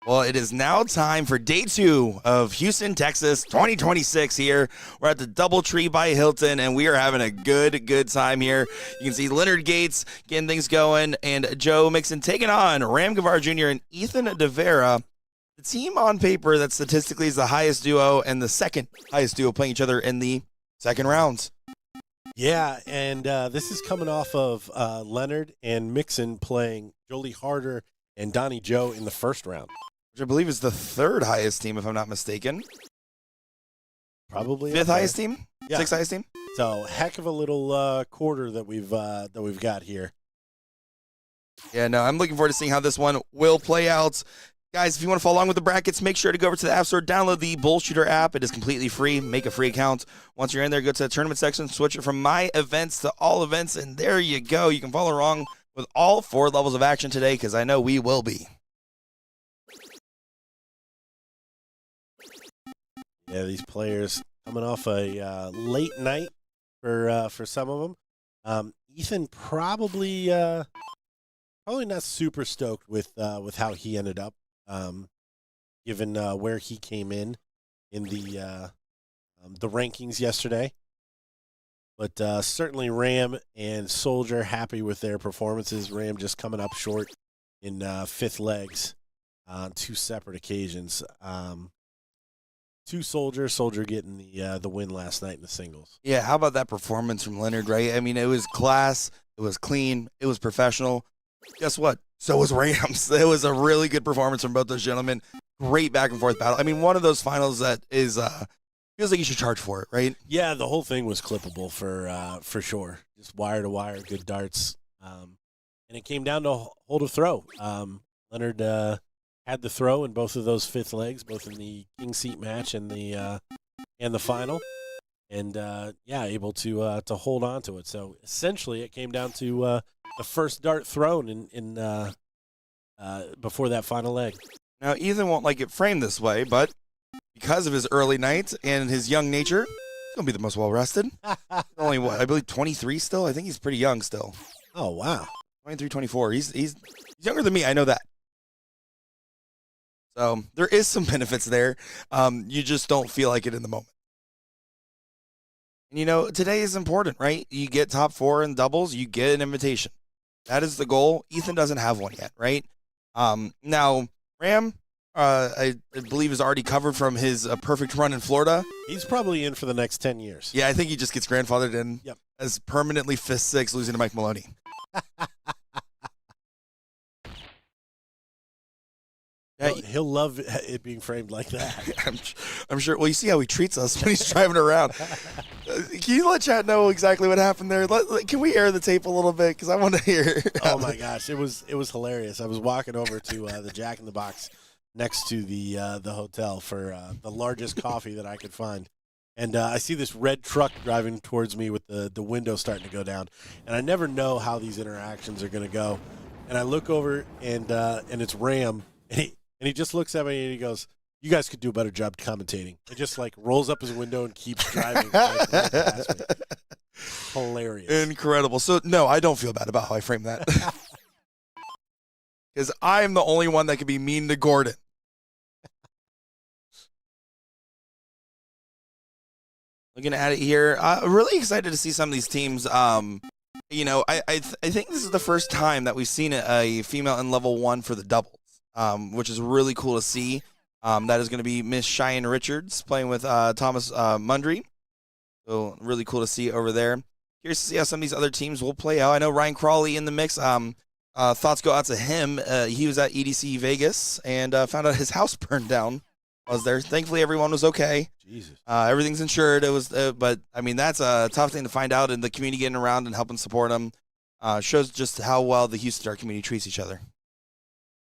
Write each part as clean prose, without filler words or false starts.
Well, it is now time for day 2 of Houston, Texas 2026 here. We're at the DoubleTree by Hilton, and we are having a good time here. You can see Leonard Gates getting things going, and Joe Mixon taking on Ram Gavar Jr. and Ethan Divera. The team on paper that statistically is the highest duo and the second highest duo playing each other in the second rounds. Yeah, and this is coming off of Leonard and Mixon playing Jolie Harter and Donnie Joe in the first round. Which I believe is the third highest team, if I'm not mistaken. Probably fifth highest team, yeah. Sixth highest team. So heck of a little quarter that we've got here. Yeah, no, I'm looking forward to seeing how this one will play out. Guys, if you want to follow along with the brackets, make sure to go over to the App Store, download the BullShooter app. It is completely free. Make a free account. Once you're in there, go to the tournament section, switch it from My Events to All Events, and there you go. You can follow along with all 4 levels of action today, because I know we will be. Yeah, these players coming off a late night for some of them. Ethan probably not super stoked with how he ended up, given where he came in the rankings yesterday. But certainly Ram and Soldier happy with their performances. Ram just coming up short in fifth legs on 2 separate occasions. To Soldier getting the win last night in the singles. Yeah, how about that performance from Leonard, right? I mean, it was class, it was clean, it was professional. Guess what? So was Rams. It was a really good performance from both those gentlemen. Great back and forth battle. I mean, one of those finals that is feels like you should charge for it, right? Yeah, the whole thing was clippable for sure. Just wire to wire, good darts, and it came down to hold a throw. Leonard had the throw in both of those fifth legs, both in the king seat match and the final, and able to hold on to it. So essentially, it came down to the first dart thrown in before that final leg. Now, Ethan won't like it framed this way, but because of his early night and his young nature, he's gonna be the most well rested. Only what, I believe 23 still. I think he's pretty young still. Oh wow, 23, 24. He's younger than me. I know that. So there is some benefits there. You just don't feel like it in the moment. And, you know, today is important, right? You get top 4 in doubles, you get an invitation. That is the goal. Ethan doesn't have one yet, right? Now, Ram, I believe, is already covered from his perfect run in Florida. He's probably in for the next 10 years. Yeah, I think he just gets grandfathered in as permanently 5th, 6th, losing to Mike Maloney. Yeah, he'll love it being framed like that. I'm sure. Well, you see how he treats us when he's driving around. Can you let chat know exactly what happened there? Can we air the tape a little bit? Because I want to hear. Oh my gosh, it was hilarious. I was walking over to the Jack in the Box next to the hotel for the largest coffee that I could find, and I see this red truck driving towards me with the window starting to go down, and I never know how these interactions are going to go. And I look over and it's Ram, and he just looks at me and he goes, "You guys could do a better job commentating." It just like rolls up his window and keeps driving. Right past me. Hilarious. Incredible. So, no, I don't feel bad about how I frame that. Because I'm the only one that can be mean to Gordon. Looking at it here, really excited to see some of these teams. You know, I think this is the first time that we've seen a female in level 1 for the doubles. Which is really cool to see. That is going to be Miss Cheyenne Richards playing with Thomas Mundry. So really cool to see over there. Curious to see how some of these other teams will play out. I know Ryan Crawley in the mix. Thoughts go out to him. He was at EDC Vegas and found out his house burned down. I was there. Thankfully, everyone was okay. Jesus. Everything's insured. It was, but I mean, that's a tough thing to find out. And the community getting around and helping support them shows just how well the Houston Star community treats each other.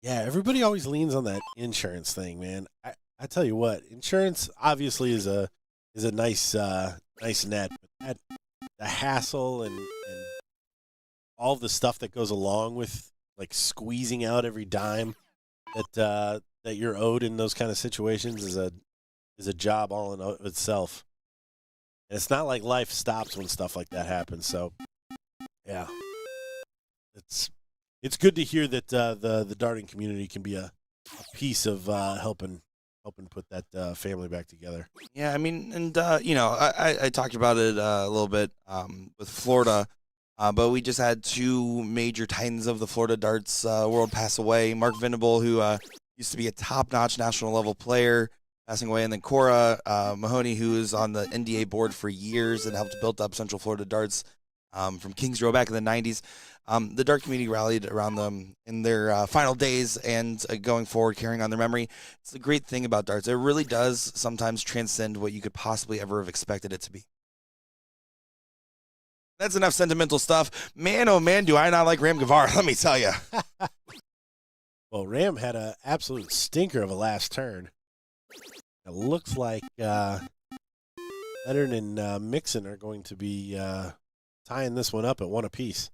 Yeah, everybody always leans on that insurance thing, man. I tell you what, insurance obviously is a nice net, but the hassle and all the stuff that goes along with like squeezing out every dime that you're owed in those kind of situations is a job all in of itself. And it's not like life stops when stuff like that happens. So, yeah, it's good to hear that the darting community can be a piece of helping put that family back together. Yeah, I mean, and I talked about it a little bit with Florida, but we just had two major titans of the Florida darts world pass away. Mark Venable, who used to be a top-notch national level player, passing away, and then Cora Mahoney, who is on the NDA board for years and helped build up Central Florida darts from Kings Row back in the 90s. The dart community rallied around them in their final days and going forward, carrying on their memory. It's the great thing about darts. It really does sometimes transcend what you could possibly ever have expected it to be. That's enough sentimental stuff. Man, oh man, do I not like Ram Gavar, let me tell you. Well, Ram had an absolute stinker of a last turn. It looks like Leonard and Mixon are going to be tying this one up at 1 apiece.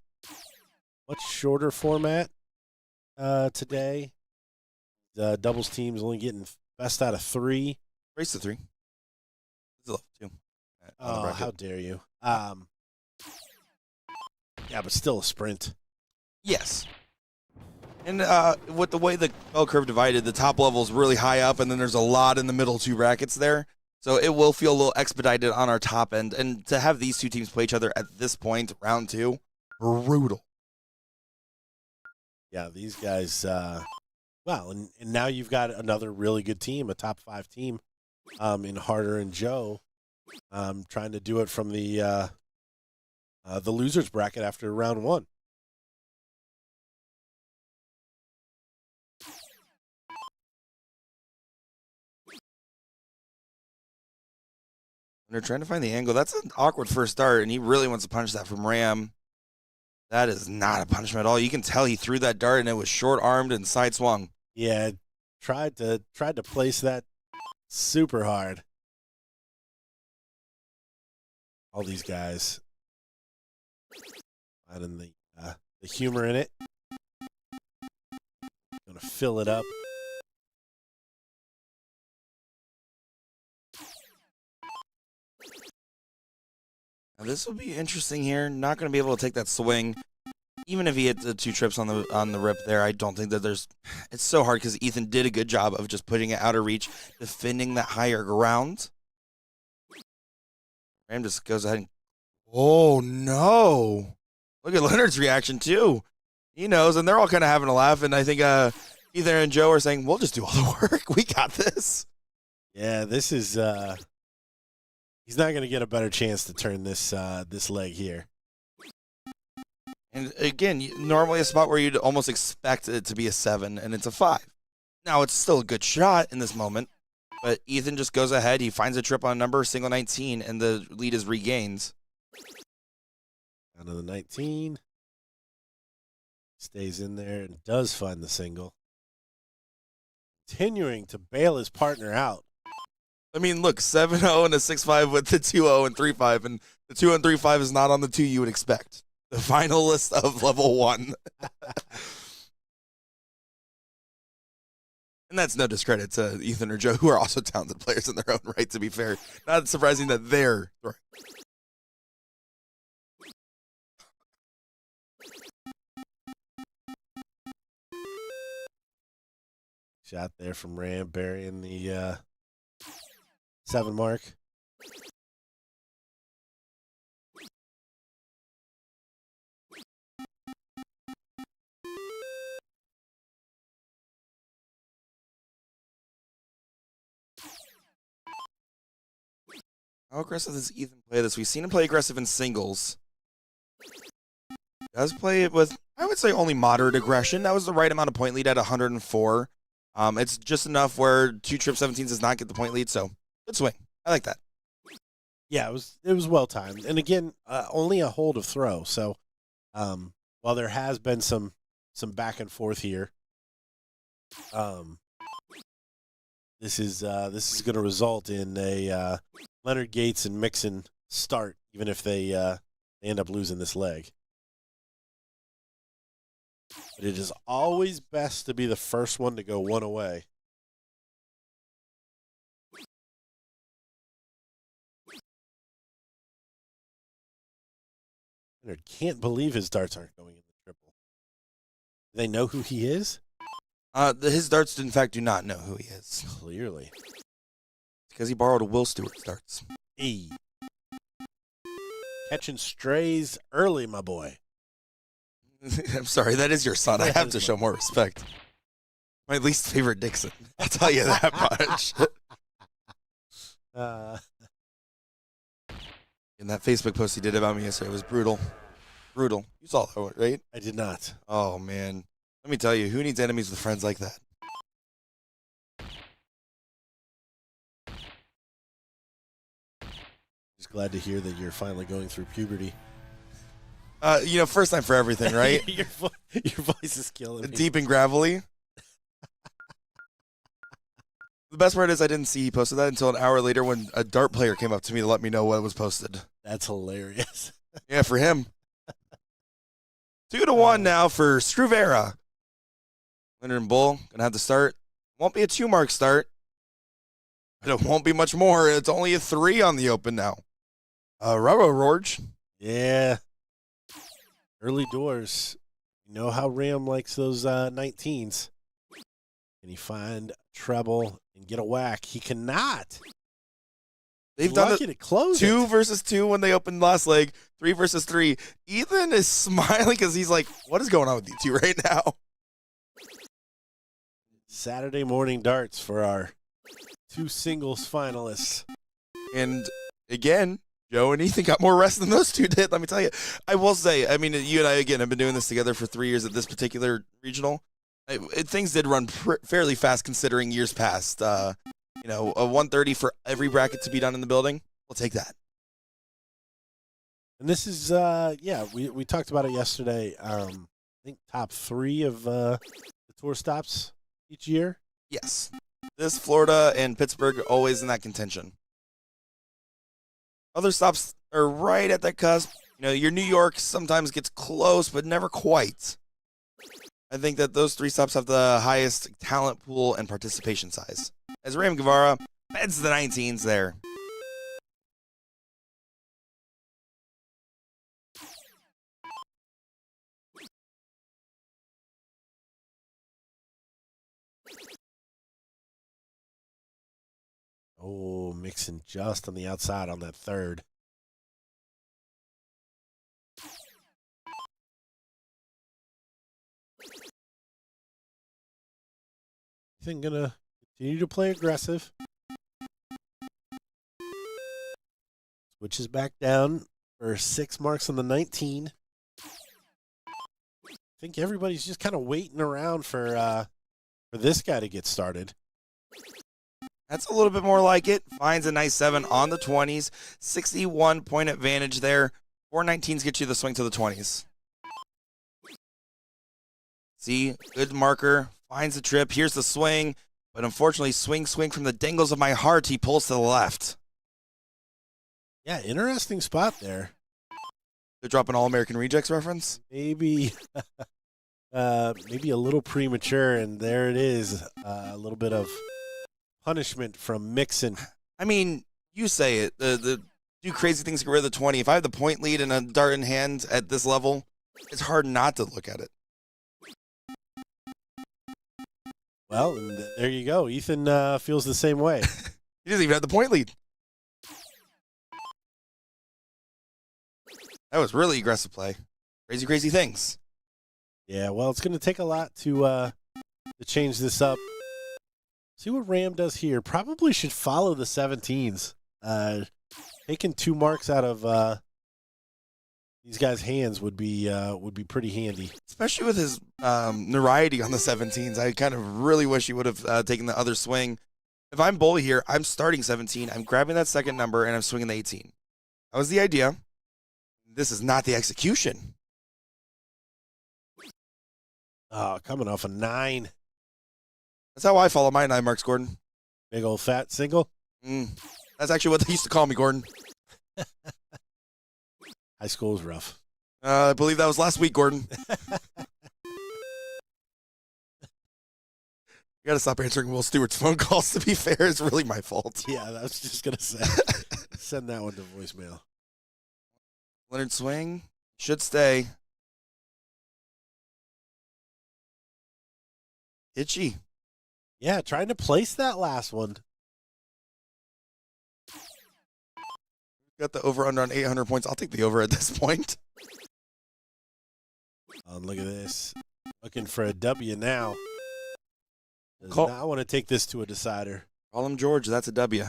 Much shorter format today. The doubles team's only getting best out of 3. Race to 3. This is level 2. Oh, how dare you. Yeah, but still a sprint. Yes. And with the way the bell curve divided, the top level is really high up, and then there's a lot in the middle 2 brackets there. So it will feel a little expedited on our top end. And to have these two teams play each other at this point, round 2, brutal. Yeah, these guys, well, and now you've got another really good team, a top 5 team in Harter and Joe, trying to do it from the losers bracket after round 1. And they're trying to find the angle. That's an awkward first start, and he really wants to punish that from Ram. That is not a punishment at all. You can tell he threw that dart, and it was short-armed and side-swung. Yeah, tried to place that super hard. All these guys finding the humor in it. Gonna fill it up. Now this will be interesting here. Not going to be able to take that swing. Even if he hit the 2 trips on the rip there, I don't think that there's... It's so hard because Ethan did a good job of just putting it out of reach, defending that higher ground. Ram just goes ahead and... Oh, no. Look at Leonard's reaction, too. He knows, and they're all kind of having a laugh, and I think Ethan and Joe are saying, we'll just do all the work. We got this. Yeah, this is... He's not going to get a better chance to turn this leg here. And again, normally a spot where you'd almost expect it to be a 7, and it's a 5. Now, it's still a good shot in this moment, but Ethan just goes ahead. He finds a trip on number, single 19, and the lead is regained. Down to the 19. Stays in there and does find the single. Continuing to bail his partner out. I mean, look, 7-0 and a 6-5 with the 2-0 and 3-5, and the 2 and 3-5 is not on the 2 you would expect. The finalist of level 1. And that's no discredit to Ethan or Joe, who are also talented players in their own right, to be fair. Not surprising that they're right. Shot there from Ram, burying the 7 mark. How aggressive does Ethan play this? We've seen him play aggressive in singles. Does play it with, I would say, only moderate aggression. That was the right amount of point lead at 104. It's just enough where 2 trip 17s does not get the point lead, so good swing. I like that. Yeah, it was well timed, and again, only a hold of throw. So, while there has been some back and forth here, this is going to result in a Leonard Gates and Mixon start, even if they end up losing this leg. But it is always best to be the first one to go 1 away. Leonard can't believe his darts aren't going in the triple. Do they know who he is? His darts, in fact, do not know who he is. Clearly. Because he borrowed a Will Stewart's darts. Hey. Catching strays early, my boy. I'm sorry, that is your son. I have to show more respect. My least favorite Dixon. I'll tell you that much. And that Facebook post he did about me yesterday was brutal. Brutal. You saw that one, right? I did not. Oh, man. Let me tell you, who needs enemies with friends like that? Just glad to hear that you're finally going through puberty. First time for everything, right? your voice is killing me. Deep and gravelly. The best part is I didn't see he posted that until an hour later when a dart player came up to me to let me know what was posted. That's hilarious. Yeah, for him. 2-1 now for Vera. Leonard and Bull gonna have to start. Won't be a 2-mark start, but it won't be much more. It's only a 3 on the open now. Rorge. Yeah. Early doors. You know how Ram likes those 19s. Can he find treble and get a whack? He cannot. They've done lucky to close 2 it. versus 2 when they opened last leg. 3 versus 3. Ethan is smiling because he's like, what is going on with you two right now? Saturday morning darts for our 2 singles finalists. And again, Joe and Ethan got more rest than those two did, let me tell you. I will say, I mean, you and I, again, have been doing this together for 3 years at this particular regional. Things did run fairly fast considering years past. A 130 for every bracket to be done in the building. We'll take that. And this is, we talked about it yesterday. I think top 3 of the tour stops each year. Yes. This, Florida, and Pittsburgh are always in that contention. Other stops are right at that cusp. Your New York sometimes gets close, but never quite. I think that those 3 stops have the highest talent pool and participation size. As Ram Gavar beds the 19s there. Oh, mixing just on the outside on that third. I think gonna continue to play aggressive. Switches back down for 6 marks on the 19. I think everybody's just kind of waiting around for this guy to get started. That's a little bit more like it. Finds a nice 7 on the 20s. 61-point advantage there. 419s get you the swing to the 20s. See, good marker. Finds the trip. Here's the swing. But unfortunately, swing from the dangles of my heart. He pulls to the left. Yeah, interesting spot there. They drop an All-American Rejects reference? Maybe maybe a little premature, and there it is. A little bit of punishment from Mixon. I mean, you say it. The do crazy things to get rid of the 20. If I have the point lead and a dart in hand at this level, it's hard not to look at it. Well, and there you go. Ethan feels the same way. He doesn't even have the point lead. That was really aggressive play. Crazy things. Yeah, well, it's going to take a lot to change this up. See what Ram does here. Probably should follow the 17s. Taking 2 marks out of these guys' hands would be pretty handy. Especially with his notoriety on the 17s. I kind of really wish he would have taken the other swing. If I'm Bull here, I'm starting 17. I'm grabbing that second number, and I'm swinging the 18. That was the idea. This is not the execution. Oh, coming off a 9. That's how I follow my 9 marks, Gordon. Big old fat single. That's actually what they used to call me, Gordon. High school was rough. I believe that was last week, Gordon. You got to stop answering Will Stewart's phone calls. To be fair, it's really my fault. Yeah, I was just going to say. Send that one to voicemail. Leonard swing. Should stay. itchy. Yeah, trying to place that last one. Got the over under on 800 points. I'll take the over at this point. Oh, look at this. Looking for a W now. Does Call- not want to take this to a decider. Call him George. That's a W.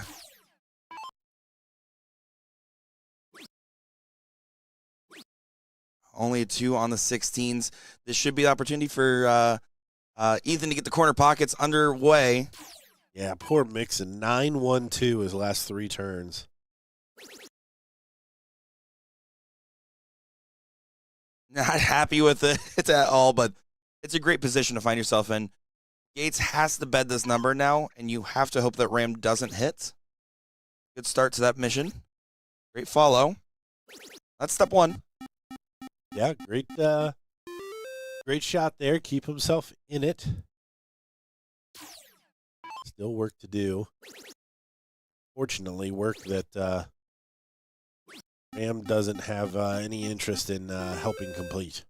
Only a 2 on the 16s. This should be the opportunity for Ethan to get the corner pockets underway. Yeah, poor Mixon. 9-1-2 his last 3 turns. Not happy with it at all, but it's a great position to find yourself in. Gates has to bed this number now, and you have to hope that Ram doesn't hit. Good start to that mission. Great follow. That's step 1. Yeah, great shot there. Keep himself in it. Still work to do. Fortunately, work that Ram doesn't have any interest in helping complete.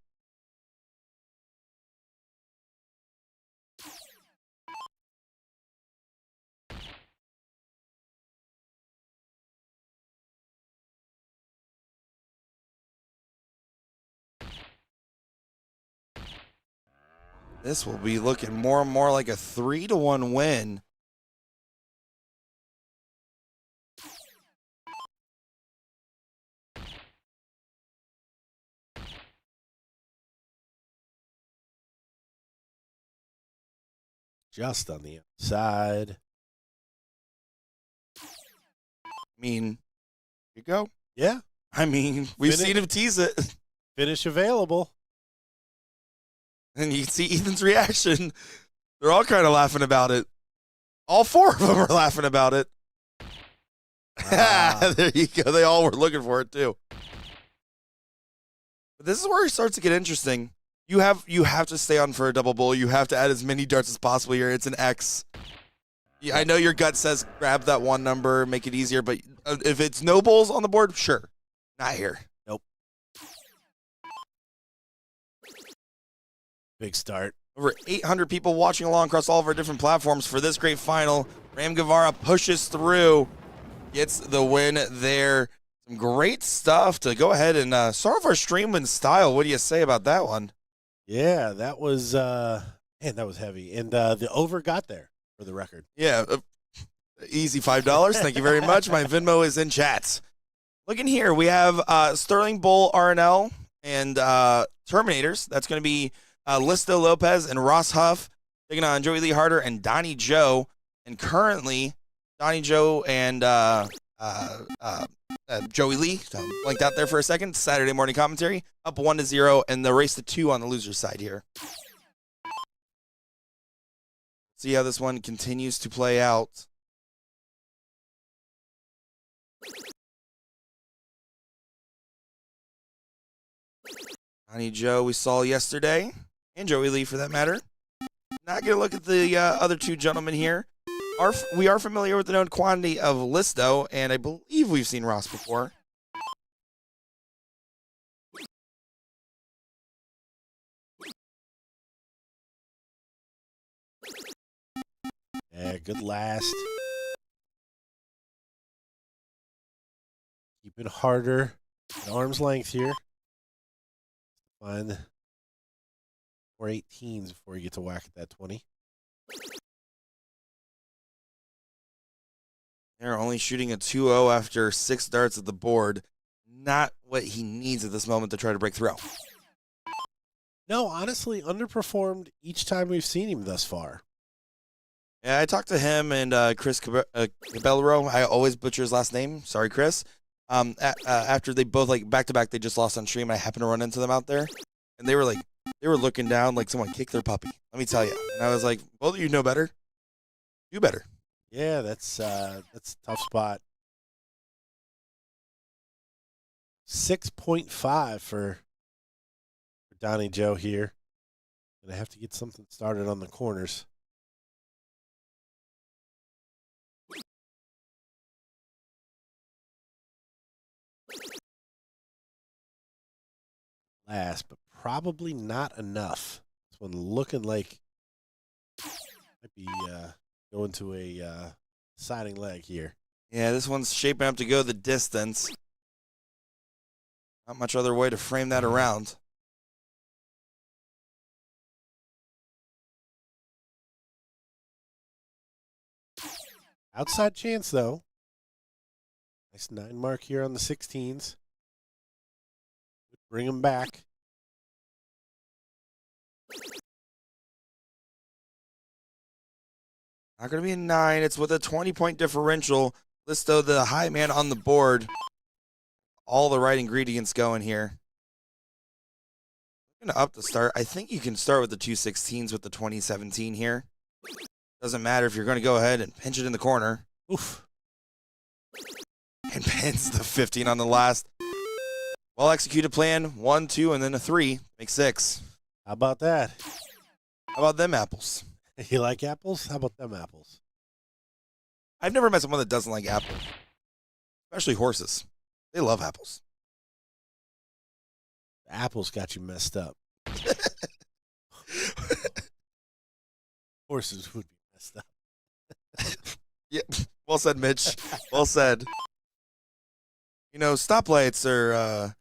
This will be looking more and more like a 3-1 win. Just on the outside. I mean, here you go. Yeah. I mean, we've seen him tease it. Finish available. And you can see Ethan's reaction. They're all kind of laughing about it. All 4 of them are laughing about it. There you go. They all were looking for it, too. But this is where it starts to get interesting. You have to stay on for a double bull. You have to add as many darts as possible here. It's an X. Yeah, I know your gut says grab that 1 number, make it easier, but if it's no bulls on the board, sure. Not here. Nope. Big start. Over 800 people watching along across all of our different platforms for this great final. Ram Gavar pushes through, gets the win there. Some great stuff to go ahead and start off our stream in style. What do you say about that one? Yeah, that was man, that was heavy. And the over got there for the record. Yeah, easy $5. Thank you very much. My Venmo is in chat. Looking here, we have Sterling Bull RNL and Terminators. That's going to be Listo Lopez and Ross Huff taking on Joey Lee Harter and Donnie Joe. And currently, Donnie Joe and Joey Lee, so blanked out there for a second. Saturday morning commentary, up 1-0, and the race to 2 on the loser's side here. See how this one continues to play out. Donnie Joe we saw yesterday, and Joey Lee for that matter. Not going to look at the other 2 gentlemen here. We are familiar with the known quantity of Listo, and I believe we've seen Ross before. Yeah, good last. Keep it harder at arm's length here. Find more 18s before you get to whack at that 20. They're only shooting a 2-0 after 6 darts at the board. Not what he needs at this moment to try to break through. No, honestly, underperformed each time we've seen him thus far. Yeah, I talked to him and Chris Caballero. I always butcher his last name. Sorry, Chris. After they both, like, back-to-back, they just lost on stream, and I happened to run into them out there. And they were looking down like someone kicked their puppy. Let me tell you. And I was like, both of you know better. Do better. Yeah, that's a tough spot. 6.5 for Donnie Joe here. Gonna have to get something started on the corners. Last, but probably not enough. This one looking like Might be going to a siding leg here. Yeah, this one's shaping up to go the distance. Not much other way to frame that around. Outside chance, though. Nice 9 mark here on the 16s. Bring them back. Not going to be a 9. It's with a 20-point differential. Listo, the high man on the board. All the right ingredients going here. I'm going to up the start. I think you can start with the 216s with the 2017 here. Doesn't matter if you're going to go ahead and pinch it in the corner. Oof. And pins the 15 on the last. Well-executed plan. 1, 2, and then a 3. Makes 6. How about that? How about them apples? You like apples? How about them apples? I've never met someone that doesn't like apples. Especially horses. They love apples. Apples got you messed up. Horses would be messed up. Yeah, well said, Mitch. Well said. You know, stoplights are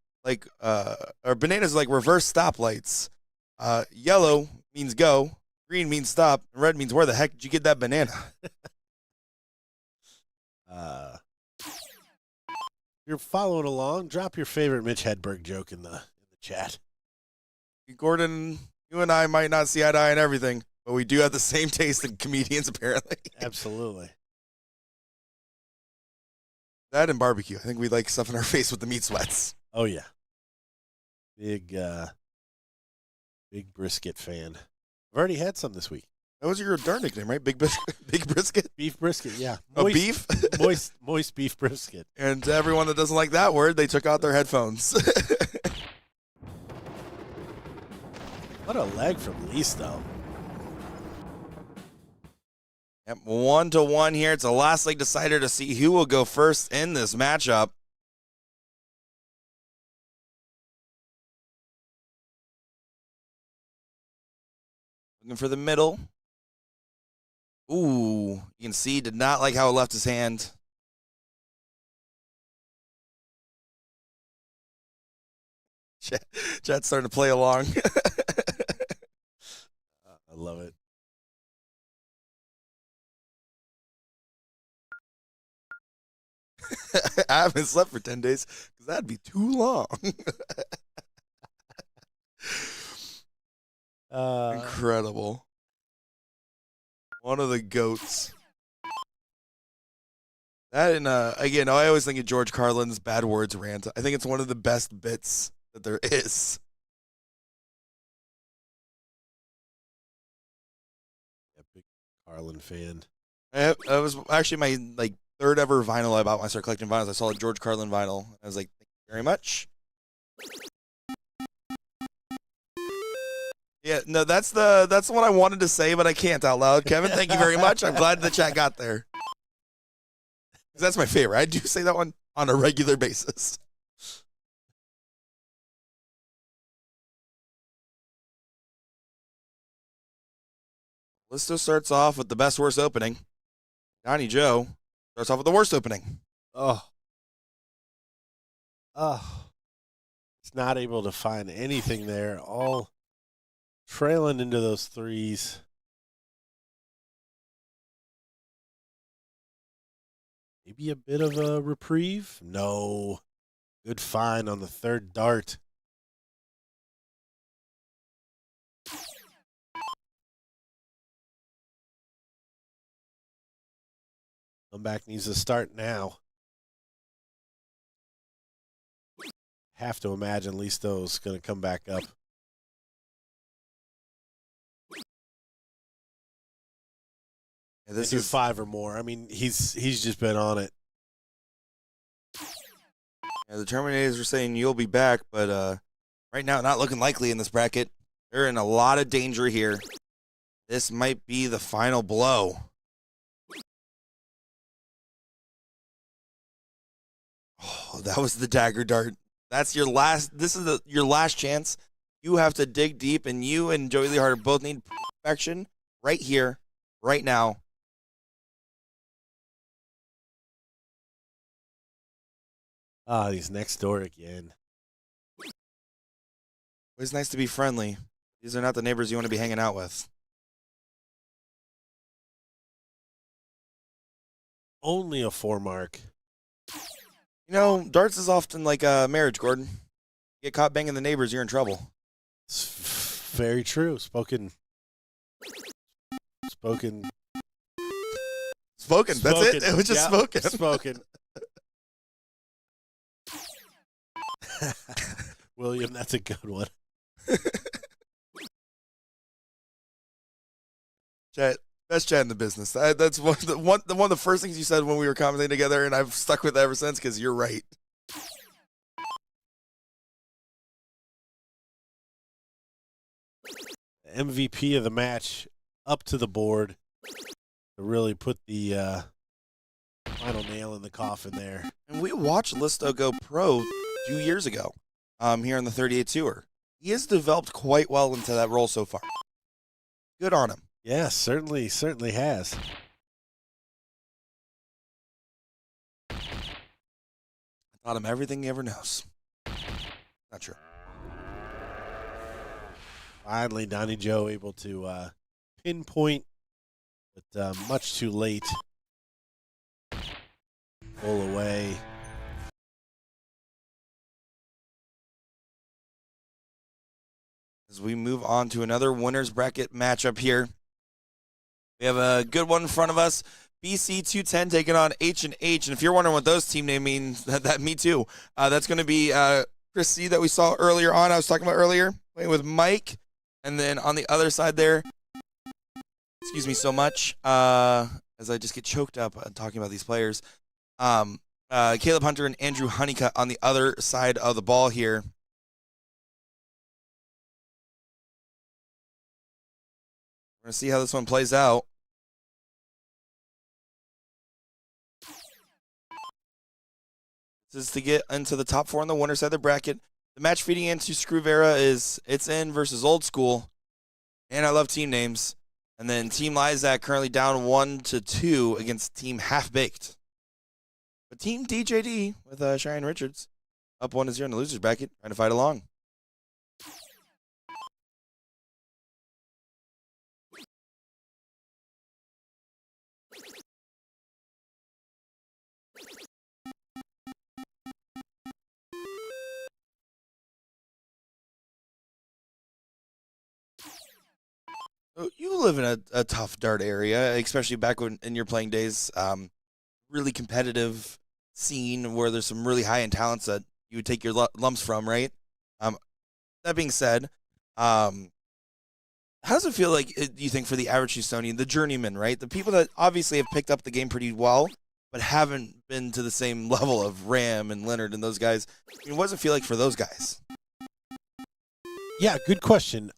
or bananas are like reverse stoplights. Yellow means go, green means stop, and red means where the heck did you get that banana? If you're following along, drop your favorite Mitch Hedberg joke in the chat. Gordon, you and I might not see eye to eye on everything, but we do have the same taste in comedians, apparently. Absolutely. That and barbecue. I think we like stuff in our face with the meat sweats. Oh, yeah. Big brisket fan. I've already had some this week. That was your darn nickname, right? Big brisket? Beef brisket, yeah. Beef? moist beef brisket. And to everyone that doesn't like that word, they took out their headphones. What a leg from Listo. Yep, 1-1 here. It's a last leg decider to see who will go first in this matchup. Looking for the middle. Ooh, you can see did not like how it left his hand. Chat's starting to play along. I love it. I haven't slept for 10 days because that'd be too long. Incredible. One of the goats. That and again, I always think of George Carlin's bad words rant. I think it's one of the best bits that there is. Yeah, big Carlin fan. I was actually my third ever vinyl I bought when I started collecting vinyls. I saw a George Carlin vinyl. I was like, thank you very much. Yeah, no, that's what I wanted to say, but I can't out loud. Kevin, thank you very much. I'm glad the chat got there. That's my favorite. I do say that one on a regular basis. Listo starts off with the best worst opening. Johnny Joe starts off with the worst opening. Oh. It's not able to find anything there. All trailing into those threes. Maybe a bit of a reprieve? No. Good find on the third dart. Comeback needs to start now. Have to imagine Listo's going to come back up. Yeah, this is is 5 or more. I mean, he's just been on it. Yeah, the Terminators are saying you'll be back, but right now not looking likely in this bracket. They're in a lot of danger here. This might be the final blow. Oh, that was the dagger dart. That's your last. This is your last chance. You have to dig deep, and you and Joey Lee Harter both need perfection right here right now. Ah, he's next door again. It's nice to be friendly. These are not the neighbors you want to be hanging out with. Only a 4 mark. You know, darts is often like a marriage, Gordon. You get caught banging the neighbors, you're in trouble. It's very true. Spoken. That's it. It was just spoken. Spoken. William, that's a good one. Chat, best chat in the business. That's one of the first things you said when we were commenting together, and I've stuck with it ever since because you're right. MVP of the match up to the board to really put the final nail in the coffin there. And we watched Listo go pro 2 years ago here on the 38 Tour. He has developed quite well into that role so far. Good on him. Yeah, certainly has. I taught him everything he ever knows. Not true. Finally, Donnie Joe able to pinpoint, but much too late. Pull away. As we move on to another winner's bracket matchup here. We have a good one in front of us. BC 210 taking on H&H. And if you're wondering what those team name means, that me too. That's going to be Chris C that we saw earlier on. I was talking about earlier, playing with Mike. And then on the other side there, excuse me so much, as I just get choked up talking about these players. Caleb Hunter and Andrew Honeycutt on the other side of the ball here. We're going to see how this one plays out. This is to get into the top 4 on the winner's side of the bracket. The match feeding into Screw Vera is It's In versus Old School. And I love team names. And then Team Lizac currently down 1-2 against Team Halfbaked. But Team DJD with Cheyenne Richards up 1-0 in the loser's bracket, trying to fight along. You live in a tough dart area, especially back when in your playing days. Really competitive scene where there's some really high-end talents that you would take your lumps from, right? That being said, how does it feel like, do you think, for the average Houstonian, the journeyman, right? The people that obviously have picked up the game pretty well, but haven't been to the same level of Ram and Leonard and those guys. I mean, what does it feel like for those guys? Yeah, good question.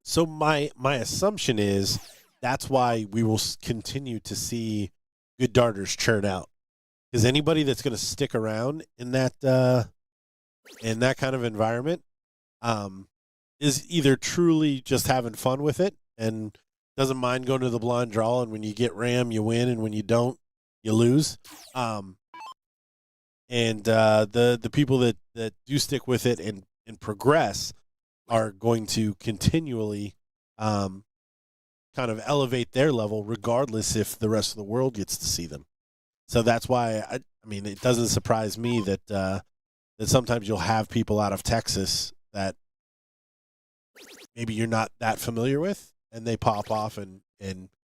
So my assumption is that's why we will continue to see good darters churn out. Because anybody that's going to stick around in that kind of environment is either truly just having fun with it and doesn't mind going to the blind draw, and when you get Ram, you win, and when you don't, you lose. And the people that do stick with it and progress are going to continually kind of elevate their level regardless if the rest of the world gets to see them. So that's why, I mean, it doesn't surprise me that that sometimes you'll have people out of Texas that maybe you're not that familiar with, and they pop off and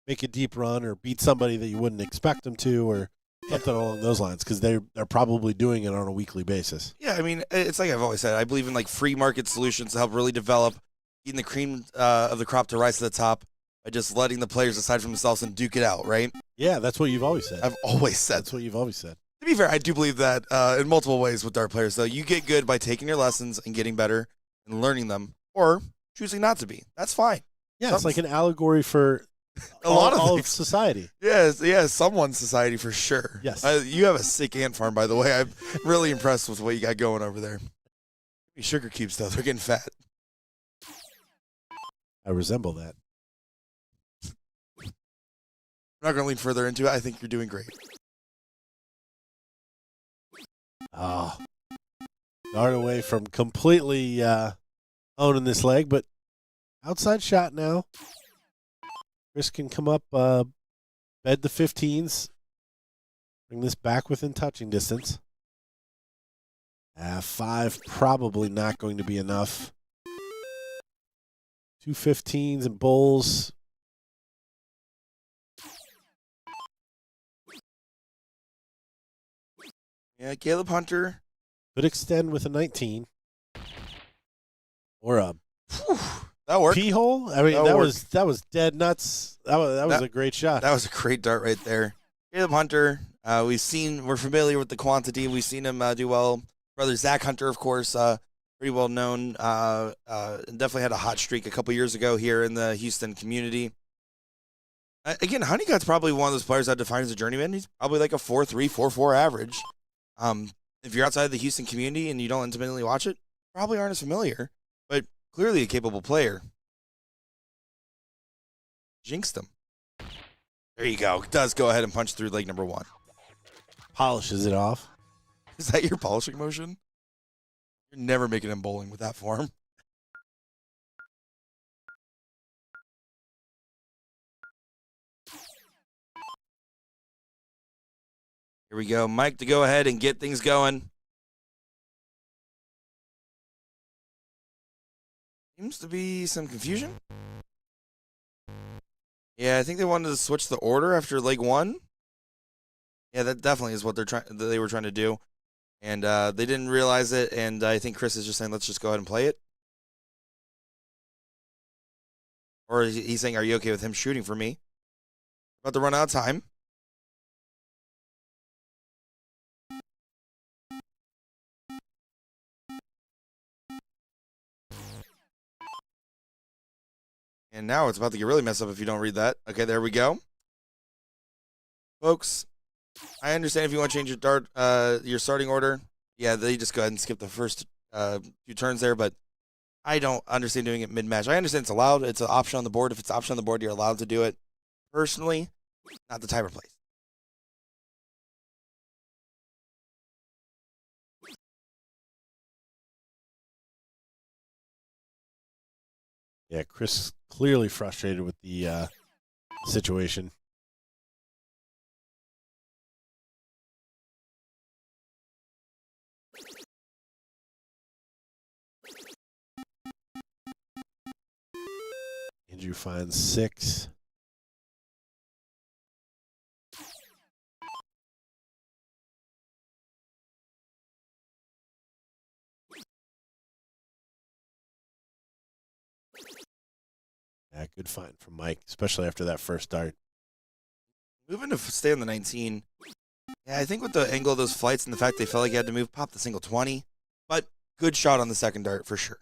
make a deep run or beat somebody that you wouldn't expect them to, or something along those lines, because they're probably doing it on a weekly basis. Yeah, I mean, it's like I've always said. I believe in like free market solutions to help really develop, getting the cream of the crop to rise to the top by just letting the players decide for themselves and duke it out, right? Yeah, that's what you've always said. I've always said. That's what you've always said. To be fair, I do believe that in multiple ways with dart players, though. You get good by taking your lessons and getting better and learning them, or choosing not to be. That's fine. Yeah, it's like an allegory for all of society. Yes, someone's society for sure. Yes. You have a sick ant farm, by the way. I'm really impressed with what you got going over there. Sugar cubes, though. They're getting fat. I resemble that. not going to lean further into it. I think you're doing great. Oh, guard away from completely owning this leg, but outside shot now. Chris can come up, bed the 15s, bring this back within touching distance. 5 probably not going to be enough. 2 15s and bulls. Yeah, Caleb Hunter. Could extend with a 19. Or a that worked. P-hole? I mean, that was dead nuts. That was a great shot. That was a great dart right there. Caleb Hunter, we're familiar with the quantity. We've seen him do well. Brother Zach Hunter, of course, pretty well known. Definitely had a hot streak a couple years ago here in the Houston community. Again, Honeycut's probably one of those players that defines a journeyman. He's probably like a 4.3, 4.4 average. If you're outside of the Houston community and you don't intimately watch it, probably aren't as familiar, but clearly a capable player. Jinxed him. There you go. Does go ahead and punch through leg number 1. Polishes it off. Is that your polishing motion? You're never making him bowling with that form. Here we go. Mike to go ahead and get things going. Seems to be some confusion. Yeah, I think they wanted to switch the order after leg 1. Yeah, that definitely is what they were trying to do. And they didn't realize it, and I think Chris is just saying, let's just go ahead and play it. Or he's saying, are you okay with him shooting for me? About to run out of time. And now it's about to get really messed up if you don't read that. Okay, there we go. Folks, I understand if you want to change your starting order. Yeah, they just go ahead and skip the first few turns there, but I don't understand doing it mid-match. I understand it's allowed. It's an option on the board. If it's an option on the board, you're allowed to do it. Personally, not the time or place. Yeah, Chris clearly frustrated with the situation. Andrew finds 6. Yeah, good find from Mike, especially after that first dart. Moving to stay on the 19. Yeah, I think with the angle of those flights and the fact they felt like he had to move, pop the single 20. But good shot on the second dart for sure.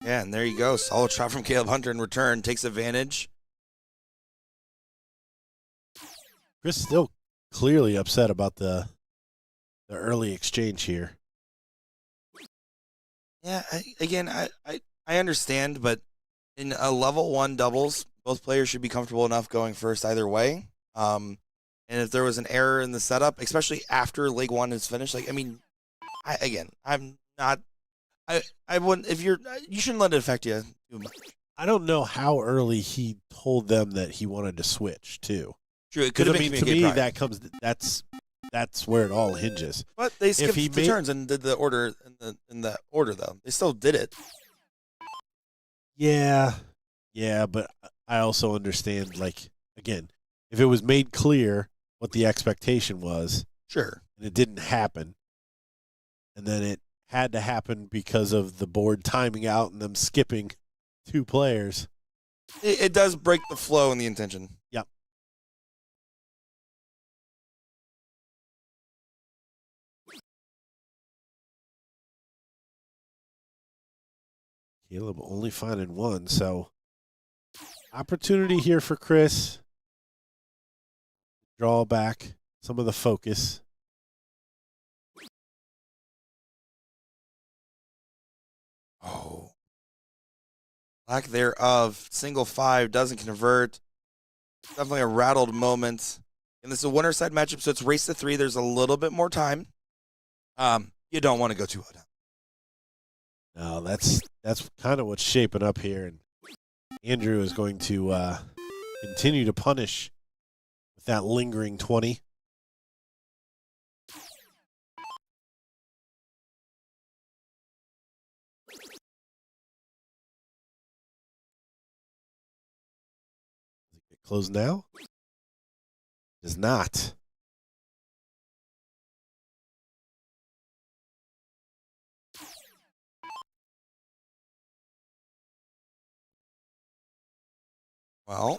Yeah, and there you go. Solid shot from Caleb Hunter in return. Takes advantage. Chris still clearly upset about the early exchange here. Yeah, I understand, but in a level 1 doubles, both players should be comfortable enough going first either way. And if there was an error in the setup, especially after leg 1 is finished, like, I mean, I'm not. I wouldn't. If you shouldn't let it affect you too much. I don't know how early he told them that he wanted to switch too. True, it could have been to me that's where it all hinges. But they skipped the turns and did the order in the order though. They still did it. Yeah, but I also understand. Like again, if it was made clear what the expectation was, sure, and it didn't happen, and then it had to happen because of the board timing out and them skipping 2 players. It does break the flow and the intention. Yep. Caleb only finding 1, so opportunity here for Chris. Draw back some of the focus. lack thereof. Single 5 doesn't convert. Definitely a rattled moment. And this is a winner side matchup, so it's race to 3. There's a little bit more time. You don't want to go too low down. No, that's kind of what's shaping up here, and Andrew is going to continue to punish with that lingering 20. Does it get closed now? Does not. Well,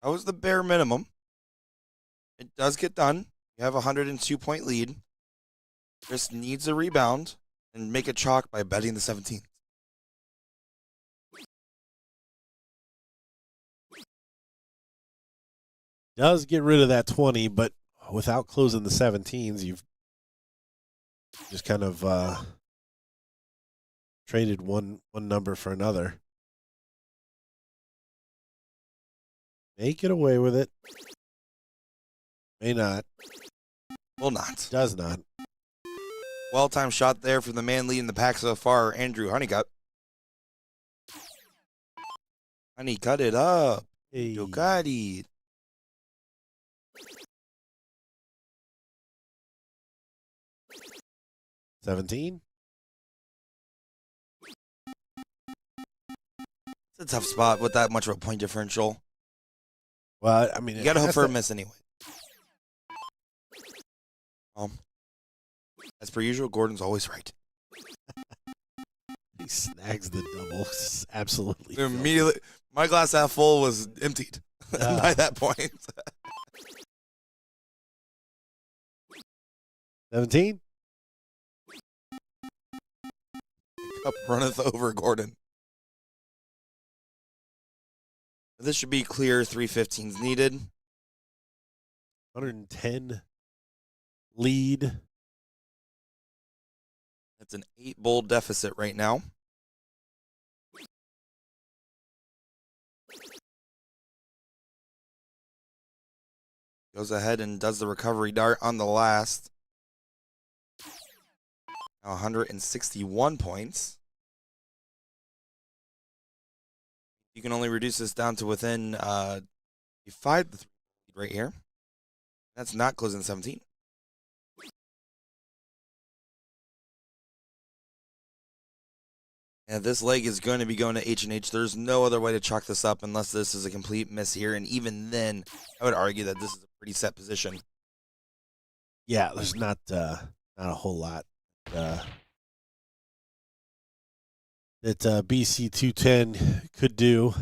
that was the bare minimum. It does get done. You have a 102-point lead. Just needs a rebound and make it chalk by betting the 17th. Does get rid of that 20, but without closing the 17s, you've just kind of traded one number for another. May get away with it. May not. Will not. Does not. Well-timed shot there from the man leading the pack so far, Andrew Honeycut. Honey, cut it up. Hey. You got it. $17. It's a tough spot with that much of a point differential. Well, I mean, You got to hope for a miss anyway. As per usual, Gordon's always right. He snags the double. Absolutely. Immediately, my glass half full was emptied by that point. 17. Cup runneth over Gordon. This should be clear. 315s needed. 110 lead. That's an 8-bowl deficit right now. Goes ahead and does the recovery dart on the last. Now 161 points. You can only reduce this down to within 5 right here. That's not closing 17. And this leg is going to be going to H&H. There's no other way to chalk this up unless this is a complete miss here. And even then, I would argue that this is a pretty set position. Yeah, there's not a whole lot that BC 210 could do.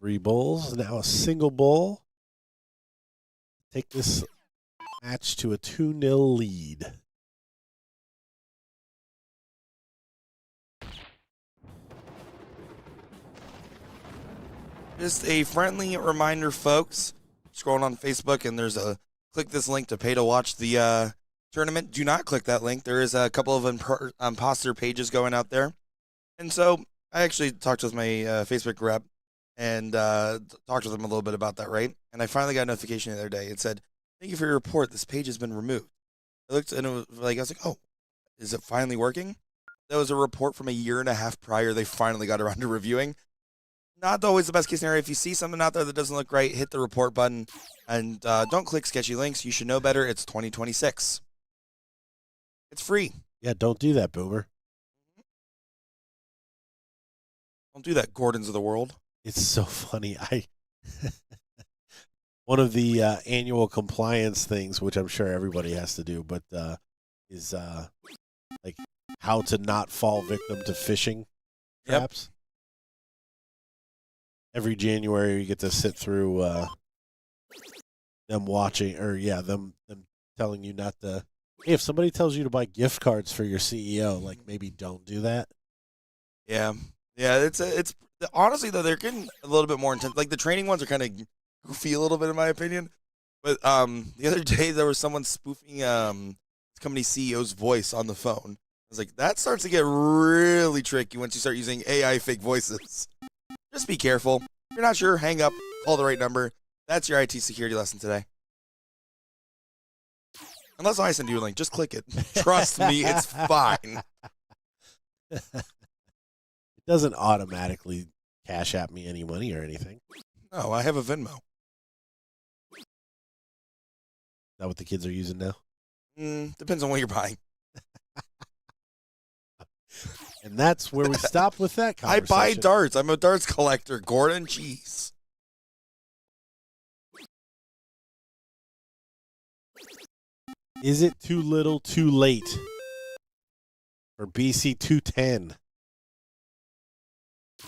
Three bowls, now a single bowl. Take this match to a 2-0 lead. Just a friendly reminder, folks. Scrolling on Facebook, and there's a click this link to pay to watch the tournament. Do not click that link. There is a couple of imposter pages going out there. And so I actually talked with my Facebook rep and talked with them a little bit about that, right? And I finally got a notification the other day. It said, "Thank you for your report. This page has been removed." I looked and it was like, I was like, "Oh, is it finally working?" That was a report from a year and a half prior. They finally got around to reviewing. Not always the best case scenario. If you see something out there that doesn't look right, hit the report button and don't click sketchy links. You should know better. It's 2026. It's free. Yeah, don't do that, Boomer. Don't do that, Gordons of the world. It's so funny. One of the annual compliance things, which I'm sure everybody has to do, but is like how to not fall victim to phishing traps. Yep. Every January, you get to sit through them watching, or them telling you not to. Hey, if somebody tells you to buy gift cards for your CEO, like maybe don't do that. Yeah. It's honestly though they're getting a little bit more intense. Like the training ones are kind of goofy a little bit in my opinion. But the other day there was someone spoofing company CEO's voice on the phone. I was like, that starts to get really tricky once you start using AI fake voices. Just be careful. If you're not sure, hang up, call the right number. That's your IT security lesson today. Unless I send you a link, just click it. Trust me, it's fine. It doesn't automatically cash at me any money or anything. No, I have a Venmo. Is that what the kids are using now? Depends on what you're buying. And that's where we stop with that I conversation. buy darts. I'm a darts collector. Gordon, jeez. Is it too little, too late for BC 210?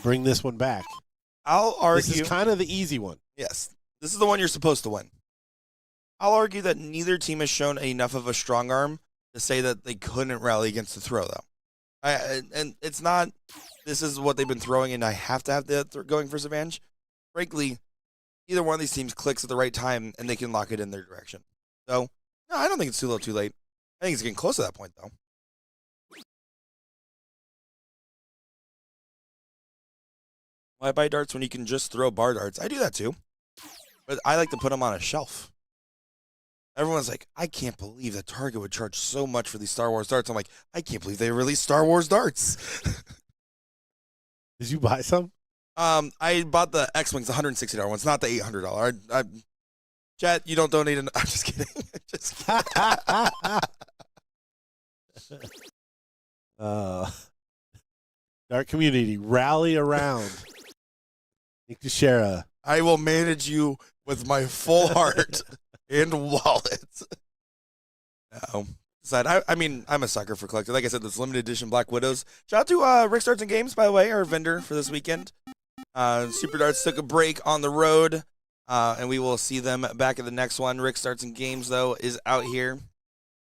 Bring this one back. I'll argue. This is kind of the easy one. Yes. This is the one you're supposed to win. I'll argue that neither team has shown enough of a strong arm to say that they couldn't rally against the throw, though. And it's not, this is what they've been throwing, and I have to have the going first advantage. Frankly, either one of these teams clicks at the right time, and they can lock it in their direction. So, no, I don't think it's too little, too late. I think it's getting close to that point, though. Why buy darts when you can just throw bar darts? I do that, too. But I like to put them on a shelf. Everyone's like, I can't believe that Target would charge so much for these Star Wars darts. I'm like, I can't believe they released Star Wars darts. Did you buy some? I bought the X-Wings, the $160 ones, not the $800. Chat, you don't donate. I'm just kidding. Just kidding. Dart community, rally around. Nick Teixeira. I will manage you with my full heart and wallet. I mean, I'm a sucker for collecting. Like I said, this limited edition Black Widows. Shout out to Rick Darts and Games, by the way, our vendor for this weekend. Super Darts took a break on the road, and we will see them back at the next one. Rick Darts and Games, though, is out here.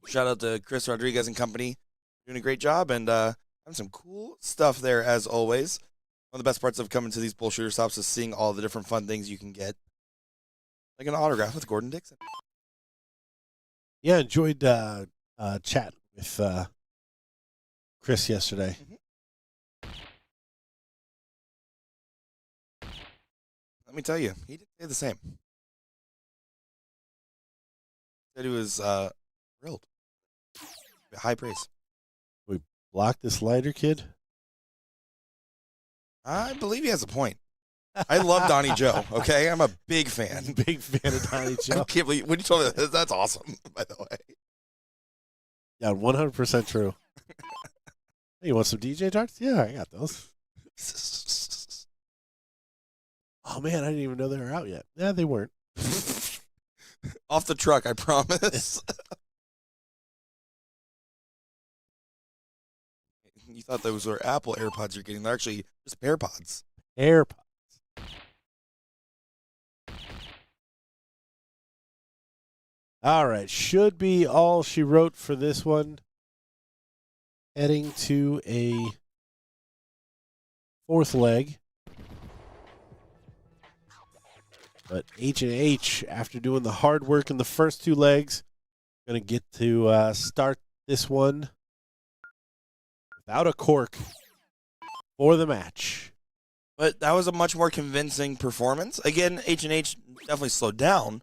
Shout out to Chris Rodriguez and company. Doing a great job, and having some cool stuff there, as always. One of the best parts of coming to these BullShooter stops is seeing all the different fun things you can get. Like an autograph with Gordon Dixon. Yeah, enjoyed chat with Chris yesterday. Mm-hmm. Let me tell you, he did say the same. Said he was thrilled. High praise. We blocked this lighter kid? I believe he has a point. I love Donnie Joe, okay? I'm a big fan. Big fan of Donnie Joe. I can't believe, when you told me that, that's awesome, by the way. Yeah, 100% true. Hey, you want some DJ darts? Yeah, I got those. Oh, man, I didn't even know they were out yet. Yeah, they weren't. Off the truck, I promise. You thought those were Apple AirPods you're getting. They're actually just AirPods. AirPods. All right, should be all she wrote for this one. Heading to a fourth leg. But H&H, after doing the hard work in the first two legs, going to get to start this one without a cork for the match. But that was a much more convincing performance. Again, H&H definitely slowed down.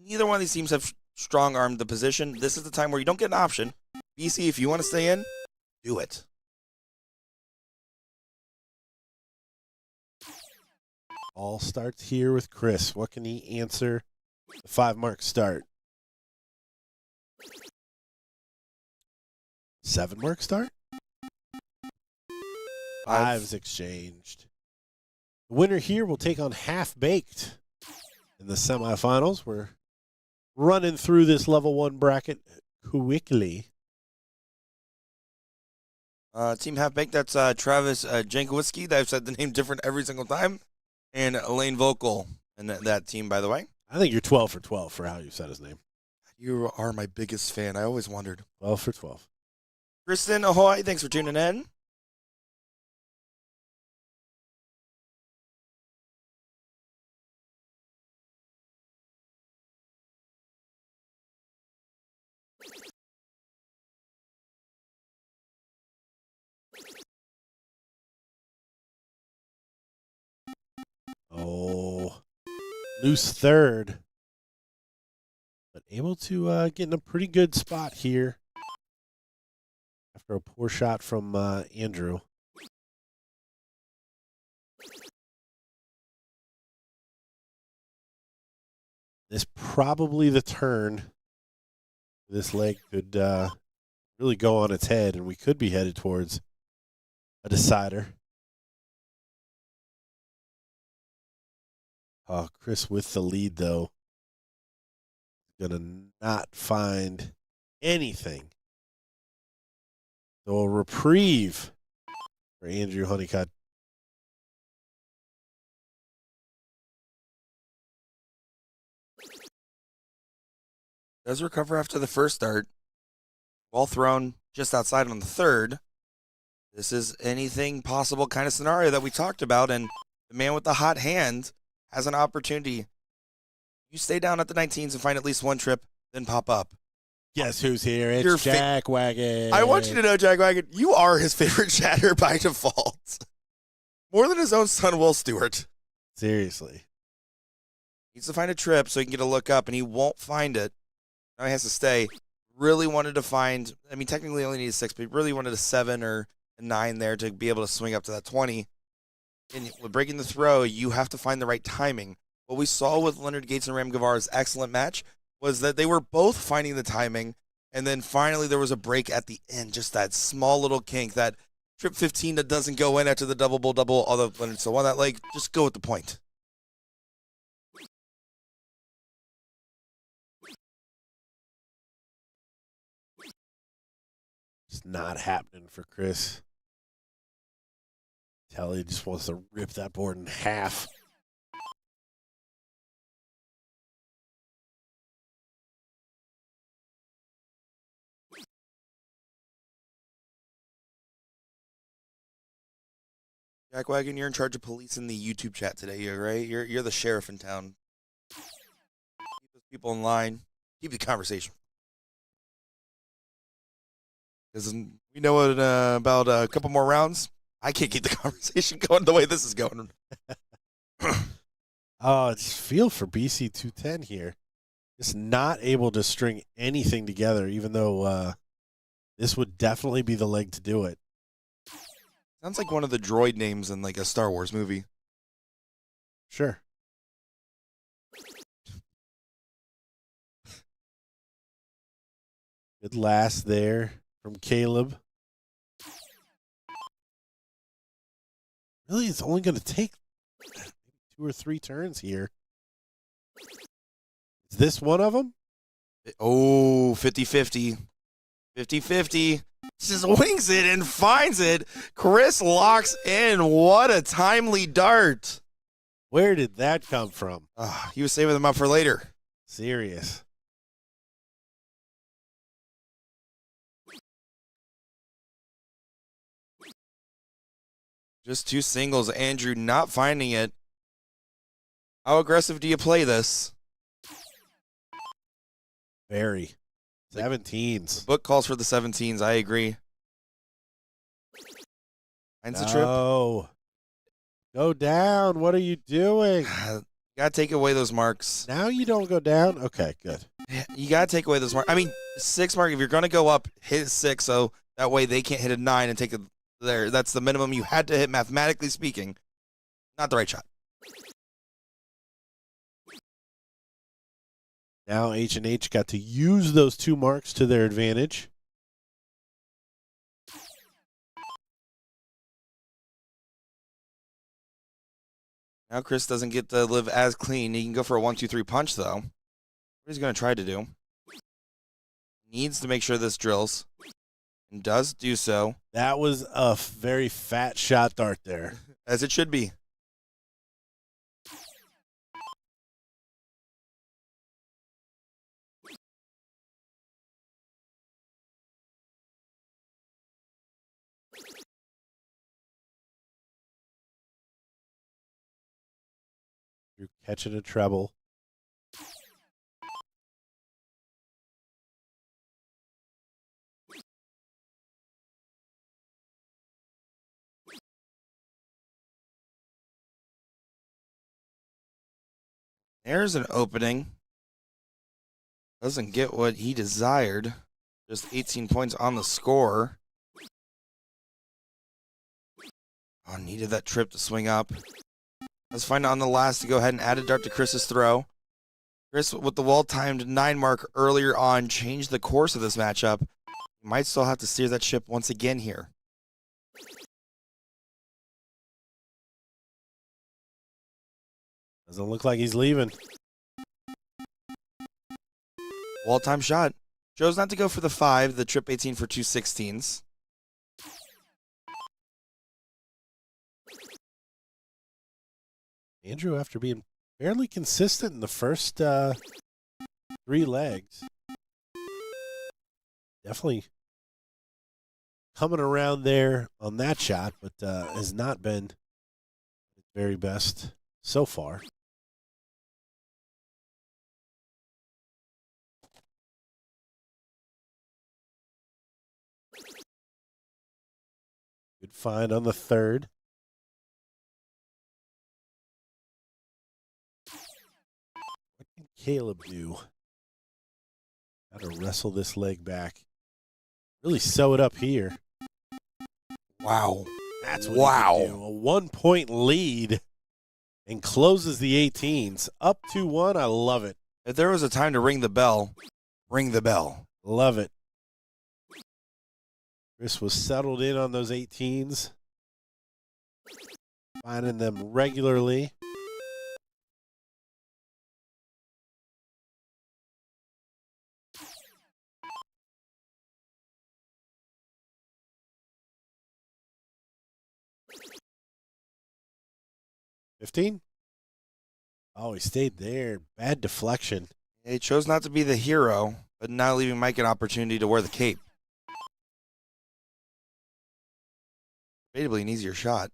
Neither one of these teams have strong-armed the position. This is the time where you don't get an option. BC, if you want to stay in, do it. All starts here with Chris. What can he answer? The 5-mark start. 7-mark start? 5's exchanged. The winner here will take on Halfbaked in the semifinals. We're running through this level 1 bracket quickly. Team Halfbaked, that's Travis Jankowiski. I've said the name different every single time. And Elaine Vocal in that team, by the way. I think you're 12 for 12 for how you said his name. You are my biggest fan. I always wondered. 12 for 12. Kristen, ahoy. Thanks for tuning in. loose third, but able to get in a pretty good spot here after a poor shot from Andrew. This probably the turn. This leg could really go on its head, and we could be headed towards a decider. Oh, Chris with the lead, though. Going to not find anything. So a reprieve for Andrew Honeycutt. Does recover after the first start. Ball thrown just outside on the third. This is anything possible kind of scenario that we talked about, and the man with the hot hand has an opportunity. You stay down at the 19s and find at least one trip, then pop up. Guess who's here? It's Jack Wagon. I want you to know, Jack Wagon, you are his favorite chatter by default. More than his own son, Will Stewart. Seriously. Needs to find a trip so he can get a look up, and he won't find it. Now he has to stay. Really wanted to find, I mean, technically only needed 6, but he really wanted a 7 or a 9 there to be able to swing up to that 20. And with breaking the throw, you have to find the right timing. What we saw with Leonard Gates and Ram Gavar's excellent match was that they were both finding the timing, and then finally there was a break at the end, just that small little kink, that trip 15 that doesn't go in after the double bull double, although Leonard still won that leg. Just go with the point. It's not happening for Chris. Telly just wants to rip that board in half. Jack Wagon, you're in charge of policing the YouTube chat today, right? You're the sheriff in town. Keep those people in line. Keep the conversation. Because we know it, about a couple more rounds, I can't keep the conversation going the way this is going. Oh, it's feel for BC 210 here. Just not able to string anything together, even though this would definitely be the leg to do it. Sounds like one of the droid names in like a Star Wars movie. Sure. Good last there from Caleb. Really, it's only going to take 2 or 3 turns here. Is this one of them? Oh, 50-50. 50-50. Just wings it and finds it. Chris locks in. What a timely dart. Where did that come from? He was saving them up for later. Serious. Just 2 singles. Andrew not finding it. How aggressive do you play this? Very. 17s. The book calls for the 17s. I agree. Finds the trip. Oh. Go down. What are you doing? You got to take away those marks. Now you don't go down? Okay, good. You got to take away those marks. I mean, 6 mark, if you're going to go up, hit 6, so that way they can't hit a 9 and take it there. That's the minimum you had to hit, mathematically speaking. Not the right shot. Now H&H got to use those 2 marks to their advantage. Now Chris doesn't get to live as clean. He can go for a 1-2-3 punch, though. What he's going to try to do. Needs to make sure this drills. And does do so. That was a very fat shot dart there. As it should be. You're catching a treble. There's an opening. Doesn't get what he desired. Just 18 points on the score. Oh, needed that trip to swing up. Let's find out on the last to go ahead and add a dart to Chris's throw. Chris, with the well-timed 9 mark earlier on, changed the course of this matchup. He might still have to steer that ship once again here. Doesn't look like he's leaving. Well-timed shot. Chose not to go for the 5, the trip 18 for 2 16s. Andrew, after being fairly consistent in the first 3 legs, definitely coming around there on that shot, but has not been his very best so far. Good find on the 3rd. What can Caleb do? Got to wrestle this leg back. Really sew it up here. Wow. That's what he can do. A 1-point lead and closes the 18s. Up 2-1. I love it. If there was a time to ring the bell, ring the bell. Love it. Chris was settled in on those 18s. Finding them regularly. $15? Oh, he stayed there. Bad deflection. He chose not to be the hero, but now leaving Mike an opportunity to wear the cape. Debatably an easier shot.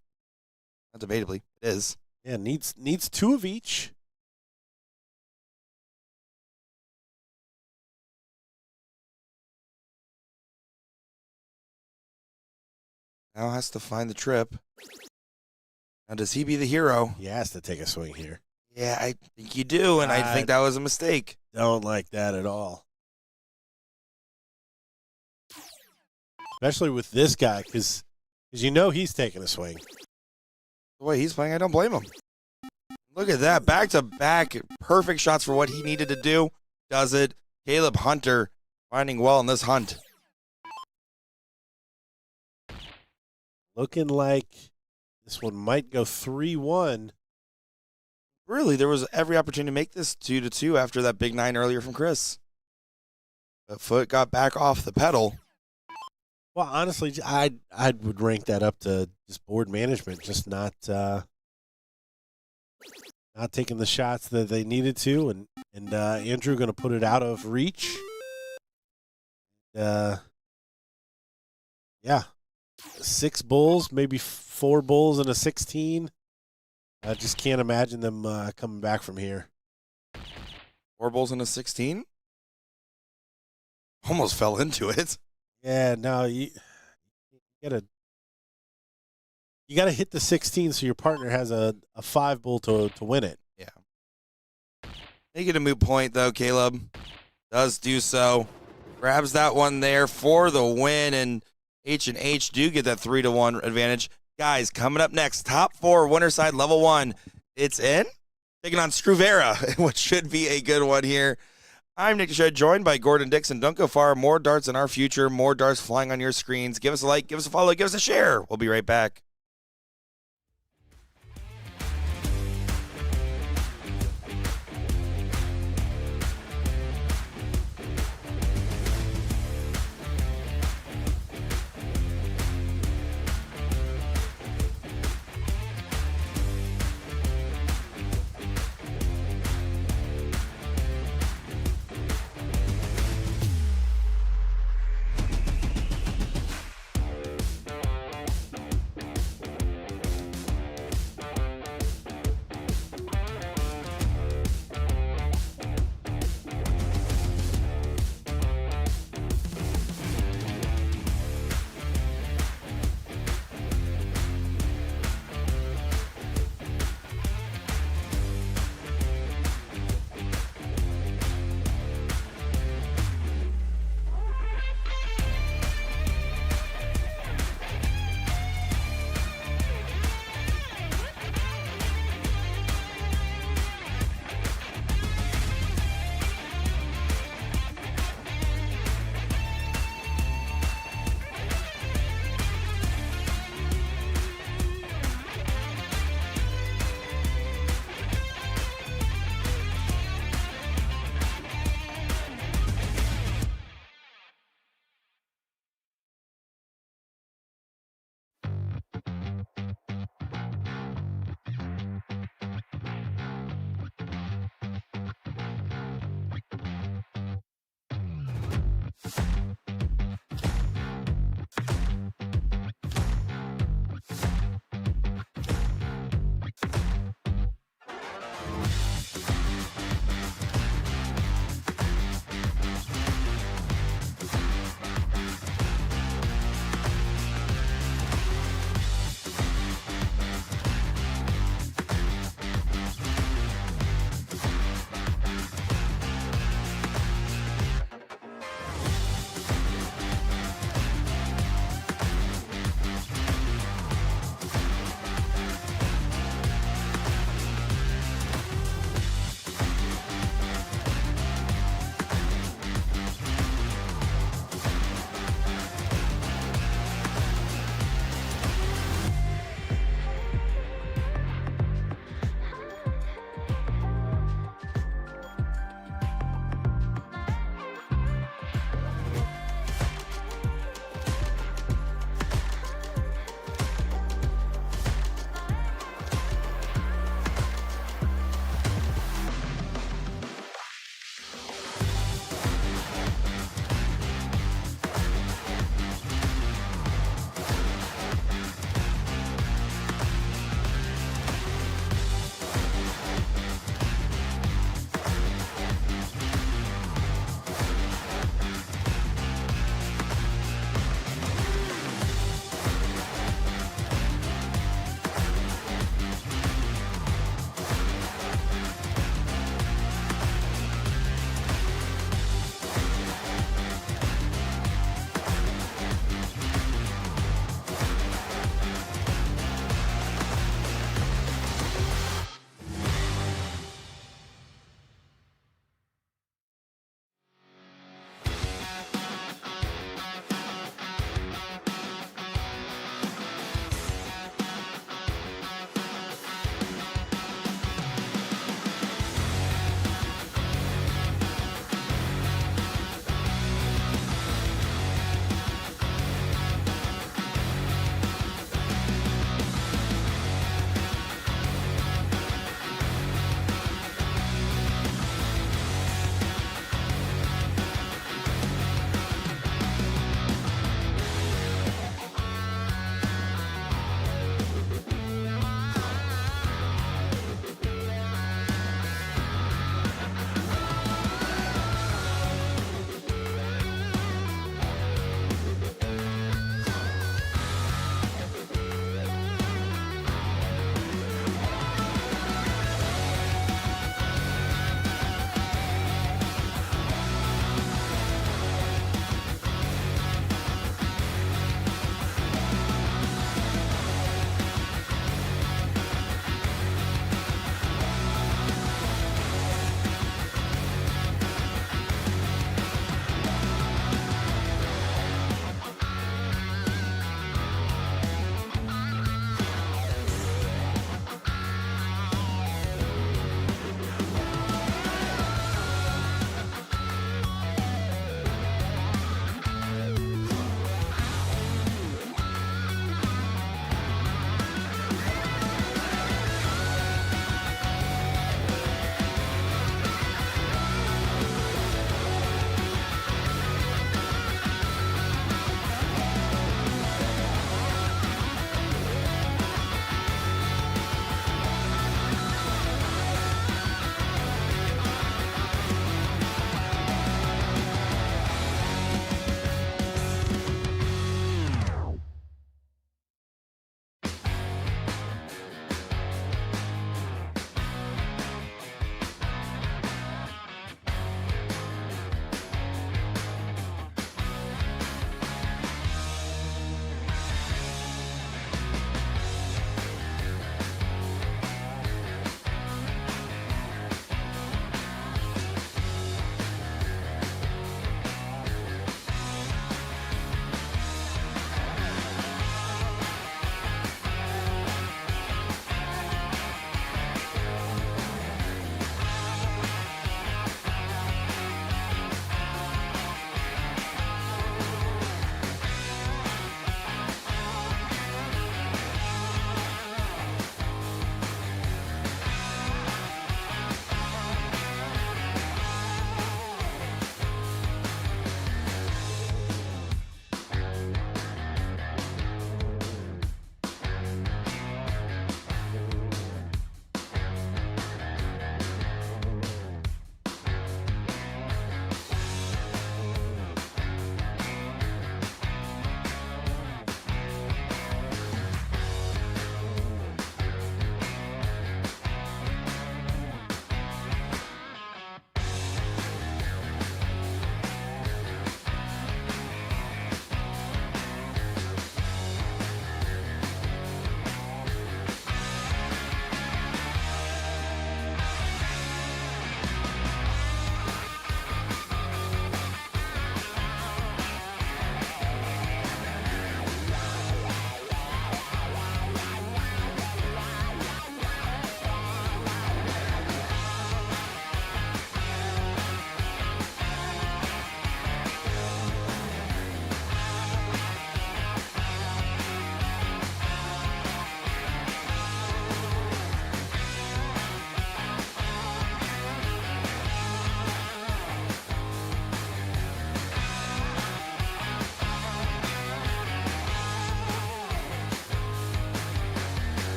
Not debatably, it is. Yeah, needs 2 of each. Now has to find the trip. Now, does he be the hero? He has to take a swing here. Yeah, I think you do, and I think that was a mistake. Don't like that at all. Especially with this guy, because you know he's taking a swing. The way he's playing, I don't blame him. Look at that. Back-to-back perfect shots for what he needed to do. Does it. Caleb Hunter finding well in this hunt. Looking like this one might go 3-1. Really, there was every opportunity to make this 2-2 after that big 9 earlier from Chris. The foot got back off the pedal. Well, honestly, I would rank that up to just board management, just not taking the shots that they needed to, and Andrew going to put it out of reach. Yeah, 6 bulls, maybe 4 bulls and a 16. I just can't imagine them coming back from here. 4 bulls and a 16? Almost fell into it. Yeah, no, you gotta hit the 16 so your partner has a 5 bull to win it. Yeah. Make it a moot point though. Caleb does do so. Grabs that one there for the win, and H&H do get that 3-1 advantage. Guys, coming up next, top 4 winner side level 1. It's in. Taking on Vera, which should be a good one here. I'm Nick DeShed, joined by Gordon Dixon. Don't go far. More darts in our future. More darts flying on your screens. Give us a like, give us a follow, give us a share. We'll be right back.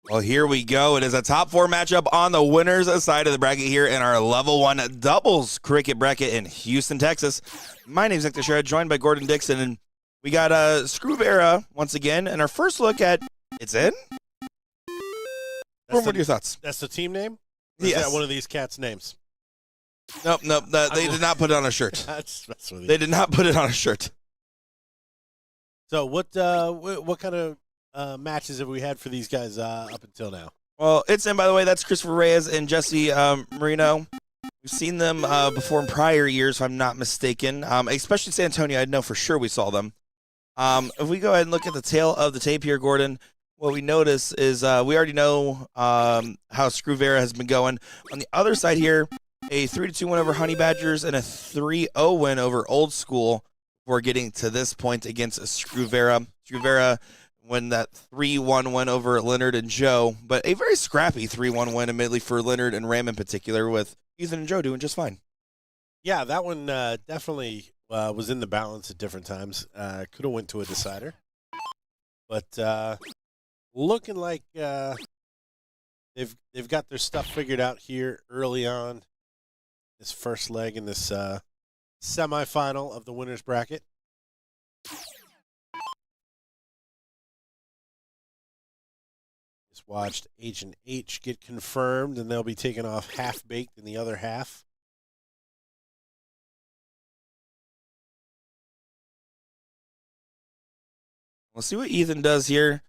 Well, here we go. It is a top 4 matchup on the winners side of the bracket here in our level 1 doubles cricket bracket in Houston, Texas. My name is Nick Teixeira, joined by Gordon Dixon, and we got Vera once again. And our first look at It's In. What are your thoughts? That's the team name? Or Yes. is that one of these cats' names? Nope. They did not put it on a shirt. They did not put it on a shirt. So what kind of matches have we had for these guys up until now? Well, It's In, by the way, that's Christopher Reyes and Jesse Marino. We've seen them before in prior years, if I'm not mistaken. Especially San Antonio, I know for sure we saw them. If we go ahead and look at the tail of the tape here, Gordon, what we notice is we already know how Vera has been going. On the other side here, a 3-2 win over Honey Badgers and a 3-0 win over Old School before getting to this point against Vera. Vera win that 3-1 win over Leonard and Joe, but a very scrappy 3-1 win, admittedly, for Leonard and Ram in particular, with Ethan and Joe doing just fine. Yeah, that one definitely was in the balance at different times. Could have went to a decider. But looking like they've got their stuff figured out here early on. This first leg in this semifinal of the winners bracket. Just watched Agent H get confirmed, and they'll be taking off Halfbaked in the other half. We'll see what Ethan does here.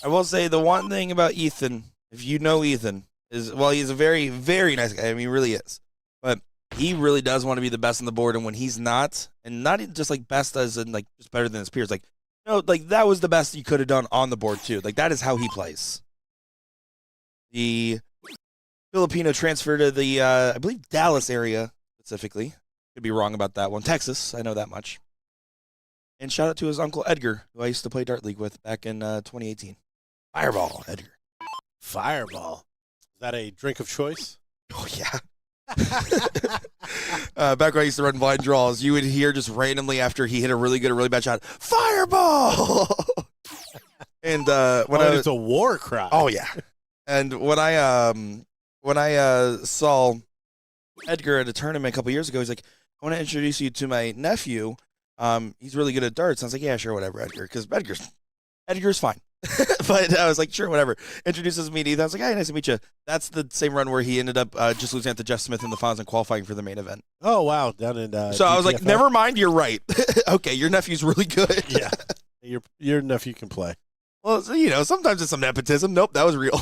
I will say the one thing about Ethan, if you know Ethan, is, well, he's a very, very nice guy. I mean, he really is. But he really does want to be the best on the board, and when he's not, and not even just like best as in like just better than his peers, like, no, like that was the best you could have done on the board too. Like that is how he plays. The Filipino transfer to the, I believe, Dallas area specifically. Could be wrong about that one. Texas, I know that much. And shout out to his uncle Edgar, who I used to play Dart League with back in 2018. Fireball, Edgar. Fireball. Is that a drink of choice? Oh, yeah. Back when I used to run blind draws, you would hear just randomly after he hit a really good or really bad shot, Fireball! And it's a war cry. Oh, yeah. And when I saw Edgar at a tournament a couple years ago, he's like, I want to introduce you to my nephew. He's really good at darts. I was like, yeah, sure, whatever, Edgar, because Edgar's fine. But I was like, sure, whatever. Introduces me to Ethan. I was like, hey, nice to meet you. That's the same run where he ended up just losing to Jeff Smith in the finals and qualifying for the main event. Oh, wow. Down in so I was like, never mind, you're right. Okay, your nephew's really good. Yeah. Your nephew can play. Well, so, sometimes it's some nepotism. Nope, that was real.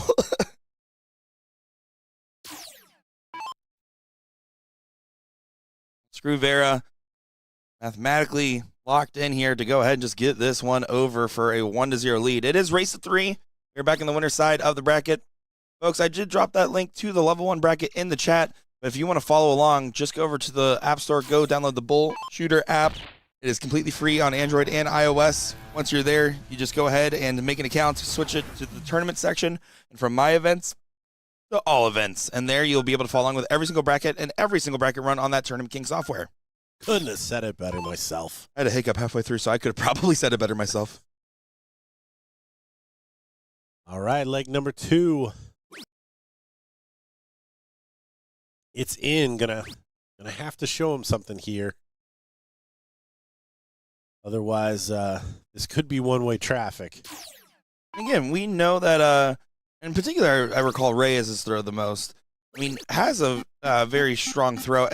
Vera mathematically locked in here to go ahead and just get this one over for a 1-0 lead. It is race to 3. We're back on the winner's side of the bracket. Folks, I did drop that link to the level 1 bracket in the chat. But if you want to follow along, just go over to the App Store, go download the BullShooter app. It is completely free on Android and iOS. Once you're there, you just go ahead and make an account, switch it to the tournament section, and from my events to all events. And there you'll be able to follow along with every single bracket and every single bracket run on that Tournament King software. Couldn't have said it better myself. I had a hiccup halfway through, so I could have probably said it better myself. All right, leg number 2. It's in. Gonna have to show him something here. Otherwise, this could be one-way traffic. Again, we know that, in particular, I recall Reyes' throw the most. I mean, has a very strong throw.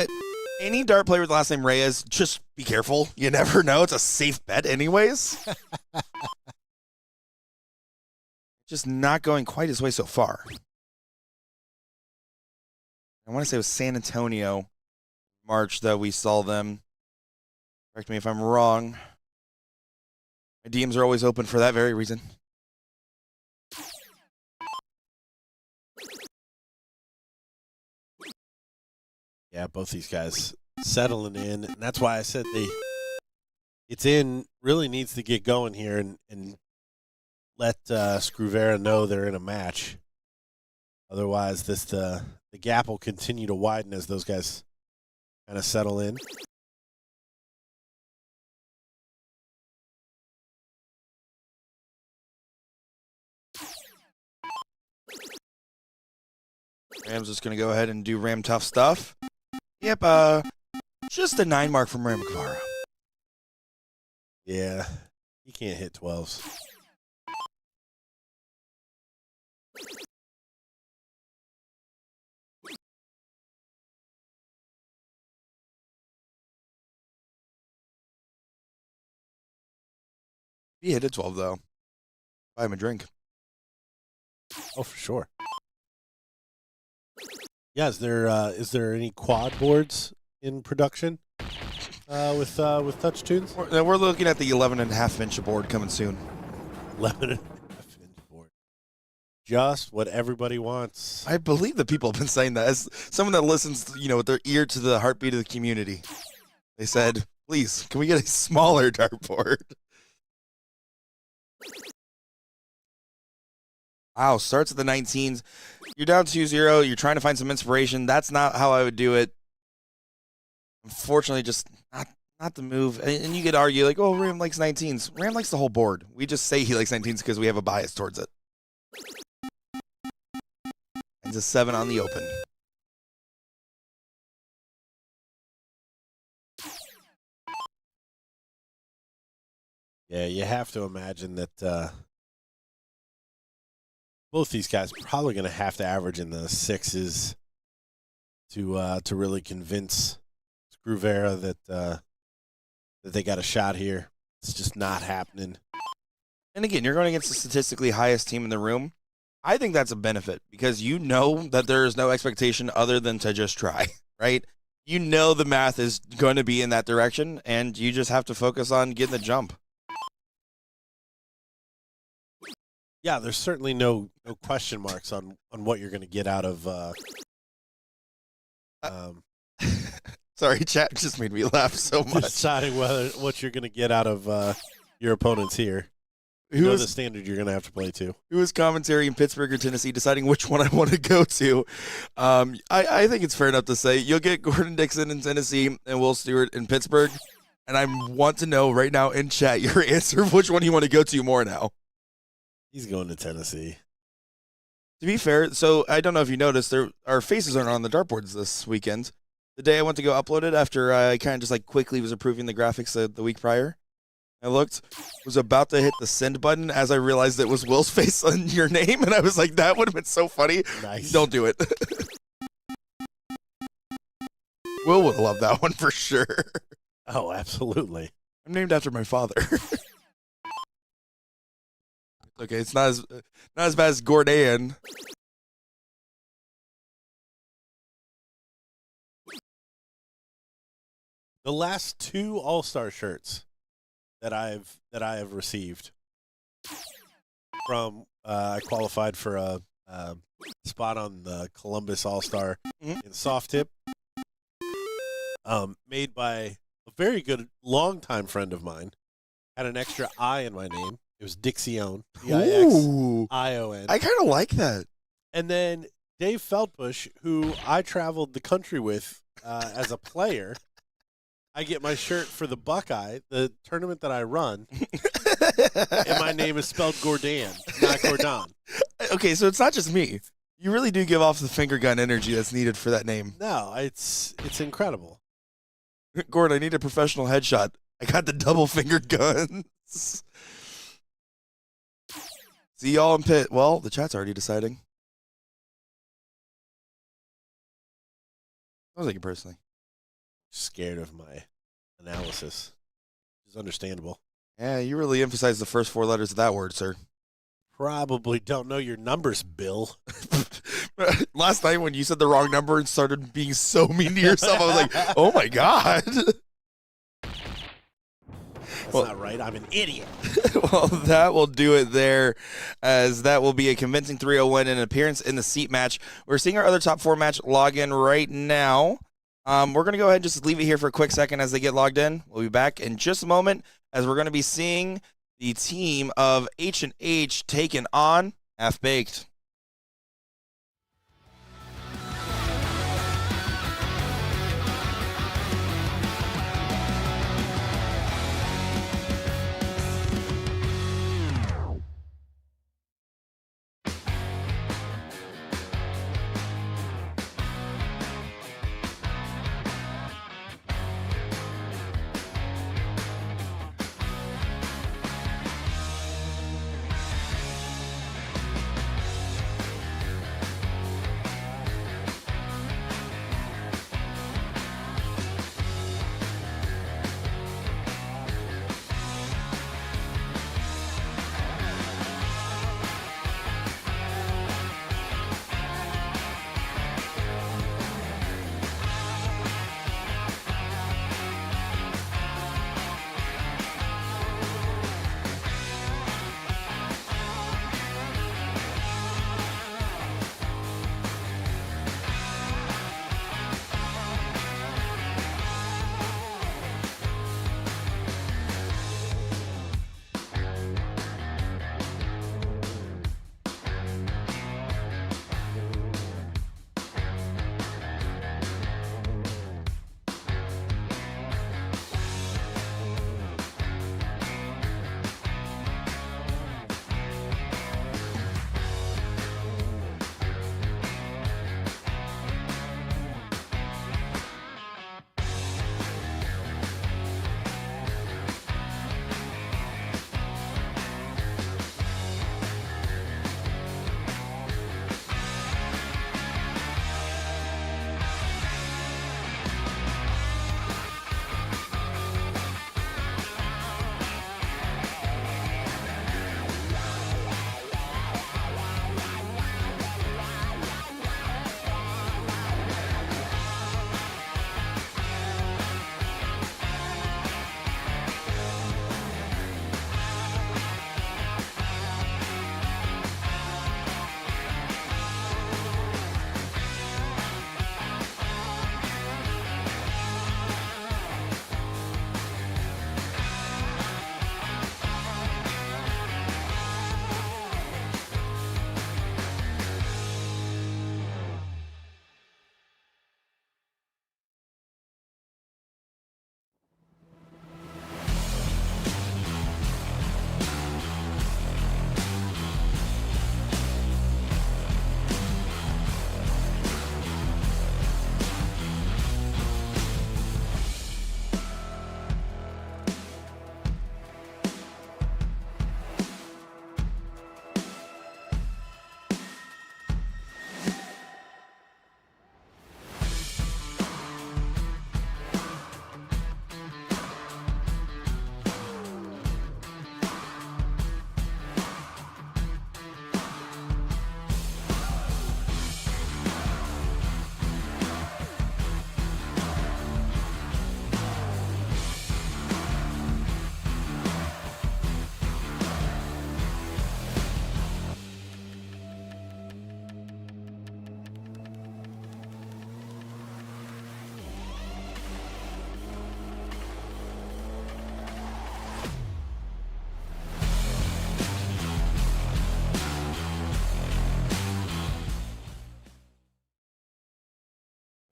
Any dart player with the last name Reyes, just be careful. You never know. It's a safe bet anyways. Just not going quite his way so far. I want to say it was San Antonio, March, that we saw them. Correct me if I'm wrong. My DMs are always open for that very reason. Yeah, both these guys settling in, and that's why I said It's In really needs to get going here and let Vera know they're in a match. Otherwise, the gap will continue to widen as those guys kind of settle in. Ram's just going to go ahead and do Ram tough stuff. Yep, just a 9 mark from Ram Gavar. Yeah, he can't hit 12s. He hit a 12, though. Buy him a drink. Oh, for sure. Yeah, is there any quad boards in production with touch tunes? We're looking at the 11.5-inch board coming soon. 11.5-inch board. Just what everybody wants. I believe that people have been saying that. As someone that listens, with their ear to the heartbeat of the community, they said, please, can we get a smaller dartboard? Wow, starts at the 19s. You're down 2-0. You're trying to find some inspiration. That's not how I would do it. Unfortunately, just not the move. And you could argue, like, oh, Ram likes 19s. Ram likes the whole board. We just say he likes 19s because we have a bias towards it. It's a 7 on the open. Yeah, you have to imagine that both these guys are probably going to have to average in the 6s to really convince Vera that they got a shot here. It's just not happening. And again, you're going against the statistically highest team in the room. I think that's a benefit because you know that there is no expectation other than to just try, right? You know the math is going to be in that direction, and you just have to focus on getting the jump. Yeah, there's certainly no question marks on what you're going to get out of. Sorry, chat just made me laugh so much. Deciding what you're going to get out of your opponents here. You know the standard you're going to have to play to. Who is commentary in Pittsburgh or Tennessee deciding which one I want to go to? I think it's fair enough to say you'll get Gordon Dixon in Tennessee and Will Stewart in Pittsburgh. And I want to know right now in chat your answer of which one you want to go to more now. He's going to Tennessee. To be fair, so I don't know if you noticed, our faces aren't on the dartboards this weekend. The day I went to go upload it after I kind of just like quickly was approving the graphics the week prior, I was about to hit the send button as I realized it was Will's face on your name, and I was like, that would have been so funny. Nice. Don't do it. Will would love that one for sure. Oh, absolutely. I'm named after my father. Okay, it's not as bad as Gordon. The last 2 All-Star shirts that I have received from I qualified for a spot on the Columbus All-Star in soft tip, made by a very good longtime friend of mine. Had an extra I in my name. It was Dixion, D-I-X-I-O-N. I kind of like that. And then Dave Feldbush, who I traveled the country with as a player, I get my shirt for the Buckeye, the tournament that I run, and my name is spelled Gordon, not Gordon. Okay, so it's not just me. You really do give off the finger gun energy that's needed for that name. No, it's incredible. Gordon, I need a professional headshot. I got the double finger guns. See y'all in pit. Well, the chat's already deciding. I was thinking personally. Scared of my analysis. It's understandable. Yeah, you really emphasize the first 4 letters of that word, sir. Probably don't know your numbers, Bill. Last night when you said the wrong number and started being so mean to yourself, I was like, oh my God. That's not right. I'm an idiot. Well, that will do it there, as that will be a convincing 3-0 win and an appearance in the seat match. We're seeing our other top 4 match log in right now. We're going to go ahead and just leave it here for a quick second as they get logged in. We'll be back in just a moment as we're going to be seeing the team of H&H taken on Halfbaked.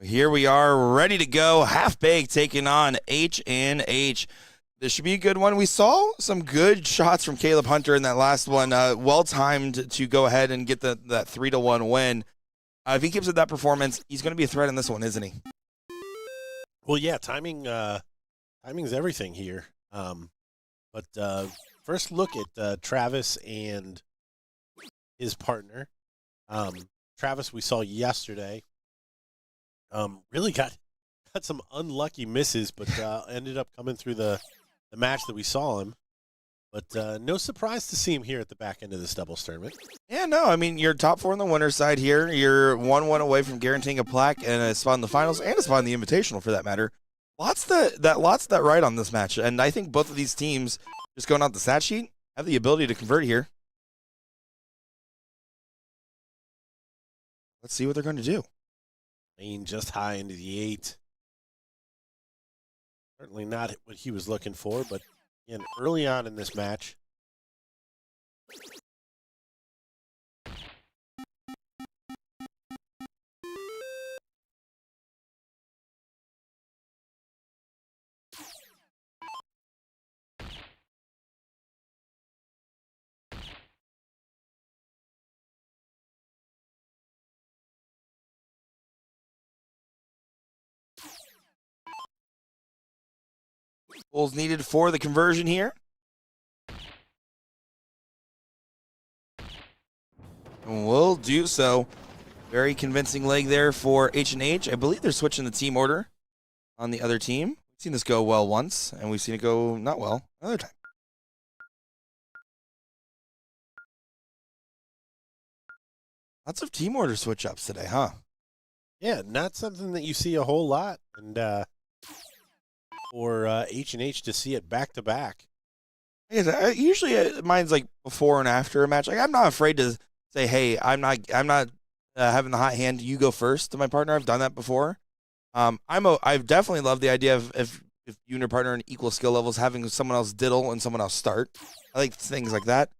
Here we are, ready to go. Halfbaked taking on H&H. This should be a good one. We saw some good shots from Caleb Hunter in that last one. Well-timed to go ahead and get that 3-1 win. If he keeps up that performance, he's going to be a threat in this one, isn't he? Well, yeah, timing's everything here. But first look at Travis and his partner. Travis we saw yesterday. Really got some unlucky misses, but ended up coming through the match that we saw him. But no surprise to see him here at the back end of this doubles tournament. Yeah, no, I mean, you're top 4 on the winner's side here. You're 1-1 away from guaranteeing a plaque and a spot in the finals and a spot in the Invitational, for that matter. Lots that right on this match, and I think both of these teams, just going out the stat sheet, have the ability to convert here. Let's see what they're going to do. Lane just high into the 8. Certainly not what he was looking for, but again, early on in this match. Bulls needed for the conversion here. And will do so. Very convincing leg there for H&H. I believe they're switching the team order on the other team. We've seen this go well once, and we've seen it go not well another time. Lots of team order switch-ups today, huh? Yeah, not something that you see a whole lot. And for H&H to see it back-to-back. Usually mine's like before and after a match. Like, I'm not afraid to say, hey, I'm not having the hot hand. You go first to my partner. I've done that before. I've definitely loved the idea of if you and your partner are in equal skill levels, having someone else diddle and someone else start. I like things like that.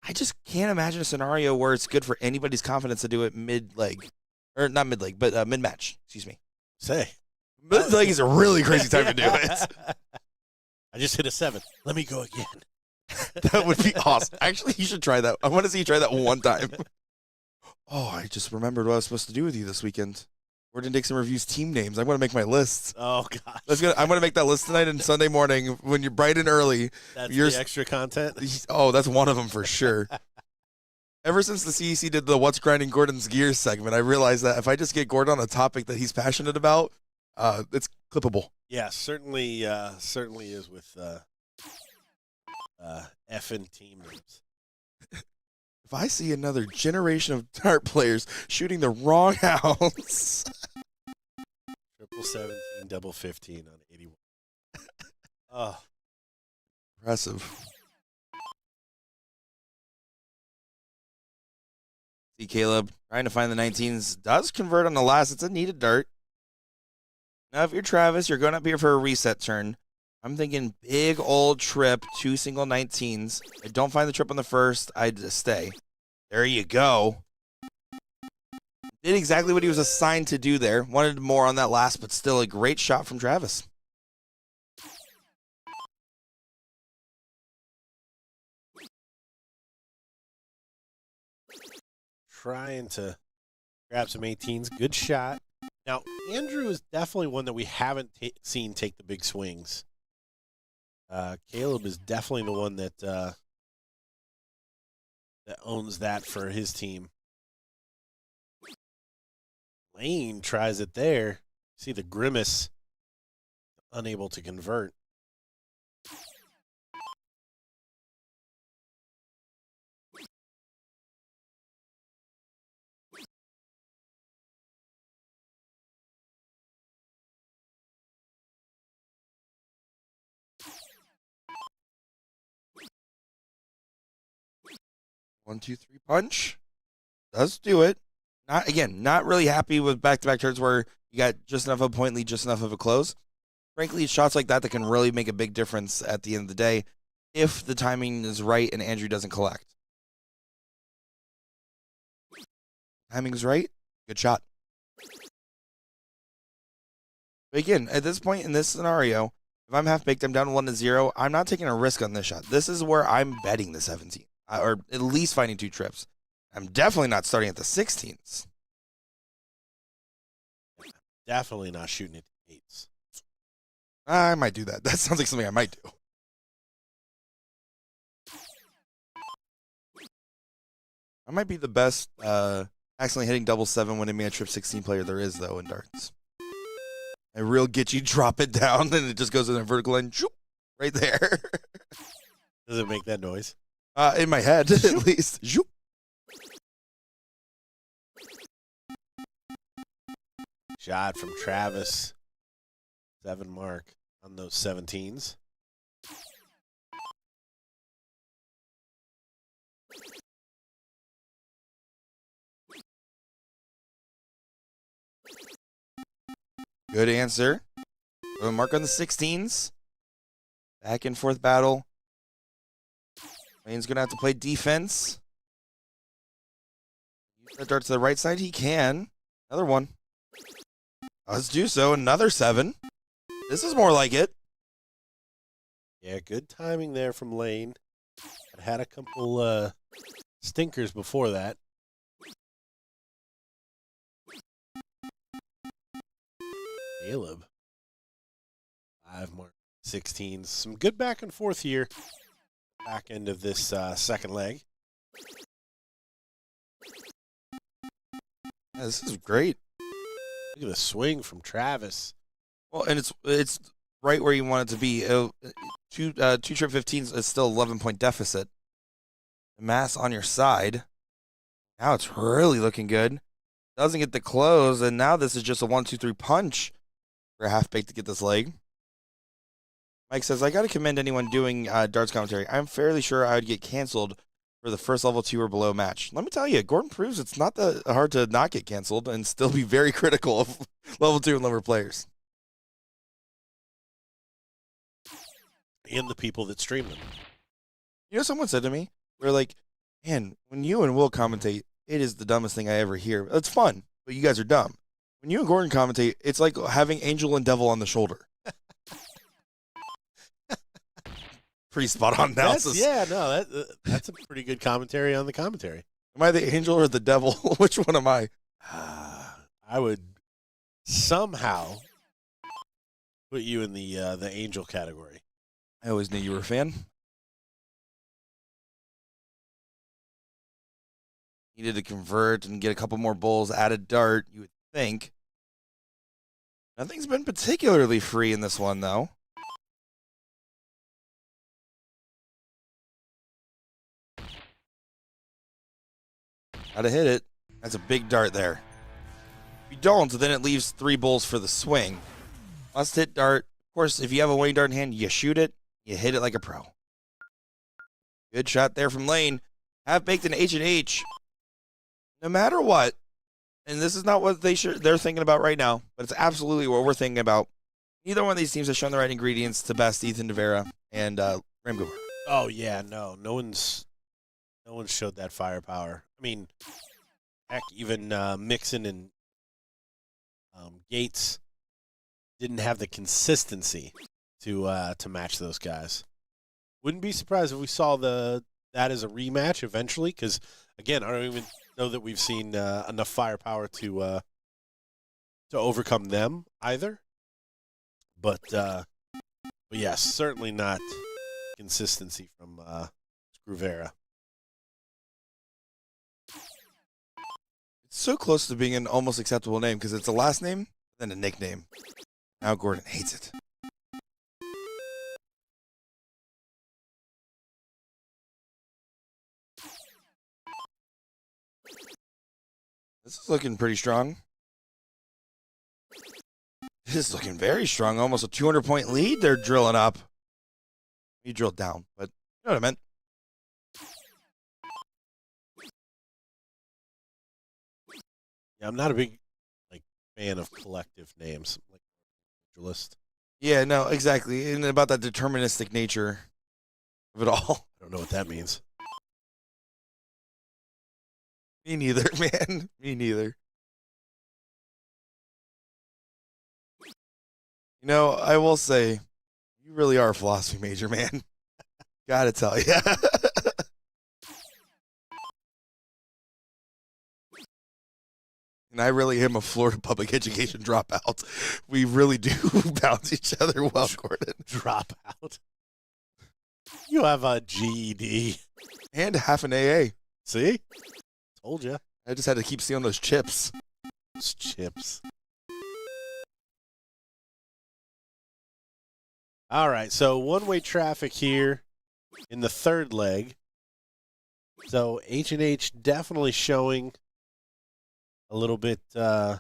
I just can't imagine a scenario where it's good for anybody's confidence to do it mid-leg. Or not mid-leg, but mid-match. Excuse me. Mid-leg is a really crazy time to do it. I just hit a 7. Let me go again. That would be awesome. Actually, you should try that. I want to see you try that one time. Oh, I just remembered what I was supposed to do with you this weekend. Gordon Dixon reviews team names. I'm going to make my list. Oh, gosh. I'm going to make that list tonight and Sunday morning when you're bright and early. That's the extra content? Oh, that's one of them for sure. Ever since the CEC did the What's Grinding Gordon's Gears segment, I realized that if I just get Gordon on a topic that he's passionate about, it's clippable. Yeah, certainly is with effing team names. If I see another generation of dart players shooting the wrong house. 17, double 15 on 81. Oh. Impressive. See Caleb trying to find the 19s. Does convert on the last. It's a needed dart. Now, if you're Travis, you're going up here for a reset turn. I'm thinking big old trip, 2 single 19s. I don't find the trip on the first. I'd stay. There you go. Did exactly what he was assigned to do there. Wanted more on that last, but still a great shot from Travis. Trying to grab some 18s. Good shot. Now, Andrew is definitely one that we haven't seen take the big swings. Caleb is definitely the one that that owns that for his team. Lane tries it there. See the grimace. Unable to convert. One, two, three punch. Does do it. Not really happy with back-to-back turns where you got just enough of a point lead, just enough of a close. Frankly, it's shots like that that can really make a big difference at the end of the day if the timing is right and Andrew doesn't collect. Timing's right. Good shot. But again, at this point in this scenario, if I'm half-baked, I'm down 1-0, I'm not taking a risk on this shot. This is where I'm betting the 17, or at least finding 2 trips. I'm definitely not starting at the 16s. Definitely not shooting at the 8s. I might do that. That sounds like something I might do. I might be the best accidentally hitting double 7 winning me a trip 16 player there is, though, in darts. I real get you drop it down, and it just goes in a vertical line, right there. Does it make that noise? In my head, at least. Shot from Travis. 7 mark on those 17s. Good answer. A mark on the 16s. Back and forth battle. Lane's going to have to play defense. Use that dart to the right side. He can. Another one. Let's do so. Another 7. This is more like it. Yeah, good timing there from Lane. I had a couple stinkers before that. Caleb. 5 mark. 16s. Some good back and forth here. Back end of this second leg. Yeah, this is great. Look at the swing from Travis. Well, and it's right where you want it to be. Two trip 15s is still 11-point deficit. The mass on your side. Now it's really looking good. Doesn't get the close, and now this is just a 1-2-3 punch for a half-baked to get this leg. Mike says, I got to commend anyone doing darts commentary. I'm fairly sure I would get canceled for the first level 2 or below match. Let me tell you, Gordon proves it's not that hard to not get canceled and still be very critical of level 2 and lower players. And the people that stream them. You know, someone said to me, they're like, man, when you and Will commentate, it is the dumbest thing I ever hear. It's fun, but you guys are dumb. When you and Gordon commentate, it's like having Angel and Devil on the shoulder. Pretty spot on analysis. That's a pretty good commentary on the commentary. Am I the angel or the devil? Which one am I? I would somehow put you in the angel category. I always knew you were a fan. Needed to convert and get a couple more bowls, add a dart, you would think. Nothing's been particularly free in this one, though. Gotta hit it. That's a big dart there. If you don't, then it leaves 3 bowls for the swing. Must hit dart. Of course, if you have a winning dart in hand, you shoot it. You hit it like a pro. Good shot there from Lane. Half-baked an H&H. No matter what, and this is not what they're thinking about right now, but it's absolutely what we're thinking about. Neither one of these teams has shown the right ingredients to best Ethan Divera and Gavar. Oh yeah, no one's showed that firepower. I mean, heck, even Mixon and Gates didn't have the consistency to match those guys. Wouldn't be surprised if we saw that as a rematch eventually, because again, I don't even know that we've seen enough firepower to overcome them either. But yes, certainly not consistency from Vera. It's so close to being an almost acceptable name because it's a last name, then a nickname. Now Gordon hates it. This is looking pretty strong. This is looking very strong. Almost a 200-point lead they're drilling up. He drilled down, but you know what I meant. Yeah, I'm not a big fan of collective names, like individualist. Yeah, no, exactly. And about that deterministic nature of it all. I don't know what that means. Me neither, man. Me neither. You know, I will say, you really are a philosophy major, man. Gotta tell you. And I really am a Florida public education dropout. We really do bounce each other well, Gordon. Dropout. You have a GED. And half an AA. See? Told you. I just had to keep stealing those chips. Those chips. All right, so one-way traffic here in the third leg. So H&H definitely showing a little bit of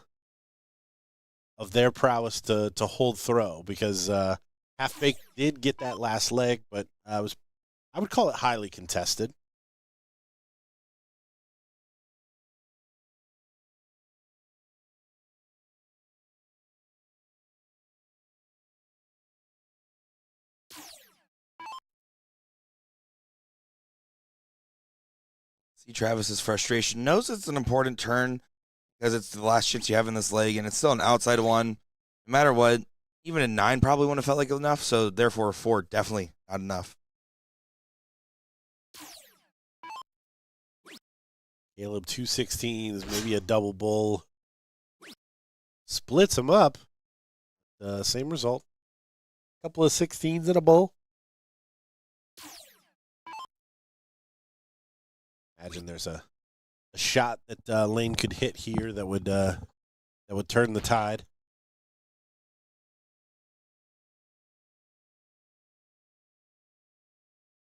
their prowess to hold throw, because Halfbaked did get that last leg, but I would call it highly contested. See Travis's frustration. Knows it's an important turn because it's the last chance you have in this leg, and it's still an outside one. No matter what, even a 9 probably wouldn't have felt like enough, so therefore a 4 definitely not enough. Caleb 216s, maybe a double bull. Splits them up. Same result. Couple of 16s and a bull. Imagine there's a shot that Lane could hit here that would turn the tide.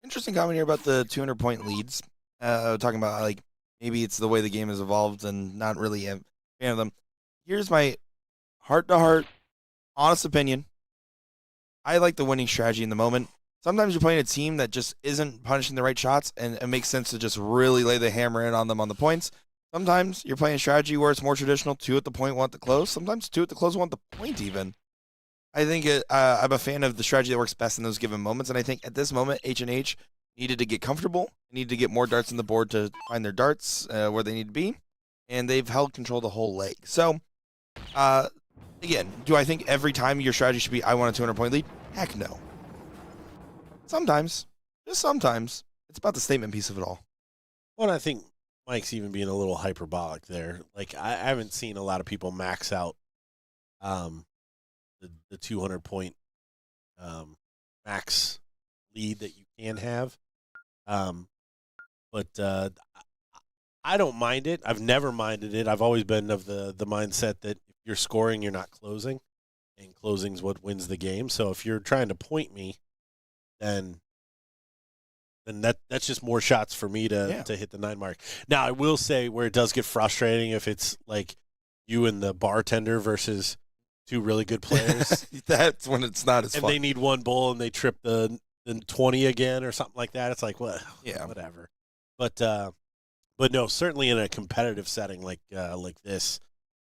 Interesting comment here about the 200-point leads. Talking about like maybe it's the way the game has evolved and not really a fan of them. Here's my heart-to-heart, honest opinion. I like the winning strategy in the moment. Sometimes you're playing a team that just isn't punishing the right shots, and it makes sense to just really lay the hammer in on them on the points. Sometimes you're playing a strategy where it's more traditional, 2 at the point, 1 at the close. Sometimes 2 at the close, 1 at the point even. I think I'm a fan of the strategy that works best in those given moments, and I think at this moment, H&H needed to get comfortable, needed to get more darts on the board to find their darts where they need to be, and they've held control the whole leg. So, again, do I think every time your strategy should be, I want a 200-point lead? Heck no. Sometimes, just sometimes, it's about the statement piece of it all. Well, I think Mike's even being a little hyperbolic there. Like, I haven't seen a lot of people max out the 200-point max lead that you can have. But I don't mind it. I've never minded it. I've always been of the mindset that if you're scoring, you're not closing, and closing's what wins the game. So if you're trying to point me, then that's just more shots for me to hit the 9 mark. Now, I will say where it does get frustrating if it's like you and the bartender versus 2 really good players. That's when it's not as fun. And they need 1 bull and they trip the 20 again or something like that. It's like, well, yeah, whatever. But no, certainly in a competitive setting like this,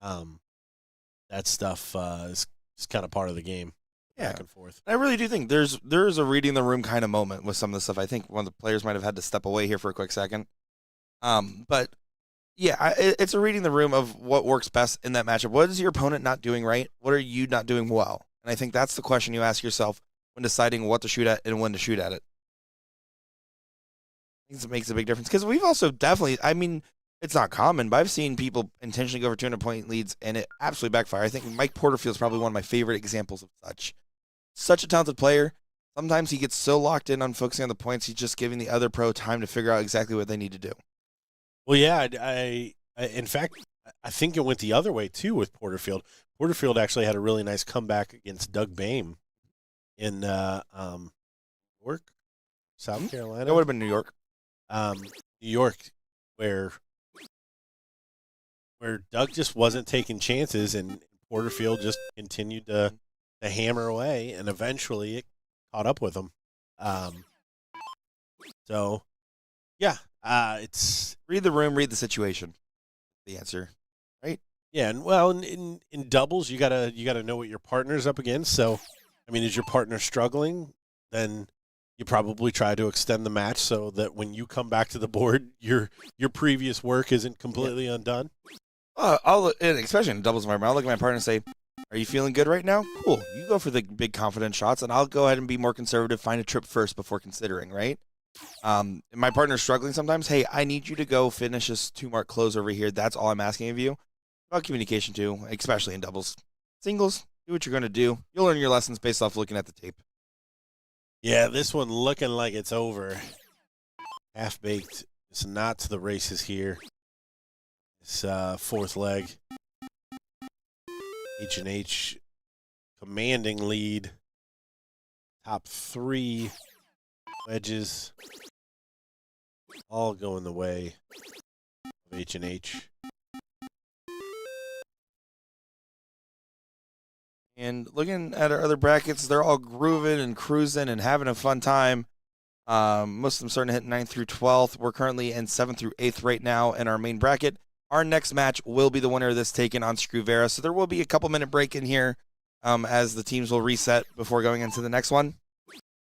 that stuff is kind of part of the game. Back and forth. I really do think there's a reading the room kind of moment with some of the stuff. I think one of the players might have had to step away here for a quick second. But yeah, it's a reading the room of what works best in that matchup. What is your opponent not doing right? What are you not doing well? And I think that's the question you ask yourself when deciding what to shoot at and when to shoot at it. I think it makes a big difference because we've also definitely, I mean, it's not common, but I've seen people intentionally go for 200-point leads and it absolutely backfire. I think Mike Porterfield is probably one of my favorite examples of such a talented player. Sometimes he gets so locked in on focusing on the points, he's just giving the other pro time to figure out exactly what they need to do. Well, yeah, I in fact, I think it went the other way, too, with Porterfield. Porterfield actually had a really nice comeback against Doug Boehm in New York, South Carolina. That would have been New York. New York, where Doug just wasn't taking chances, and Porterfield just continued to hammer away, and eventually it caught up with him. So, yeah, it's read the room, read the situation. The answer, right? Yeah, and well, in doubles, you gotta know what your partner's up against. So, I mean, is your partner struggling? Then you probably try to extend the match so that when you come back to the board, your previous work isn't completely undone. And especially in a doubles environment, I'll look at my partner and say, Are you feeling good right now? Cool. You go for the big confident shots, and I'll go ahead and be more conservative, find a trip first before considering, right? If my partner's struggling sometimes, hey, I need you to go finish this 2-mark close over here. That's all I'm asking of you. About communication, too, especially in doubles. Singles, do what you're going to do. You'll learn your lessons based off looking at the tape. Yeah, this one looking like it's over. Half-Baked is not to the races here. This fourth leg. H&H commanding lead. Top 3 wedges all going the way of H&H. And looking at our other brackets, they're all grooving and cruising and having a fun time. Most of them starting to hit 9th through 12th. We're currently in 7th through 8th right now in our main bracket. Our next match will be the winner of this taken on Vera. So there will be a couple-minute break in here as the teams will reset before going into the next one.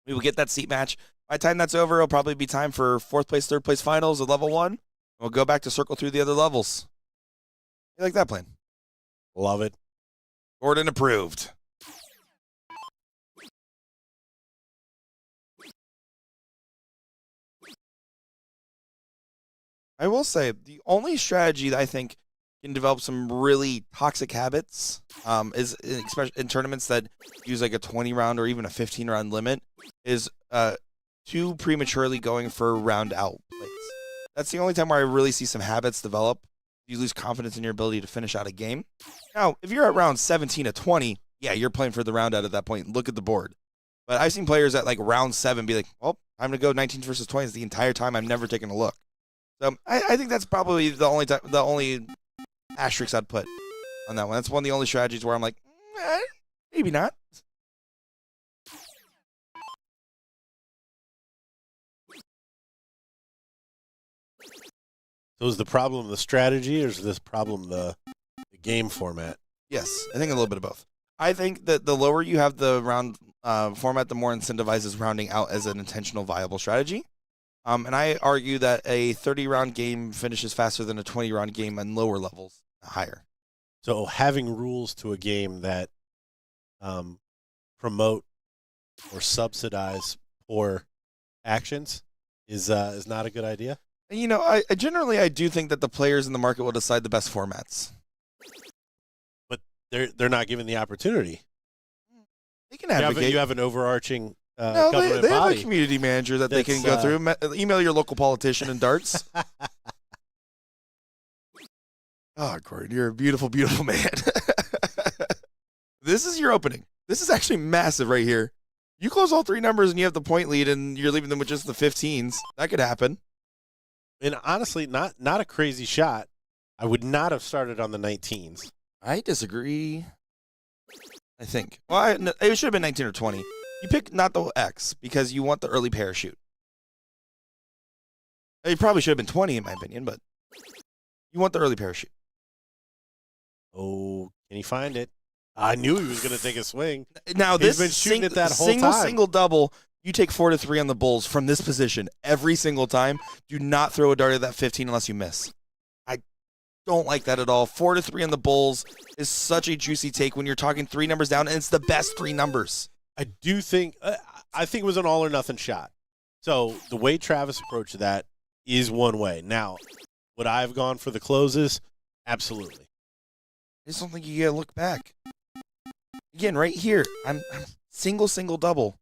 We will get that seat match. By the time that's over, it'll probably be time for 4th place, 3rd place finals of level 1. We'll go back to circle through the other levels. You like that plan? Love it. Gordon approved. I will say, the only strategy that I think can develop some really toxic habits is, especially in tournaments that use like a 20-round or even a 15-round limit, is too prematurely going for round out plays. That's the only time where I really see some habits develop. You lose confidence in your ability to finish out a game. Now, if you're at round 17 to 20, yeah, you're playing for the round out at that point. Look at the board. But I've seen players at like round 7 be like, well, time to go 19 versus 20s the entire time. I'm never taking a look. So I think that's probably the only asterisk I'd put on that one. That's one of the only strategies where I'm like, maybe not. So is the problem the strategy, or is this problem the game format? Yes, I think a little bit of both. I think that the lower you have the round format, the more incentivizes rounding out as an intentional viable strategy. And I argue that a 30-round game finishes faster than a 20-round game on lower levels, higher. So having rules to a game that promote or subsidize poor actions is not a good idea. And, you know, I generally do think that the players in the market will decide the best formats. But they're not given the opportunity. They can advocate. You have an overarching no, government they have body. a community manager that they can go through. Email your local politician in darts. Oh, Gordon, you're a beautiful, beautiful man. This is your opening. This is actually massive right here. You close all 3 numbers and you have the point lead and you're leaving them with just the 15s. That could happen. And honestly, not a crazy shot. I would not have started on the 19s. I disagree. I think. Well, it should have been 19 or 20. You pick not the X because you want the early parachute. It probably should have been 20 in my opinion, but you want the early parachute. Oh, can he find it? I knew he was going to take a swing. Now He's been shooting it that whole single, time. Single, double. You take 4 to 3 on the Bulls from this position every single time. Do not throw a dart at that 15 unless you miss. I don't like that at all. 4 to 3 on the Bulls is such a juicy take when you're talking 3 numbers down, and it's the best 3 numbers. I do think I think it was an all or nothing shot. So the way Travis approached that is one way. Now, would I have gone for the closes? Absolutely. I just don't think you gotta look back. Again, right here, I'm single, double.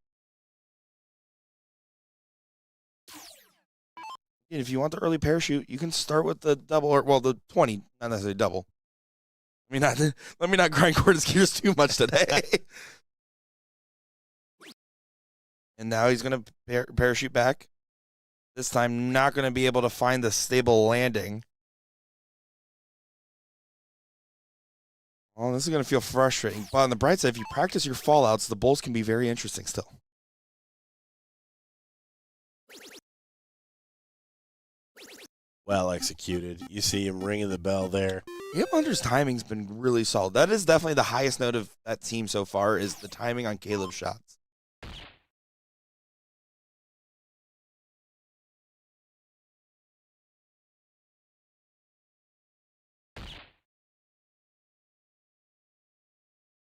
And if you want the early parachute, you can start with the double, or well, the 20, not necessarily double. Let me not grind Gordon's gears too much today. And now he's going to parachute back. This time, not going to be able to find the stable landing. Well, this is going to feel frustrating. But on the bright side, if you practice your fallouts, the bowls can be very interesting still. Well executed. You see him ringing the bell there. Caleb Hunter's timing's been really solid. That is definitely the highest note of that team so far is the timing on Caleb's shots.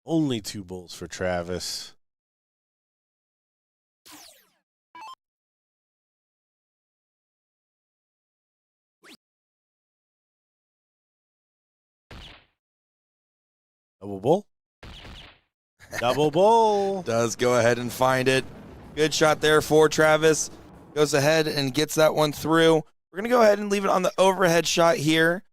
Only 2 bulls for Travis. Double bull. Double bull. Does go ahead and find it. Good shot there for Travis. Goes ahead and gets that one through. We're going to go ahead and leave it on the overhead shot here.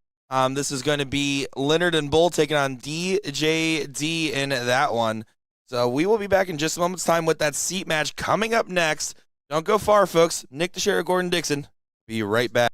This is going to be Leonard and Bull taking on DJD in that one. So we will be back in just a moment's time with that seat match coming up next. Don't go far, folks. Nick DeShera, Gordon Dixon. Be right back.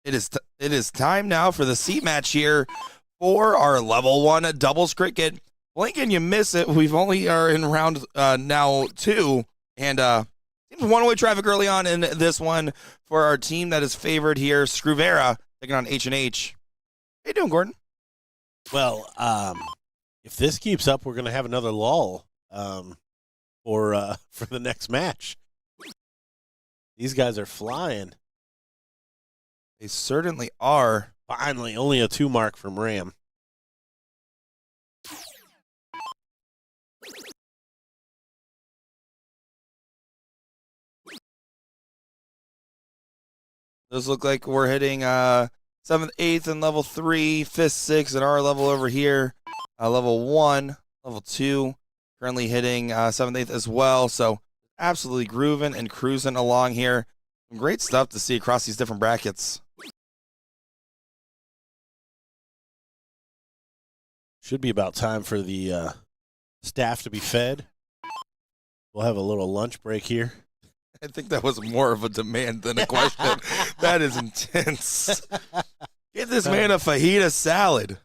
It is time now for the seat match here for our level 1 doubles cricket. Blink and you miss it. We've only are in round now 2, and seems one-way traffic early on in this one for our team that is favored here. Vera taking on H&H. How you doing, Gordon? Well, if this keeps up, we're going to have another lull for the next match. These guys are flying. They certainly are. Finally, only a 2 mark from Ram. Those look like we're hitting 7th, 8th, and level 3, 5th, 6th, and our level over here. Level 1, level 2, currently hitting 7th, 8th as well. So absolutely grooving and cruising along here. Some great stuff to see across these different brackets. Should be about time for the staff to be fed. We'll have a little lunch break here. I think that was more of a demand than a question. That is intense. Get this man a fajita salad.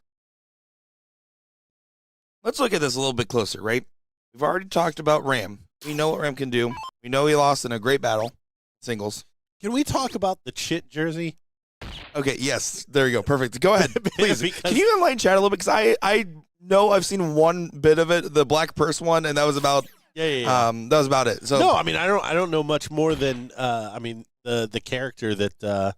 Let's look at this a little bit closer, right? We've already talked about Ram. We know what Ram can do. We know he lost in a great battle, singles. Can we talk about the chit jersey? Okay, yes, there you go. Perfect. Go ahead, please. Can you enlighten chat a little bit? Because I know I've seen one bit of it, the black purse one, and that was about that was about it. So no, I mean I don't know much more than the character that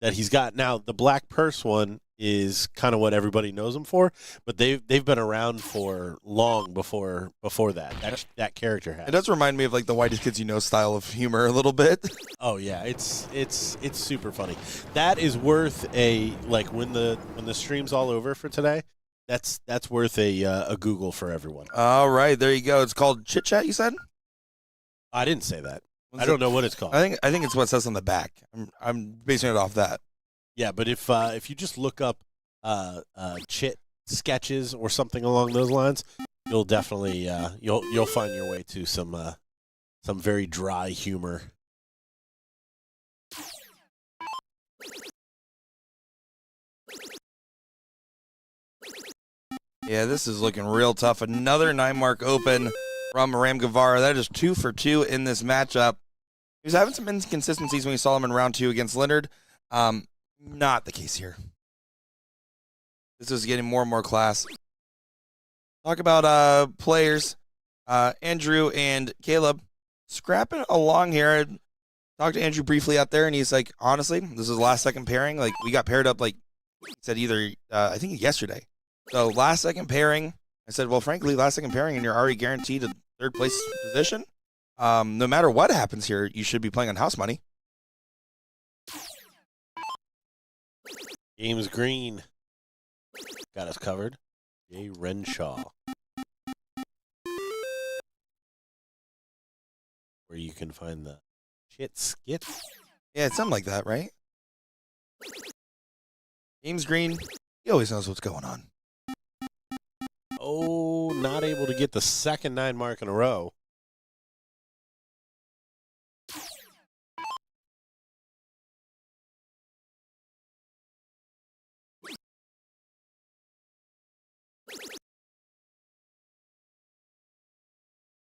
he's got now. The black purse one is kind of what everybody knows him for, but they've been around for long before that character had. It does remind me of like the Whitest Kids You Know style of humor a little bit. Oh yeah, it's super funny. That is worth when the stream's all over for today. That's worth a Google for everyone. All right, there you go. It's called Chit Chat, you said? I didn't say that. I don't know what it's called. I think it's what it says on the back. I'm basing it off that. Yeah, but if you just look up chit sketches or something along those lines, you'll definitely you'll find your way to some very dry humor. Yeah, this is looking real tough. Another 9-mark open from Ram Gavar. That is 2 for 2 in this matchup. He was having some inconsistencies when we saw him in round 2 against Leonard. Not the case here. This is getting more and more class. Talk about players. Andrew and Caleb scrapping along here. I talked to Andrew briefly out there, and he's like, honestly, this is the last second pairing. Like, we got paired up, like he said, either, I think yesterday. So last second pairing, I said, well, frankly, last second pairing, and you're already guaranteed a 3rd place position. No matter what happens here, you should be playing on house money. James Green got us covered. Jay Renshaw. Where you can find the chit skit. Yeah, it's something like that, right? James Green, he always knows what's going on. Oh, not able to get the second 9-mark in a row.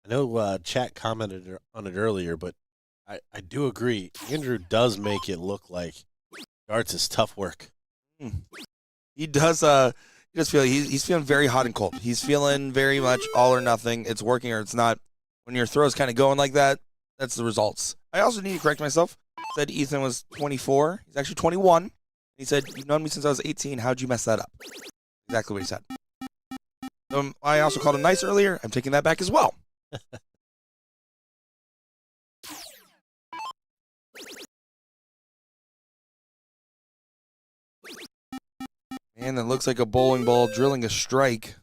I know chat commented on it earlier, but I do agree. Andrew does make it look like darts is tough work. He does. He does feel he's feeling very hot and cold. He's feeling very much all or nothing. It's working or it's not. When your throw's kind of going like that, that's the results. I also need to correct myself. I said Ethan was 24. He's actually 21. He said, "You've known me since I was 18. How'd you mess that up?" Exactly what he said. I also called him nice earlier. I'm taking that back as well. And that looks like a bowling ball drilling a strike.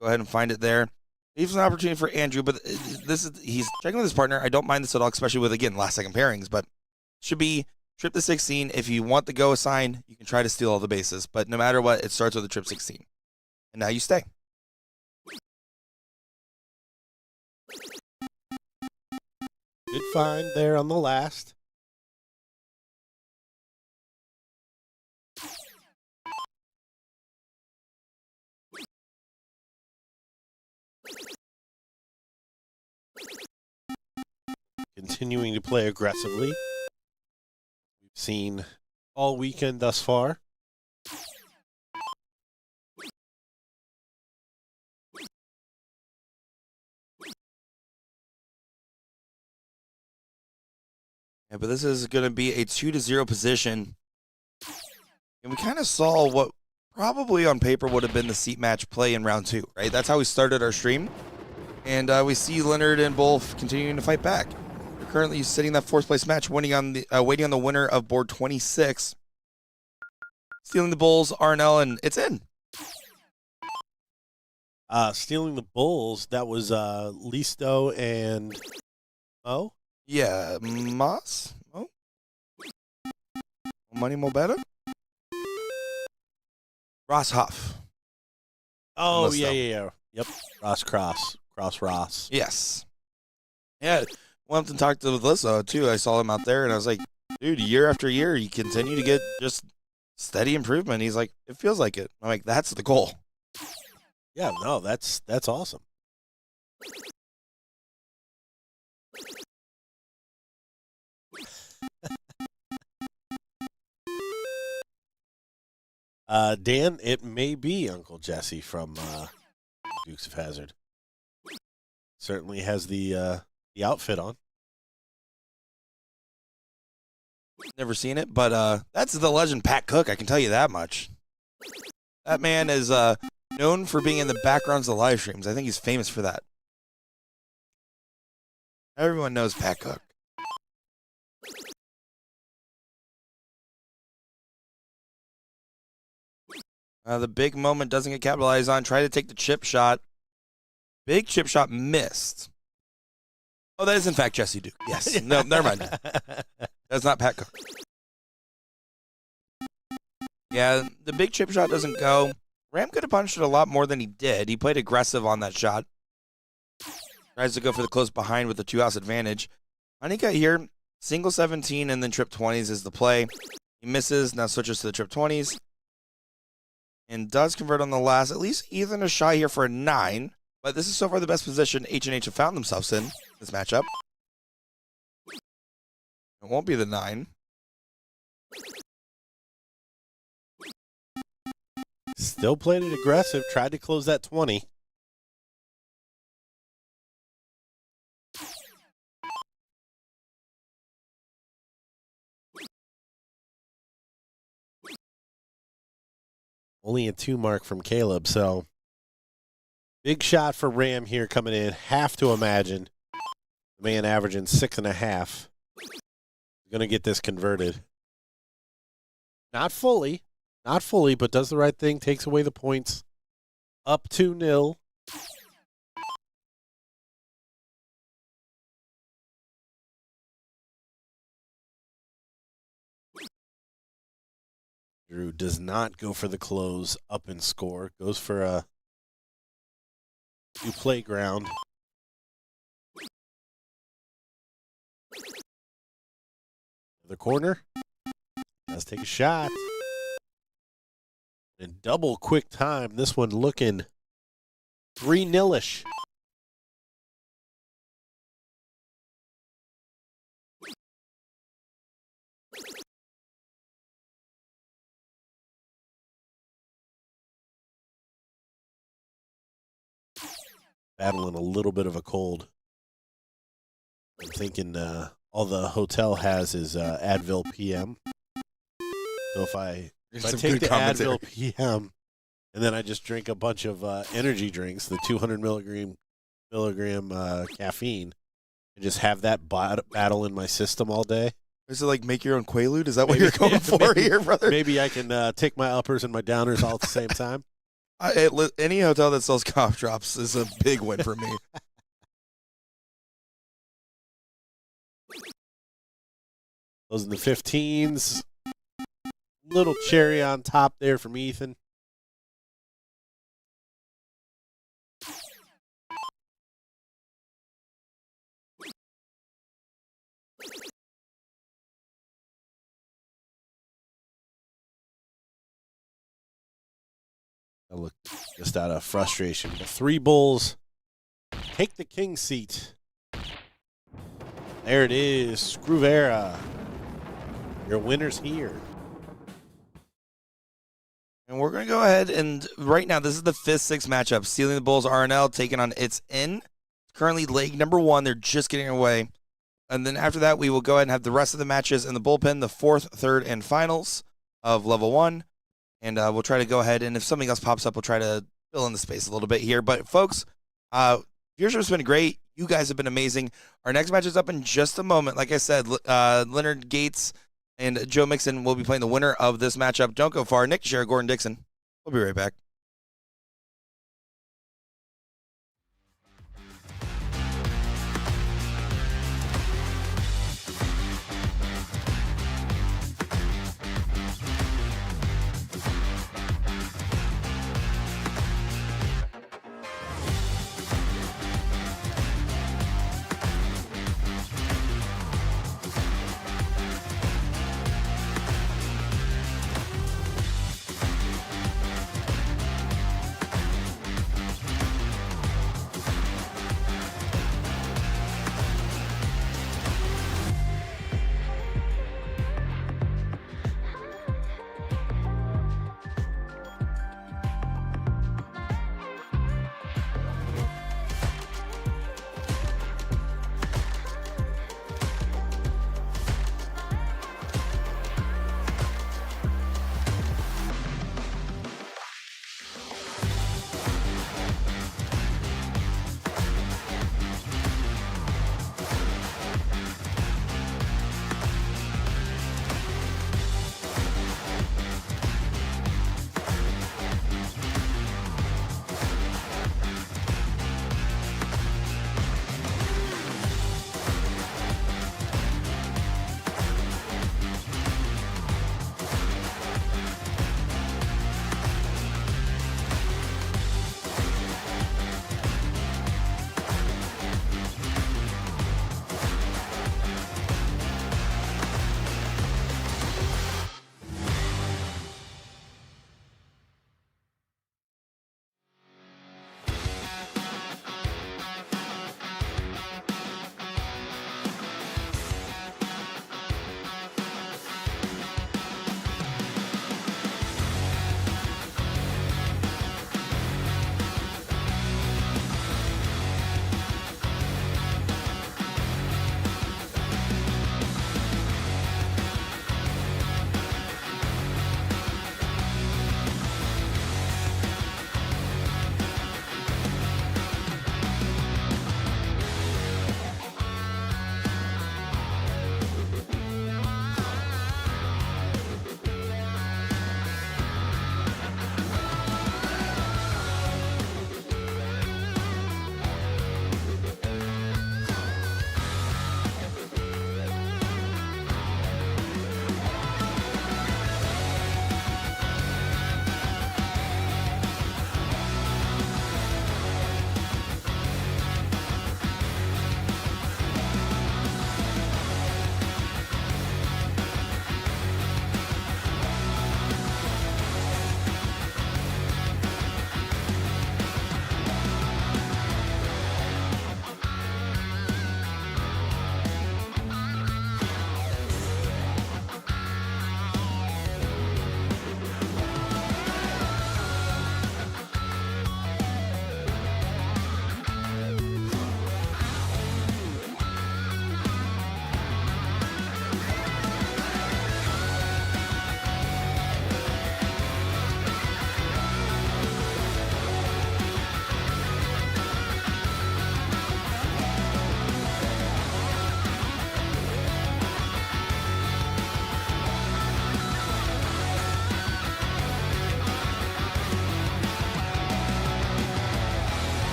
Go ahead and find it there. Leaves an opportunity for Andrew, but he's checking with his partner. I don't mind this at all, especially with, again, last second pairings, but should be trip to 16. If you want the go assign, you can try to steal all the bases, but no matter what, it starts with a trip 16. And now you stay. Good find there on the last. continuing to play aggressively. We've seen all weekend thus far. Yeah, but this is going to be a 2-0 position. And we kind of saw what probably on paper would have been the seat match play in round 2, right? That's how we started our stream. And we see Leonard and Bull continuing to fight back. They're currently sitting that 4th place match, waiting on the winner of board 26. Stealing the Bulls, RNL, and it's in. Stealing the Bulls, that was Listo and Mo? Yeah, Moss? Oh. Money Mo better? Ross Huff. Oh, yeah. Yep. Ross. Yes. Yeah, went up and talked to Liza, too. I saw him out there, and I was like, dude, year after year, you continue to get just steady improvement. He's like, it feels like it. I'm like, that's the goal. Yeah, no, that's awesome. Dan, it may be Uncle Jesse from Dukes of Hazzard. Certainly has the outfit on. Never seen it, but that's the legend Pat Cook, I can tell you that much. That man is known for being in the backgrounds of live streams. I think he's famous for that. Everyone knows Pat Cook. The big moment doesn't get capitalized on. Try to take the chip shot. Big chip shot missed. Oh, that is in fact Jesse Duke. Yes. No, never mind. That's not Pat Cook. Yeah, the big chip shot doesn't go. Ram could have punched it a lot more than he did. He played aggressive on that shot. Tries to go for the close behind with the 2-house advantage. Honeyut here, single 17 and then trip 20s is the play. He misses, now switches to the trip 20s. And does convert on the last. At least Ethan is shy here for a 9. But this is so far the best position H&H have found themselves in this matchup. It won't be the 9. Still played it aggressive. Tried to close that 20. Only a 2 mark from Caleb, so big shot for Ram here coming in. Have to imagine the man averaging 6.5. Going to get this converted. Not fully, but does the right thing, takes away the points. Up 2-0. Drew does not go for the close up and score. Goes for a new playground. The corner. Does take a shot. And double quick time. This one looking 3-0-ish. Battling a little bit of a cold. I'm thinking all the hotel has is Advil PM. So if I take the Advil PM and then I just drink a bunch of energy drinks, the 200 milligram caffeine, and just have that battle in my system all day. Is it like make your own Quaalude? Is that what you're going for here, brother? Maybe I can take my uppers and my downers all at the same time. Any hotel that sells cough drops is a big win for me. Those in the 15s. Little cherry on top there from Ethan. I look just out of frustration. The 3 bulls take the king seat. There it is. Vera. Your winner's here. And we're going to go ahead and right now, this is the 5th, 6th matchup. Stealing the Bulls RNL taking on It's In. Currently leg number 1. They're just getting away. And then after that, we will go ahead and have the rest of the matches in the bullpen, the 4th, 3rd, and finals of level 1. And we'll try to go ahead, and if something else pops up, we'll try to fill in the space a little bit here. But folks, viewership has been great. You guys have been amazing. Our next match is up in just a moment. Like I said, Leonard Gates and Joe Mixon will be playing the winner of this matchup. Don't go far. Nick Teixeira, Gordon Dixon. We'll be right back.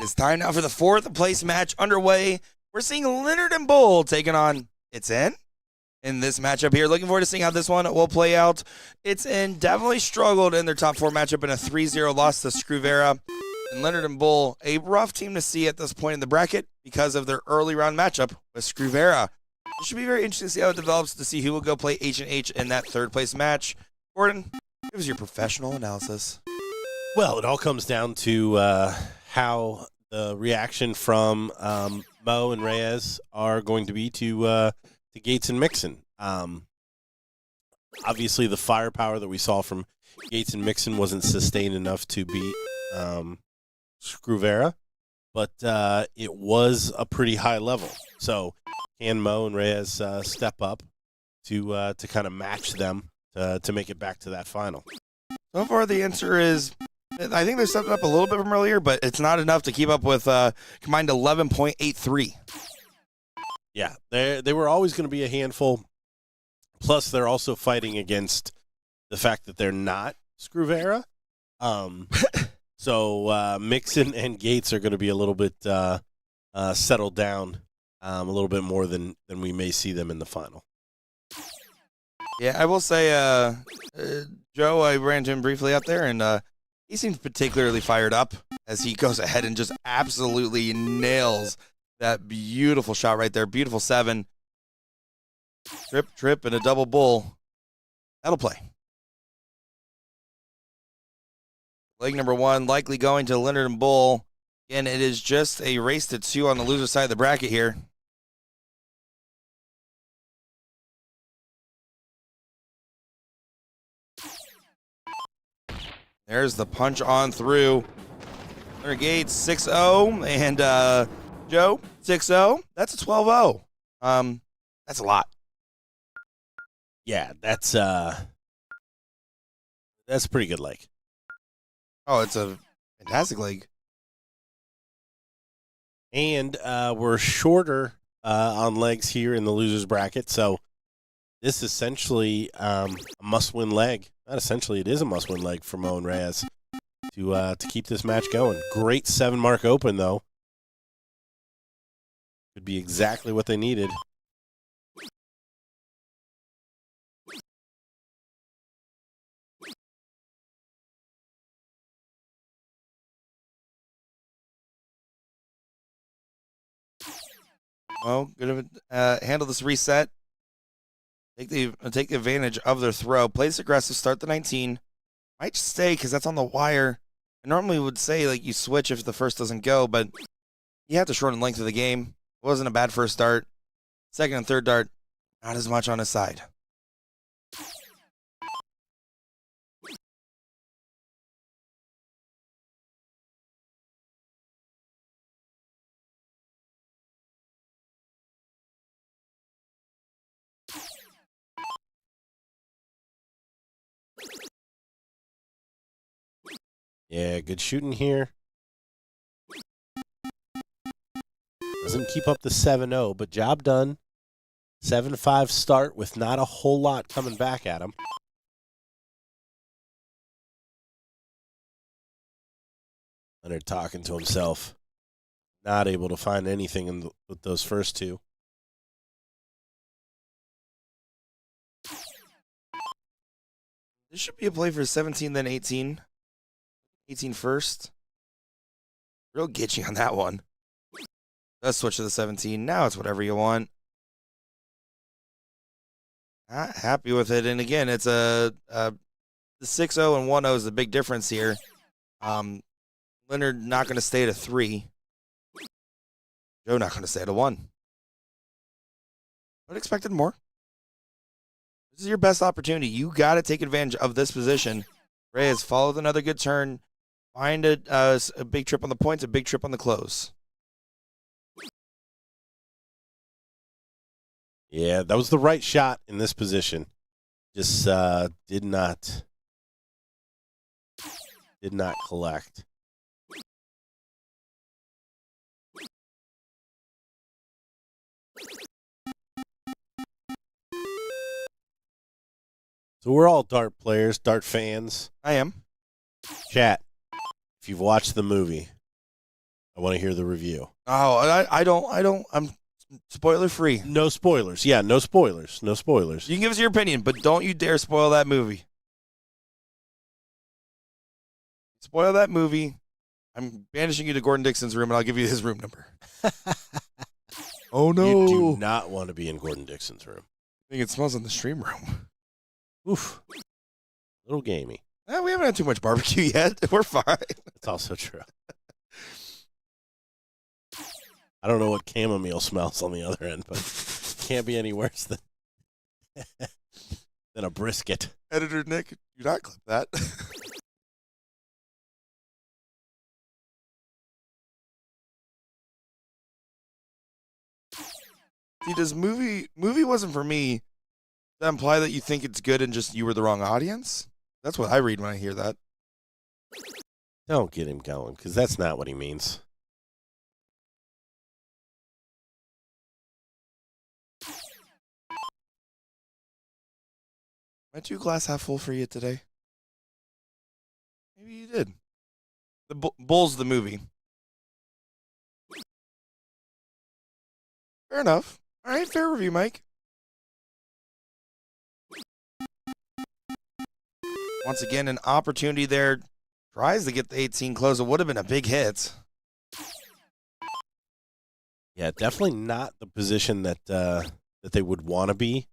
It's time now for the 4th place match underway. We're seeing Leonard and Bull taking on It's in this matchup here. Looking forward to seeing how this one will play out. It's definitely struggled in their top 4 matchup in a 3-0 loss to Vera. And Leonard and Bull, a rough team to see at this point in the bracket because of their early round matchup with Vera. It should be very interesting to see how it develops, to see who will go play H&H in that 3rd place match. Gordon, give us your professional analysis. Well, it all comes down to how the reaction from Mo and Reyes are going to be to Gates and Mixon. Obviously, the firepower that we saw from Gates and Mixon wasn't sustained enough to beat Vera, but it was a pretty high level. So can Mo and Reyes step up to kind of match them to make it back to that final? So far, the answer is I think they stepped up a little bit from earlier, but it's not enough to keep up with combined 11.83. Yeah, they were always going to be a handful. Plus, they're also fighting against the fact that they're not Vera. So Mixon and Gates are going to be a little bit settled down, a little bit more than we may see them in the final. Yeah, I will say, Joe, I ran into him briefly out there, and he seems particularly fired up as he goes ahead and just absolutely nails that beautiful shot right there. Beautiful 7. Trip, and a double bull. That'll play. Leg number 1 likely going to Leonard and Bull. Again, it is just a race to 2 on the loser side of the bracket here. There's the punch on through. Leonard Gates 6-0 and Joe 6-0. That's a 12-0. That's a lot. Yeah, that's a pretty good leg. Oh, it's a fantastic leg. And we're shorter on legs here in the losers bracket, so this is essentially a must-win leg. Not essentially, it is a must-win leg for Mo and Reyes to keep this match going. Great 7-mark open, though. Could be exactly what they needed. Well, going to handle this reset. Take the advantage of their throw. Plays aggressive. Start the 19. Might stay because that's on the wire. I normally would say like you switch if the first doesn't go, but you have to shorten length of the game. It wasn't a bad first dart. Second and third dart, not as much on his side. Yeah, good shooting here. Doesn't keep up the 7-0, but job done. 7-5 start with not a whole lot coming back at him. Leonard talking to himself. Not able to find anything with those first 2. This should be a play for 17, then 18. 18 first. Real gitchy on that one. Let's switch to the 17. Now it's whatever you want. Not happy with it. And again, it's the 6-0 and 1-0 is the big difference here. Leonard not going to stay at a 3. Joe not going to stay at a 1. But expected more. This is your best opportunity. You got to take advantage of this position. Reyes followed another good turn. Find a big trip on the points, a big trip on the close. Yeah, that was the right shot in this position. Just did not collect. So we're all dart players, dart fans. I am. Chat, if you've watched the movie, I want to hear the review. Oh, I don't. I'm spoiler free. No spoilers. Yeah, no spoilers. No spoilers. You can give us your opinion, but don't you dare spoil that movie. Spoil that movie. I'm banishing you to Gordon Dixon's room, and I'll give you his room number. Oh, no. You do not want to be in Gordon Dixon's room. I think it smells in the stream room. Oof. Little gamey. We haven't had too much barbecue yet. We're fine. That's also true. I don't know what chamomile smells on the other end, but it can't be any worse than than a brisket. Editor Nick, do not clip that. See, does movie wasn't for me. Does that imply that you think it's good and just you were the wrong audience? That's what I read when I hear that. Don't get him going, because that's not what he means. Am I too glass half full for you today? Maybe you did. The Bull's the movie. Fair enough. All right, fair review, Mike. Once again, an opportunity there. Tries to get the 18 close. It would have been a big hit. Yeah, definitely not the position that that they would want to be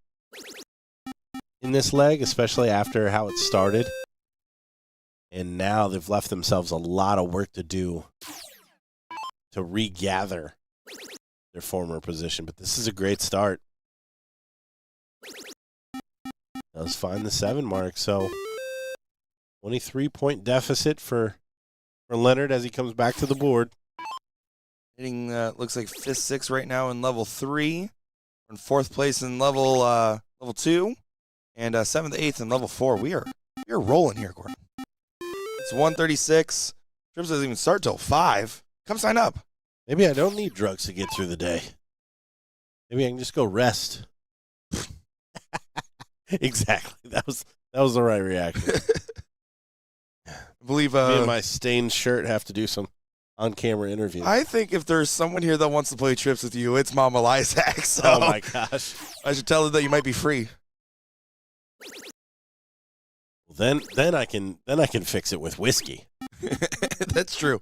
in this leg, especially after how it started. And now they've left themselves a lot of work to do to regather their former position. But this is a great start. Does find the 7 mark, so 23-point deficit for Leonard as he comes back to the board. Hitting looks like 5th, 6th right now in level 3. We're in 4th place in level 2, and 7th, 8th in level 4. We're rolling here, Gordon. It's 1:36. Trips doesn't even start till 5. Come sign up. Maybe I don't need drugs to get through the day. Maybe I can just go rest. Exactly. That was the right reaction. I believe me and my stained shirt have to do some on-camera interview. I think if there's someone here that wants to play trips with you, it's Mama Lizac. So oh my gosh! I should tell her that you might be free. Well, then I can fix it with whiskey. That's true.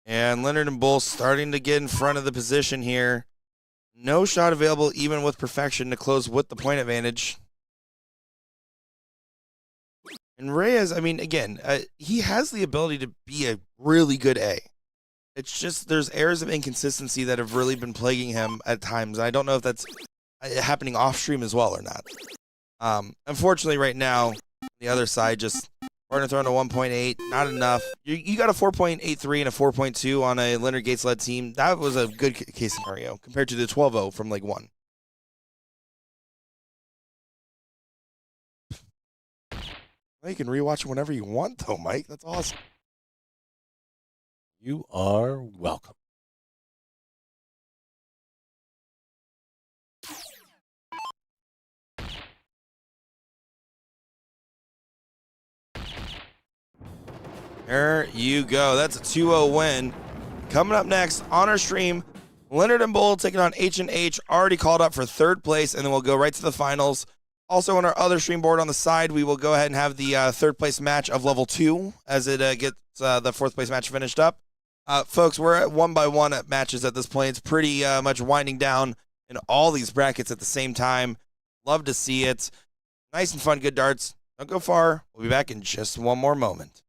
And Leonard and Bull starting to get in front of the position here. No shot available, even with perfection, to close with the point advantage. And Reyes, I mean, again, he has the ability to be a really good A. It's just there's errors of inconsistency that have really been plaguing him at times. I don't know if that's happening off stream as well or not. Unfortunately, right now, the other side just partner throwing a 1.8, not enough. You got a 4.83 and a 4.2 on a Leonard Gates-led team. That was a good case scenario compared to the 12-0 from Leg 1. Well, you can rewatch it whenever you want, though, Mike. That's awesome. You are welcome. There you go. That's a 2-0 win. Coming up next on our stream, Leonard and Bull taking on H&H, already called up for 3rd place, and then we'll go right to the finals. Also on our other stream board on the side, we will go ahead and have the 3rd place match of level 2 as it gets the 4th place match finished up. Folks, we're at 1-by-1 at matches at this point. It's pretty much winding down in all these brackets at the same time. Love to see it. Nice and fun, good darts. Don't go far. We'll be back in just one more moment.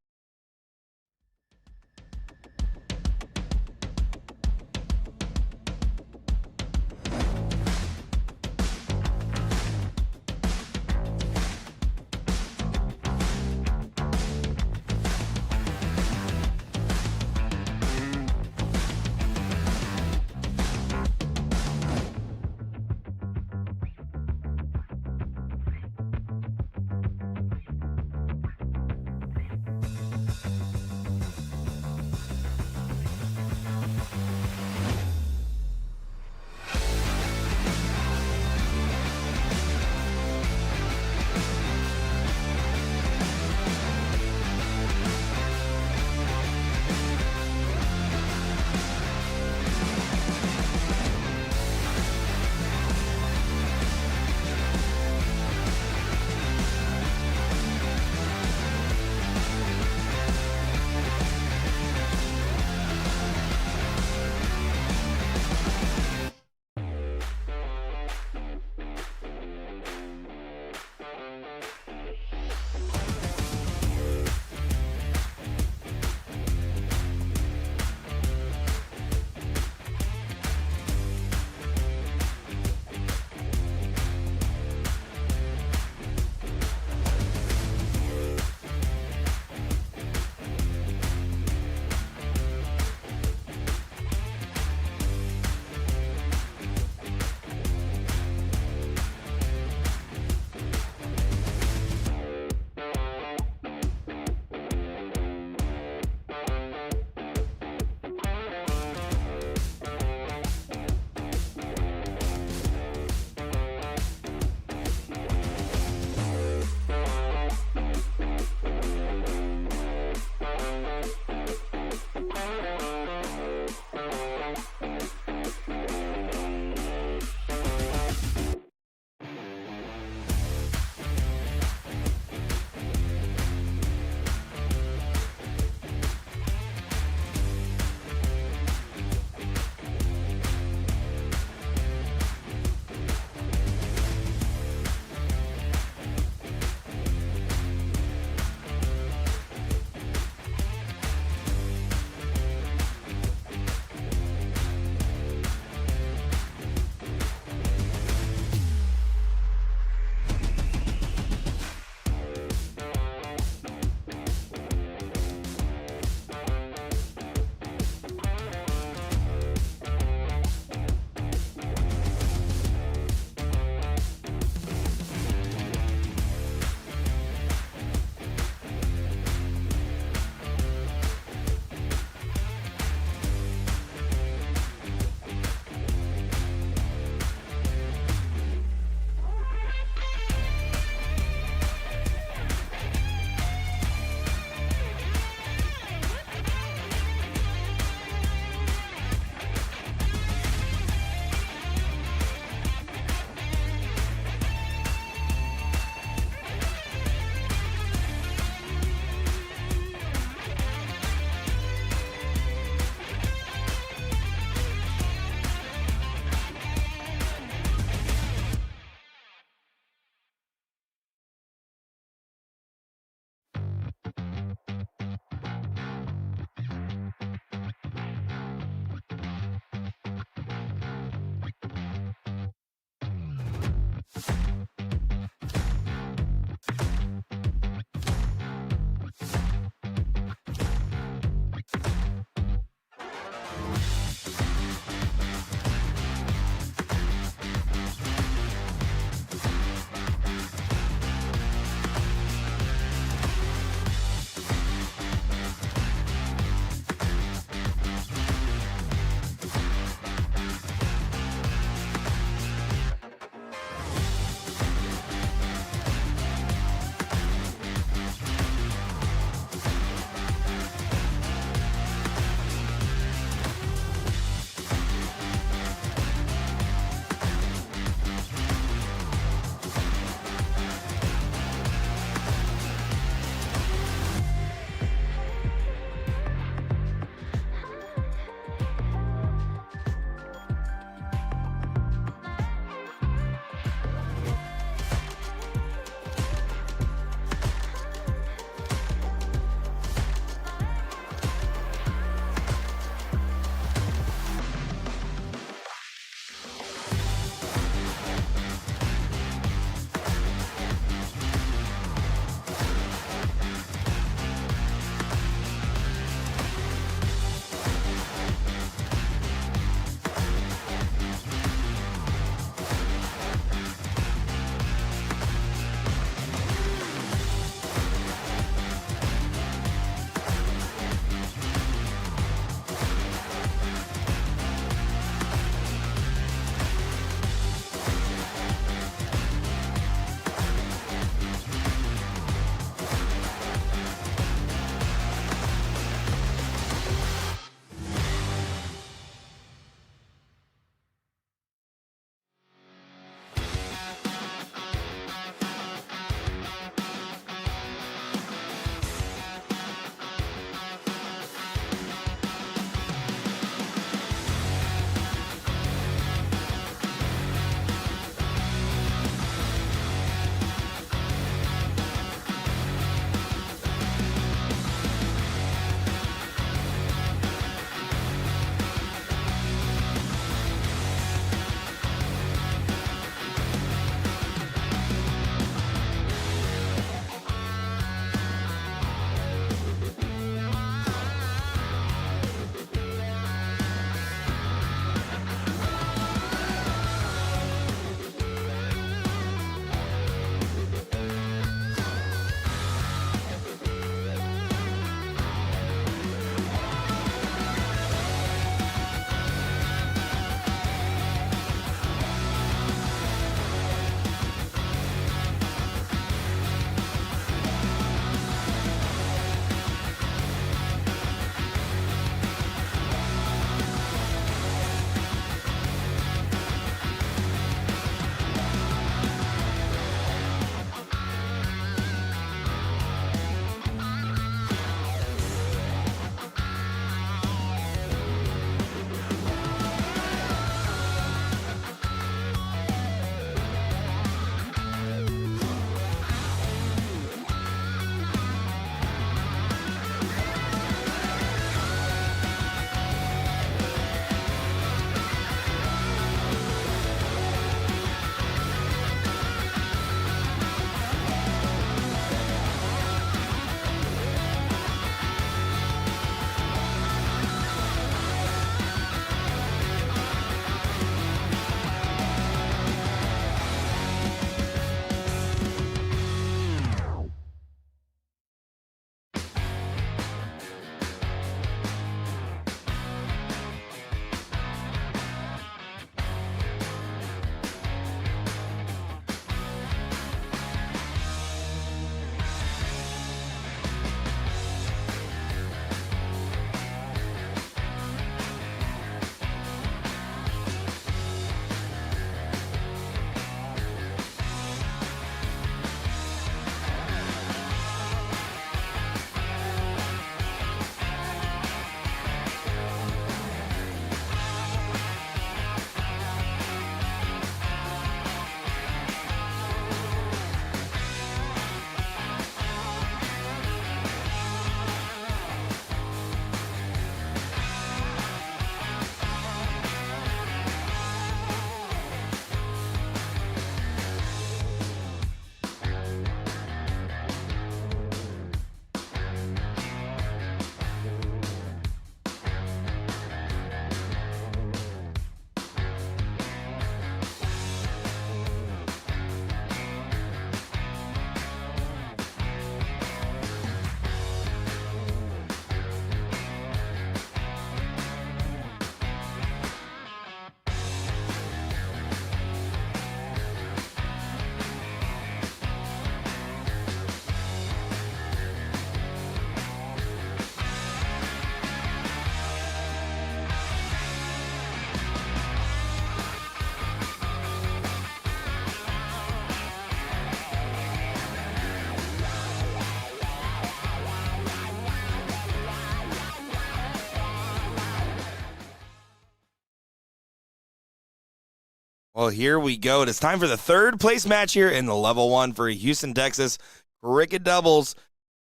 Well, here we go. It is time for the third place match here in the level 1 for Houston, Texas cricket doubles.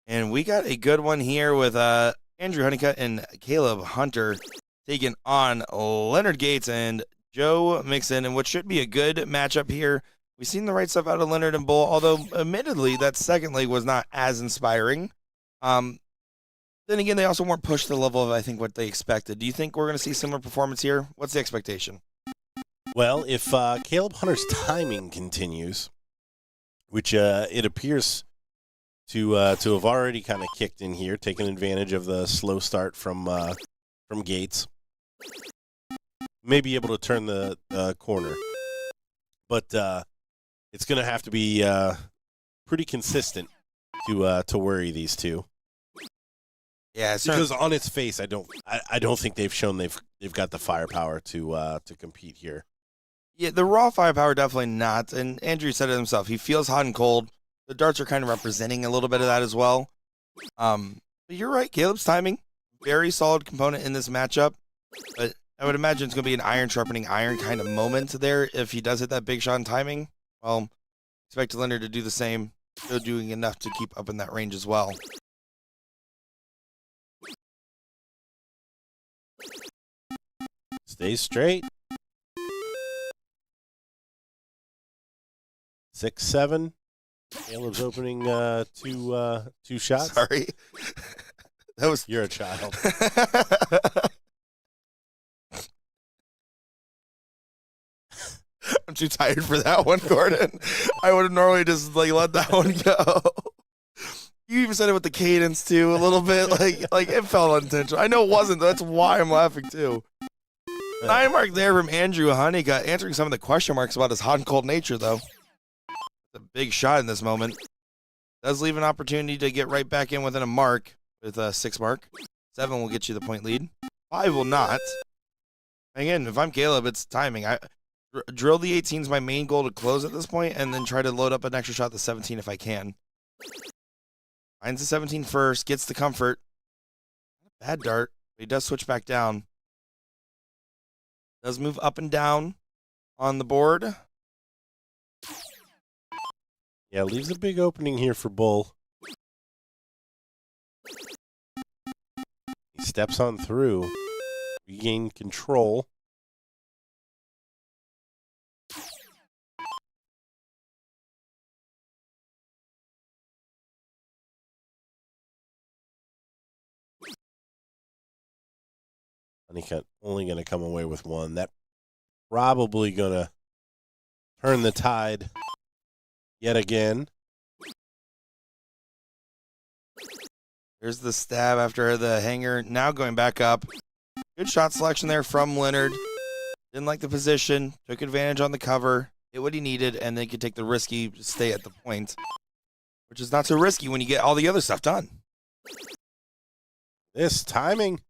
And we got a good one here with Andrew Honeycutt and Caleb Hunter taking on Leonard Gates and Joe Mixon, and what should be a good matchup here. We've seen the right stuff out of Leonard and Bull, although admittedly that second leg was not as inspiring. Then again, they also weren't pushed to the level of, I think, what they expected. Do you think we're going to see similar performance here? What's the expectation? Well, if Caleb Hunter's timing continues, which it appears to have already kind of kicked in here, taking advantage of the slow start from Gates, may be able to turn the corner. But it's going to have to be pretty consistent to worry these two. Yeah, because on its face, I don't think they've shown they've got the firepower to compete here. Yeah, the raw firepower definitely not. And Andrew said it himself. He feels hot and cold. The darts are kind of representing a little bit of that as well. But you're right. Caleb's timing, very solid component in this matchup. But I would imagine it's going to be an iron sharpening iron kind of moment there if he does hit that big shot in timing. Well, expect Leonard to do the same. Still doing enough to keep up in that range as well. Stay straight. 6-7. Caleb's opening two shots. Sorry. That was You're a child. I'm too tired for that one, Gordon. I would have normally just let that one go. You even said it with the cadence too, a little bit. Like it felt unintentional. I know it wasn't. That's why I'm laughing too. 9 mark there from Andrew Honeycutt, answering some of the question marks about his hot and cold nature, though. A big shot in this moment. Does leave an opportunity to get right back in within a mark with a 6 mark. 7 will get you the point lead. 5 will not. Again, if I'm Caleb, it's timing. Drill the 18 is my main goal to close at this point, and then try to load up an extra shot, the 17 if I can. Finds the 17 first, gets the comfort. Bad dart, but he does switch back down. Does move up and down on the board. Yeah, leaves a big opening here for Bull. He steps on through. Regain control. Honeycutt only going to come away with 1. That probably going to turn the tide yet again. There's the stab after the hanger. Now going back up. Good shot selection there from Leonard. Didn't like the position. Took advantage on the cover. Hit what he needed, and then could take the risky stay at the point, which is not so risky when you get all the other stuff done. This timing.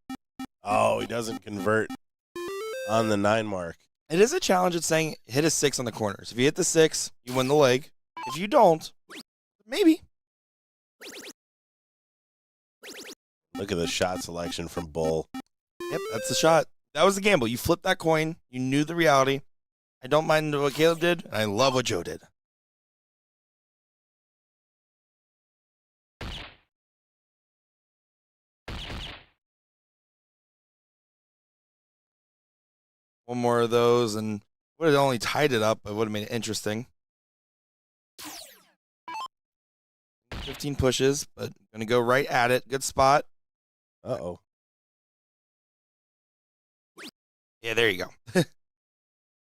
Oh, he doesn't convert on the 9 mark. It is a challenge. It's saying hit a 6 on the corners. If you hit the 6, you win the leg. If you don't, maybe. Look at the shot selection from Bull. Yep, that's the shot. That was the gamble. You flipped that coin. You knew the reality. I don't mind what Caleb did, and I love what Joe did. One more of those, and would have only tied it up, but would have made it interesting. 15 pushes, but going to go right at it. Good spot. Uh-oh. Yeah, there you go.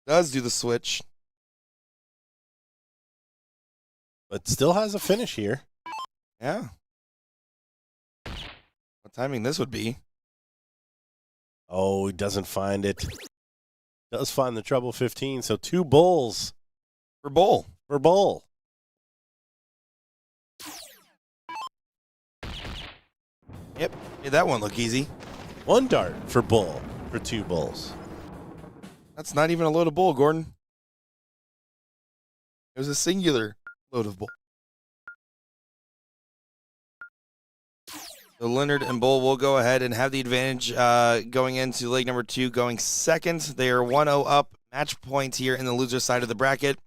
Does do the switch. But still has a finish here. Yeah. What timing this would be. Oh, he doesn't find it. Does find the treble 15, so 2 bulls. For Bull. For Bull. Yep, made that one look easy. 1 dart for Bull for 2 bulls. That's not even a load of Bull, Gordon. It was a singular load of Bull. So Leonard and Bull will go ahead and have the advantage going into leg number 2, going second. They are 1-0 up, match points here in the loser side of the bracket.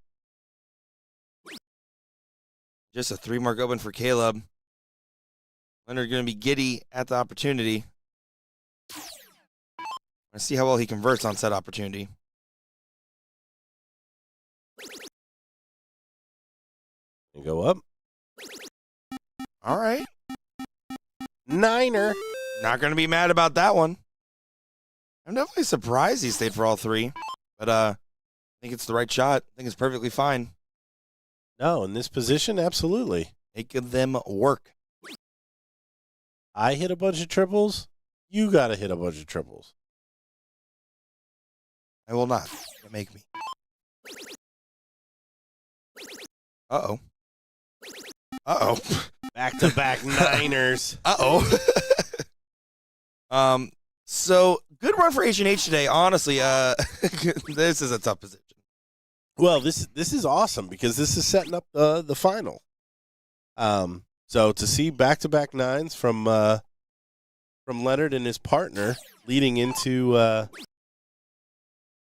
Just a 3 mark open for Caleb. Leonard going to be giddy at the opportunity. Let's see how well he converts on said opportunity. And go up. All right. Niner. Not going to be mad about that one. I'm definitely surprised he stayed for all 3. But I think it's the right shot. I think it's perfectly fine. No, in this position, absolutely. Make them work. I hit a bunch of triples. You got to hit a bunch of triples. I will not. Don't make me. Uh-oh. Uh-oh. Back-to-back Niners. Uh-oh. So good run for H&H today. Honestly, this is a tough position. Well, this is awesome because this is setting up the final. So to see back-to-back 9s from Leonard and his partner leading into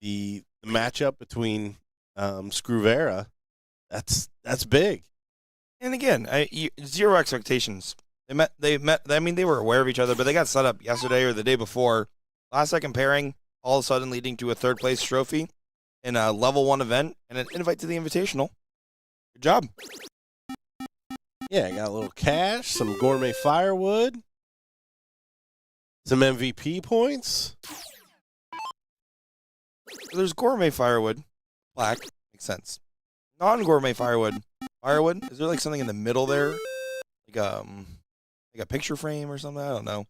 the matchup between Vera, that's big. And again, zero expectations. They met. I mean, they were aware of each other, but they got set up yesterday or the day before. Last second pairing, all of a sudden leading to a 3rd place trophy in a level 1 event and an invite to the Invitational. Good job. Yeah, got a little cash, some gourmet firewood, some MVP points. So there's gourmet firewood, black, makes sense. Non-gourmet firewood, is there like something in the middle there, like a picture frame or something? I don't know.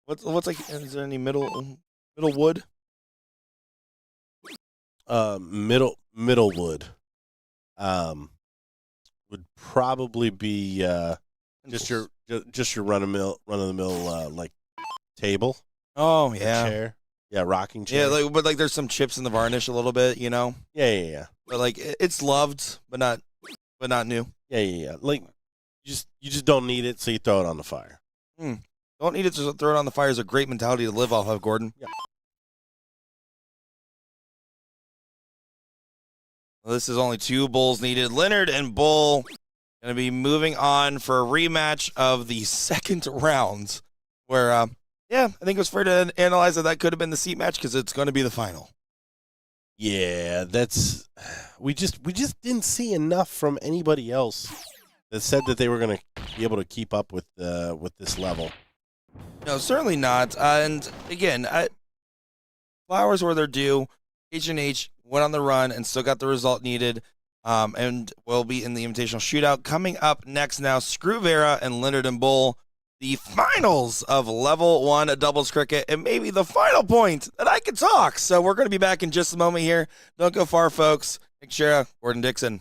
What's like? Is there any middle wood? Middle wood. Would probably be just your run of the mill like table. Oh yeah, chair. Yeah, rocking chair. Yeah, but there's some chips in the varnish a little bit, you know. Yeah. But like it's loved, but not new. Yeah. Like you just don't need it, so you throw it on the fire. Don't need it to throw it on the fire is a great mentality to live off of, Gordon. Yeah. Well, this is only 2 bulls needed. Leonard and Bull going to be moving on for a rematch of the 2nd round, where I think it was fair to analyze that could have been the seat match because it's going to be the final. Yeah, we just didn't see enough from anybody else that said that they were going to be able to keep up with this level. No, certainly not. And again, flowers where they're due. H&H went on the run and still got the result needed, and will be in the Invitational Shootout. Coming up next now, Vera and Leonard and Bull, the finals of Level 1 doubles cricket, and maybe the final point that I can talk. So we're going to be back in just a moment here. Don't go far, folks. Nick Shera, Gordon Dixon.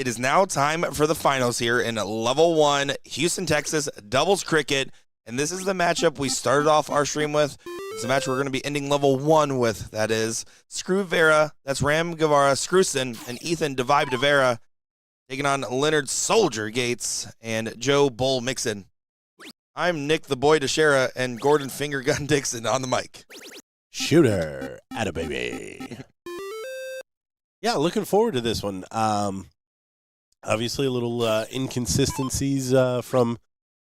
it is now time for the finals here in level 1, Houston, Texas, doubles cricket. And this is the matchup we started off our stream with. It's the match we're going to be ending level 1 with. That is Screw Vera, that's Ram Gavar Screwson, and Ethan Divide Divera taking on Leonard Soldier Gates and Joe Bull Mixon. I'm Nick the Boy Teixeira and Gordon Fingergun Dixon on the mic. Shooter at a baby. Yeah, looking forward to this one. Obviously, a little inconsistencies from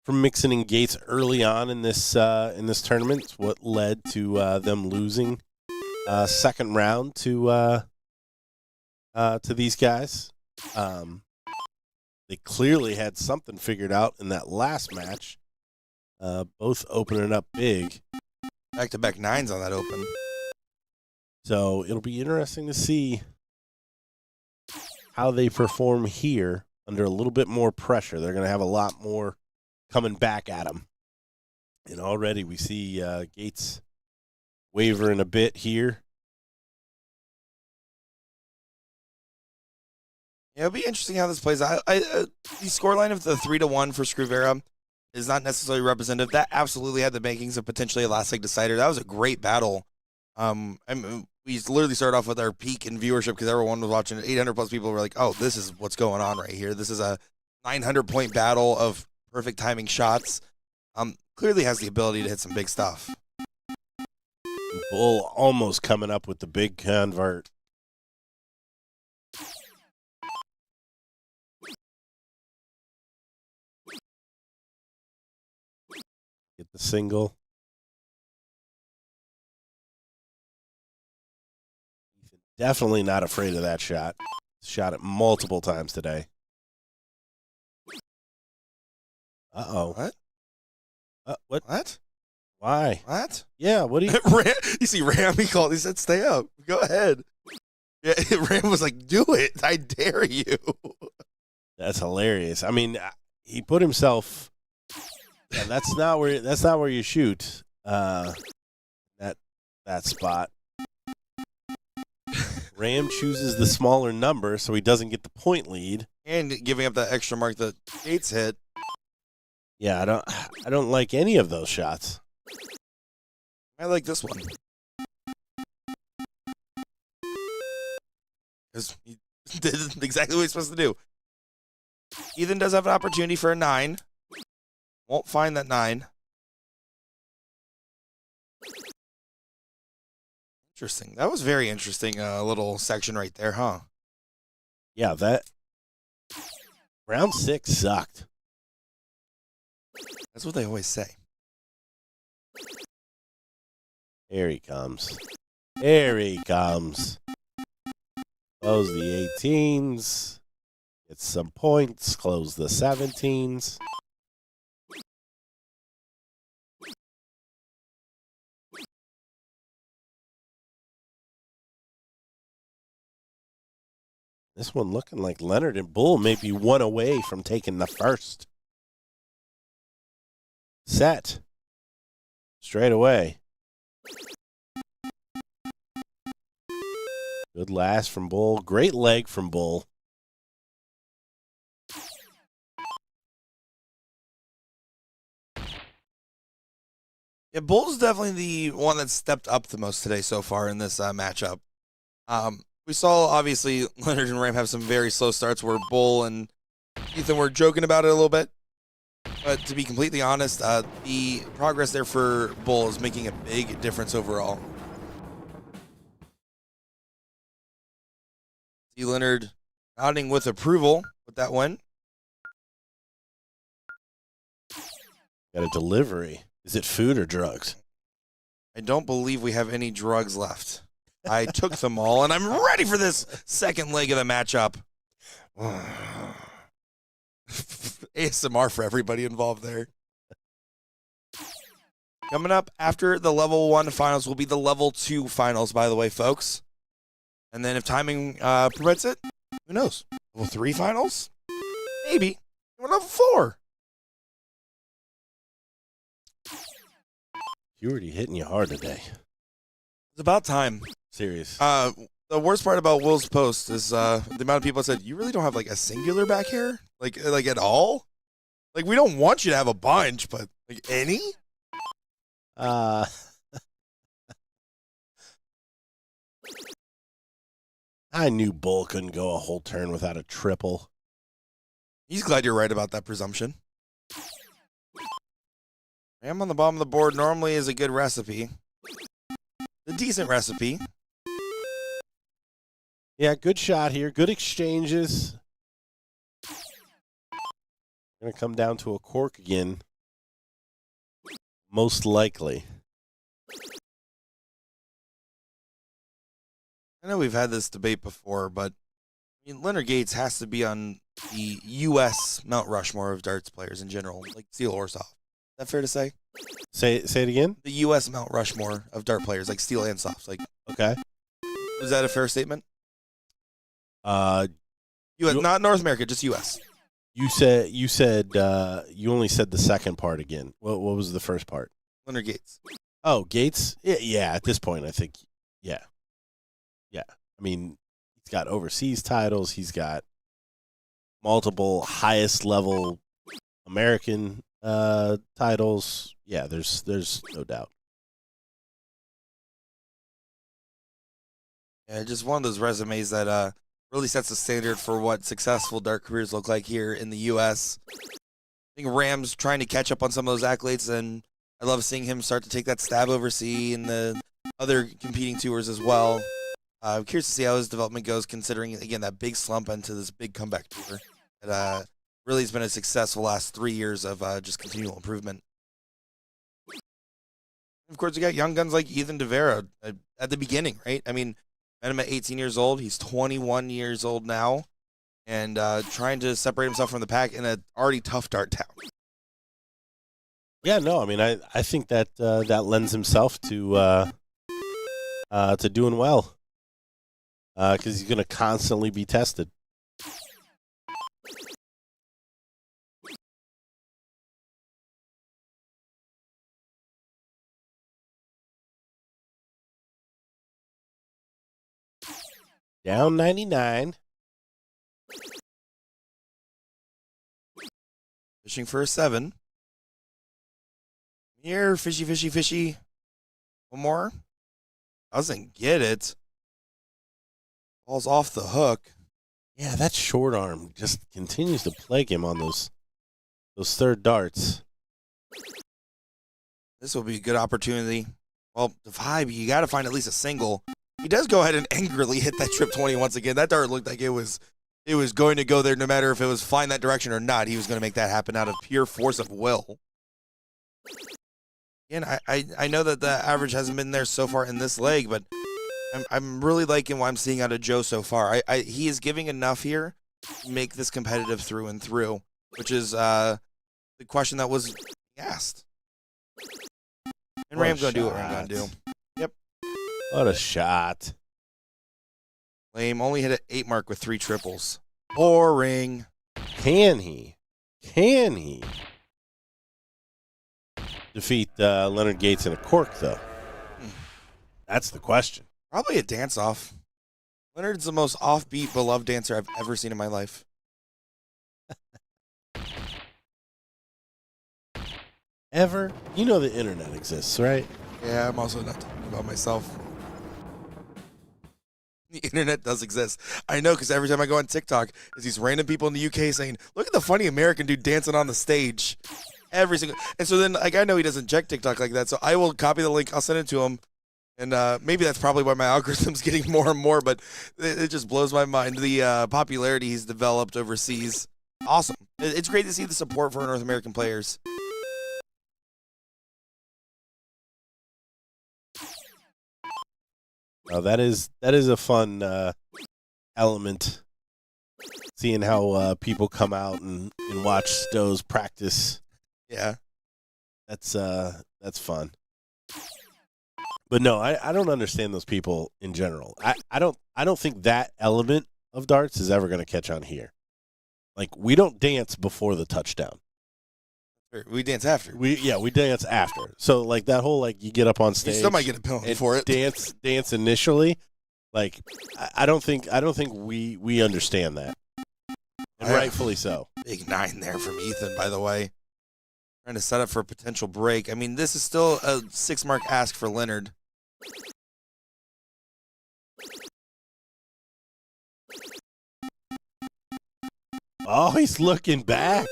Mixon and Gates early on in this tournament. It's what led to them losing second round to these guys. They clearly had something figured out in that last match. Both opening up big. Back-to-back 9s on that open. So it'll be interesting to see how they perform here under a little bit more pressure. They're going to have a lot more coming back at them. And already we see Gates wavering a bit here. Yeah, it'll be interesting how this plays out. The scoreline of the 3-1 for Screw Vera is not necessarily representative. That absolutely had the makings of potentially a last leg decider. That was a great battle. We literally started off with our peak in viewership because everyone was watching. 800 plus people were like, "Oh, this is what's going on right here. This is a 900-point battle of perfect timing shots." Clearly has the ability to hit some big stuff. Bull almost coming up with the big convert. Get the single. Definitely not afraid of that shot. Shot it multiple times today. Uh-oh. What? What? Why? What? Yeah, what do you... Ram, you see Ram, he called, he said, stay up. Go ahead. Yeah, Ram was like, do it. I dare you. That's hilarious. I mean, he put himself... Yeah, that's not where you shoot that spot. Ram chooses the smaller number so he doesn't get the point lead. And giving up that extra mark that Gates hit. Yeah, I don't like any of those shots. I like this one. Because he did exactly what he's supposed to do. Ethan does have an opportunity for a 9. Won't find that 9. Interesting. That was very interesting little section right there, huh? Yeah, that round 6 sucked. That's what they always say. Here he comes. Here he comes. Close the 18s. Get some points. Close the 17s. This one looking like Leonard and Bull may be one away from taking the first set straight away. Good last from Bull. Great leg from Bull. Yeah, Bull's definitely the one that stepped up the most today so far in this matchup. We saw, obviously, Leonard and Ram have some very slow starts where Bull and Ethan were joking about it a little bit. But to be completely honest, the progress there for Bull is making a big difference overall. See Leonard nodding with approval with that one. Got a delivery. Is it food or drugs? I don't believe we have any drugs left. I took them all, and I'm ready for this second leg of the matchup. ASMR for everybody involved there. Coming up after the level 1 finals will be the level 2 finals, by the way, folks. And then if timing permits it, who knows? Level 3 finals? Maybe. Or level 4. Purity hitting you hard today. It's about time. Serious. The worst part about Will's post is the amount of people said, "You really don't have like a singular back hair, like at all. Like we don't want you to have a bunch, but like any." I knew Bull couldn't go a whole turn without a triple. He's glad you're right about that presumption. Ram on the bottom of the board normally is a good recipe. A decent recipe. Yeah, good shot here. Good exchanges. Going to come down to a cork again. Most likely. I know we've had this debate before, but I mean, Leonard Gates has to be on the U.S. Mount Rushmore of darts players in general, like Steele or Soft. Is that fair to say? Say it again? The U.S. Mount Rushmore of dart players, like Steele and Soft. Like, okay. Is that a fair statement? US, not North America, just U.S. You only said the second part again. What was the first part? Leonard Gates. Oh, Gates? Yeah, at this point, I think, yeah. I mean, he's got overseas titles. He's got multiple highest level American titles. Yeah, there's no doubt. Yeah, just one of those resumes that really sets the standard for what successful dart careers look like here in the U.S. I think Ram's trying to catch up on some of those accolades, and I love seeing him start to take that stab overseas and the other competing tours as well. I'm curious to see how his development goes, considering, again, that big slump into this big comeback tour that really has been a successful last 3 years of just continual improvement. Of course, you got young guns like Ethan Divera at the beginning, right? I mean, met him at 18 years old. He's 21 years old now, and trying to separate himself from the pack in an already tough dart town. Yeah, no, I mean, I think that that lends himself to doing well, because he's going to constantly be tested. Down 99. Fishing for a 7. Here, fishy, fishy, fishy. One more. Doesn't get it. Ball's off the hook. Yeah, that short arm just continues to plague him on those third darts. This will be a good opportunity. Well, the vibe, you got to find at least a single. He does go ahead and angrily hit that trip 20 once again. That dart looked like it was going to go there no matter if it was flying that direction or not. He was going to make that happen out of pure force of will. Again, I know that the average hasn't been there so far in this leg, but I'm really liking what I'm seeing out of Joe so far. He is giving enough here to make this competitive through and through, which is the question that was asked. And Ram's going to do what Ram's going to do. Yep. What a shot. Lame. Only hit an 8 mark with 3 triples. Boring. Can he defeat Leonard Gates in a cork, though? That's the question. Probably a dance-off. Leonard's the most offbeat, beloved dancer I've ever seen in my life. Ever? You know the internet exists, right? Yeah, I'm also not talking about myself. The internet does exist. I know, because every time I go on TikTok, there's these random people in the UK saying, look at the funny American dude dancing on the stage. Every single... And so then, like, I know he doesn't check TikTok like that, so I will copy the link. I'll send it to him. And maybe that's probably why my algorithm's getting more and more, but it just blows my mind. The popularity he's developed overseas. Awesome. It's great to see the support for North American players. Oh, that is a fun element. Seeing how people come out and watch Stowe's practice. Yeah, that's fun. But no, I don't understand those people in general. I don't think that element of darts is ever going to catch on here. Like, we don't dance before the touchdown. We dance after. We dance after. So like that whole, like, you get up on stage. You still might get a penalty for it. Dance initially. Like, I don't think we understand that, and rightfully so. Big 9 there from Ethan, by the way. Trying to set up for a potential break. I mean, this is still a 6-mark ask for Leonard. Oh, he's looking back.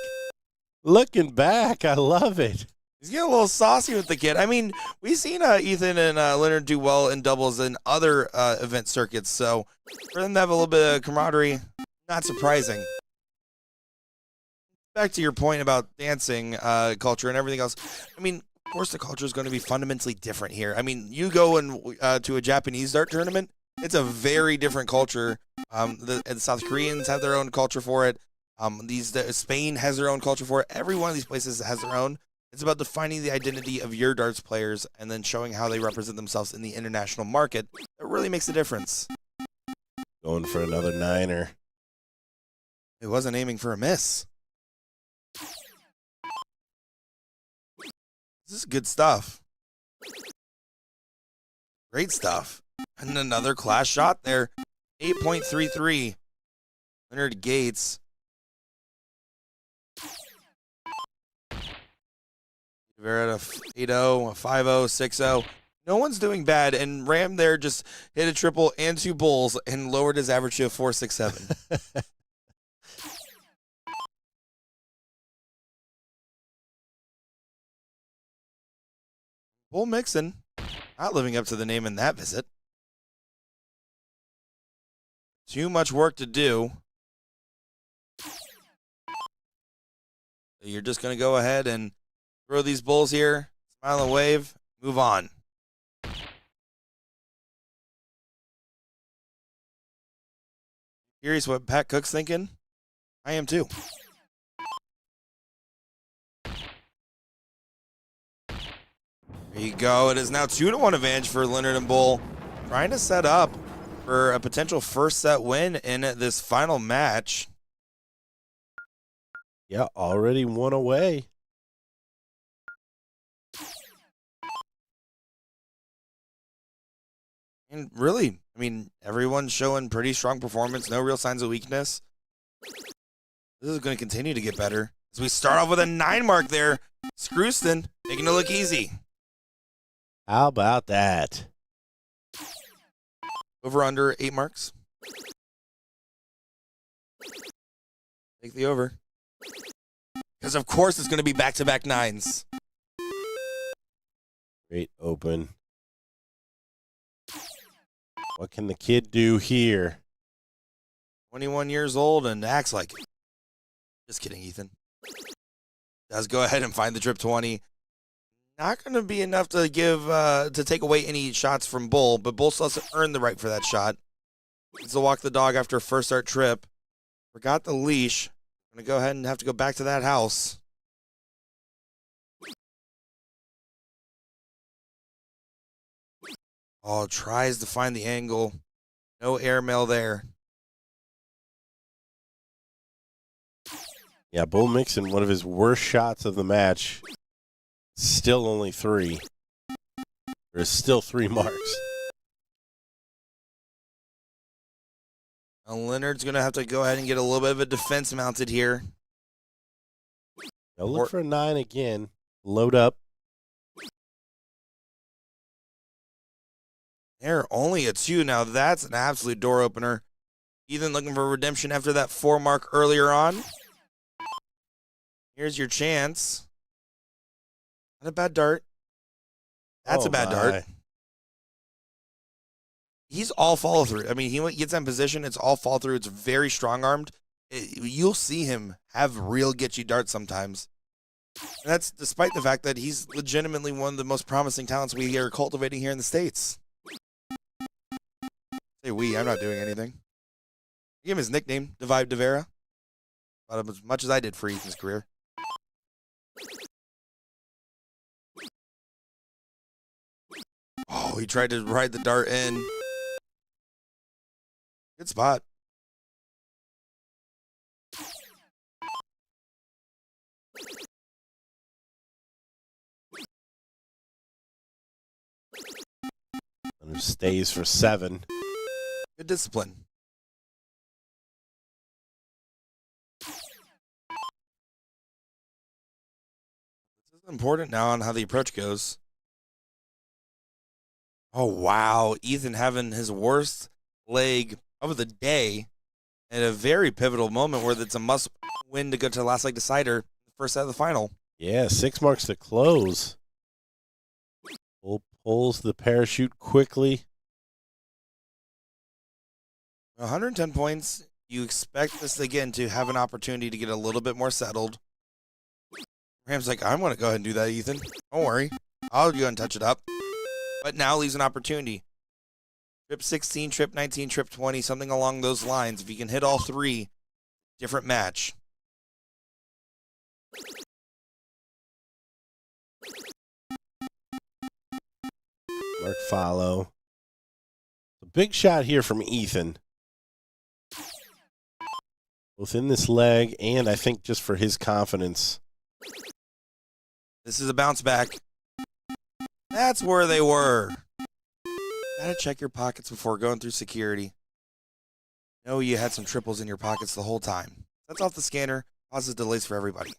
Looking back. I love it. He's getting a little saucy with the kid. I mean, we've seen Ethan and Leonard do well in doubles in other event circuits, so for them to have a little bit of camaraderie, not surprising. Back to your point about dancing culture and everything else. I mean, of course the culture is going to be fundamentally different here. I mean, you go to a Japanese dart tournament, it's a very different culture. The South Koreans have their own culture for it. Spain has their own culture for it. Every one of these places has their own. It's about defining the identity of your darts players and then showing how they represent themselves in the international market. It really makes a difference. Going for another 9er. It wasn't aiming for a miss. This is good stuff. Great stuff. And another class shot there. 8.33. Leonard Gates. Vera at a 8-0, a 5-0, 6-0. No one's doing bad, and Ram there just hit a triple and 2 bulls and lowered his average to a 4.67. Bull Mixon, not living up to the name in that visit. Too much work to do. You're just going to go ahead and throw these bulls here, smile and wave, move on. Curious what Pat Cook's thinking? I am too. There you go. It is now 2-1 advantage for Leonard and Bull. Trying to set up for a potential first set win in this final match. Yeah, already 1 away. And really, I mean, everyone's showing pretty strong performance. No real signs of weakness. This is going to continue to get better. As we start off with a 9 mark there. Scrooston making it look easy. How about that? Over under 8 marks. Take the over. Because of course it's going to be back-to-back 9s. Great open. What can the kid do here? 21 years old and acts like it. Just kidding, Ethan. Does go ahead and find the trip 20. Not going to be enough to to take away any shots from Bull, but Bull still has to earn the right for that shot. Needs to walk the dog after a first start trip. Forgot the leash. Going to go ahead and have to go back to that house. Oh, tries to find the angle. No airmail there. Yeah, Bull Mixon, one of his worst shots of the match. Still only 3. There's still 3 marks. Now Leonard's going to have to go ahead and get a little bit of a defense mounted here. Now look for a 9 again. Load up. They're only a 2 now. That's an absolute door opener. Ethan looking for redemption after that 4 mark earlier on. Here's your chance. Not a bad dart. That's a bad dart. He's all follow through. I mean, he gets in position. It's all fall through. It's very strong armed. You'll see him have real get you darts sometimes. And that's despite the fact that he's legitimately one of the most promising talents we are cultivating here in the States. Say we, I'm not doing anything. I gave him his nickname, Divera. About as much as I did for Ethan's career. Oh, he tried to ride the dart in. Good spot. And stays for 7. Good discipline. This is important now on how the approach goes. Oh, wow. Ethan having his worst leg of the day at a very pivotal moment where it's a must win to go to the last leg decider, first set of the final. Yeah, 6 marks to close. Bull pulls the parachute quickly. 110 points. You expect this again to have an opportunity to get a little bit more settled. Ram's like, I'm going to go ahead and do that, Ethan. Don't worry. I'll go and touch it up. But now leaves an opportunity. Trip 16, trip 19, trip 20, something along those lines. If you can hit all 3, different match. Mark follow. A big shot here from Ethan. Both in this leg and I think just for his confidence. This is a bounce back. That's where they were. Gotta check your pockets before going through security. Know you had some triples in your pockets the whole time. That's off the scanner. Causes delays for everybody.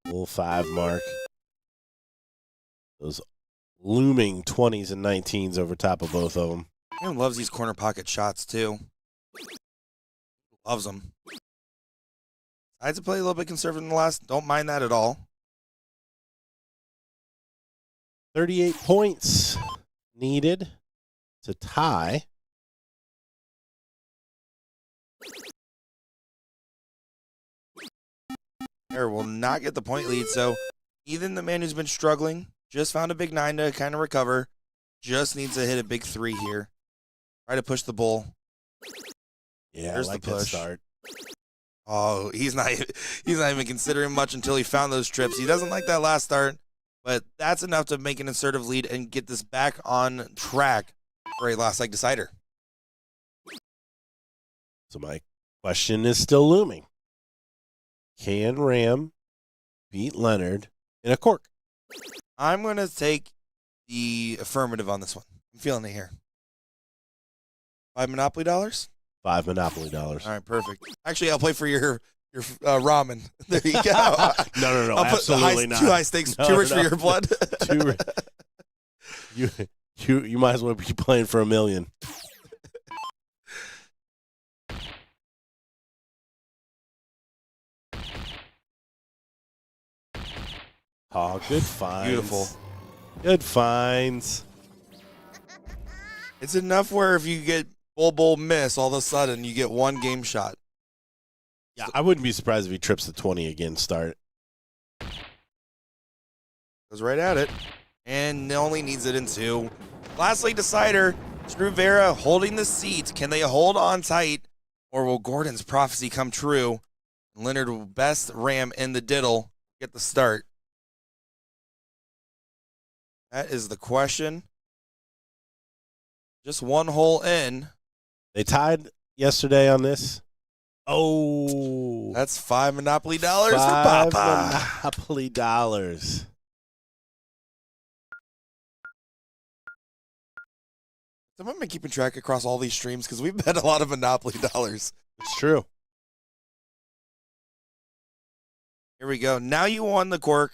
Full 5 mark. Those looming 20s and 19s over top of both of them. Ram loves these corner pocket shots too. Loves them. Decides to play a little bit conservative in the last. Don't mind that at all. 38 points needed to tie. Vera will not get the point lead, so Ethan, the man who's been struggling, just found a big 9 to kind of recover. Just needs to hit a big 3 here. Try to push the bull. Yeah, There's I like the that push. start. Oh, he's not even considering much until he found those trips. He doesn't like that last start, but that's enough to make an assertive lead and get this back on track for a last leg decider. So my question is still looming. Can Ram beat Leonard in a cork? I'm going to take the affirmative on this one. I'm feeling it here. 5 Monopoly dollars? 5 Monopoly dollars. All right, perfect. Actually, I'll play for your ramen. There you go. No, I'll absolutely put not. 2 high stakes, No, too rich no. for your blood. You might as well be playing for $1 million. Oh, good finds. Beautiful. Good finds. It's enough where if you get bull miss, all of a sudden you get 1 game shot. Yeah, I wouldn't be surprised if he trips the 20 again start. Goes right at it. And only needs it in 2. Last league decider. Screw Vera holding the seat. Can they hold on tight? Or will Gordon's prophecy come true? Leonard will best ram in the diddle. Get the start. That is the question. Just 1 hole in. They tied yesterday on this. Oh. That's 5 Monopoly dollars for 5 Papa. Monopoly dollars. Someone been keeping track across all these streams because we've bet a lot of Monopoly dollars. It's true. Here we go. Now you won the cork.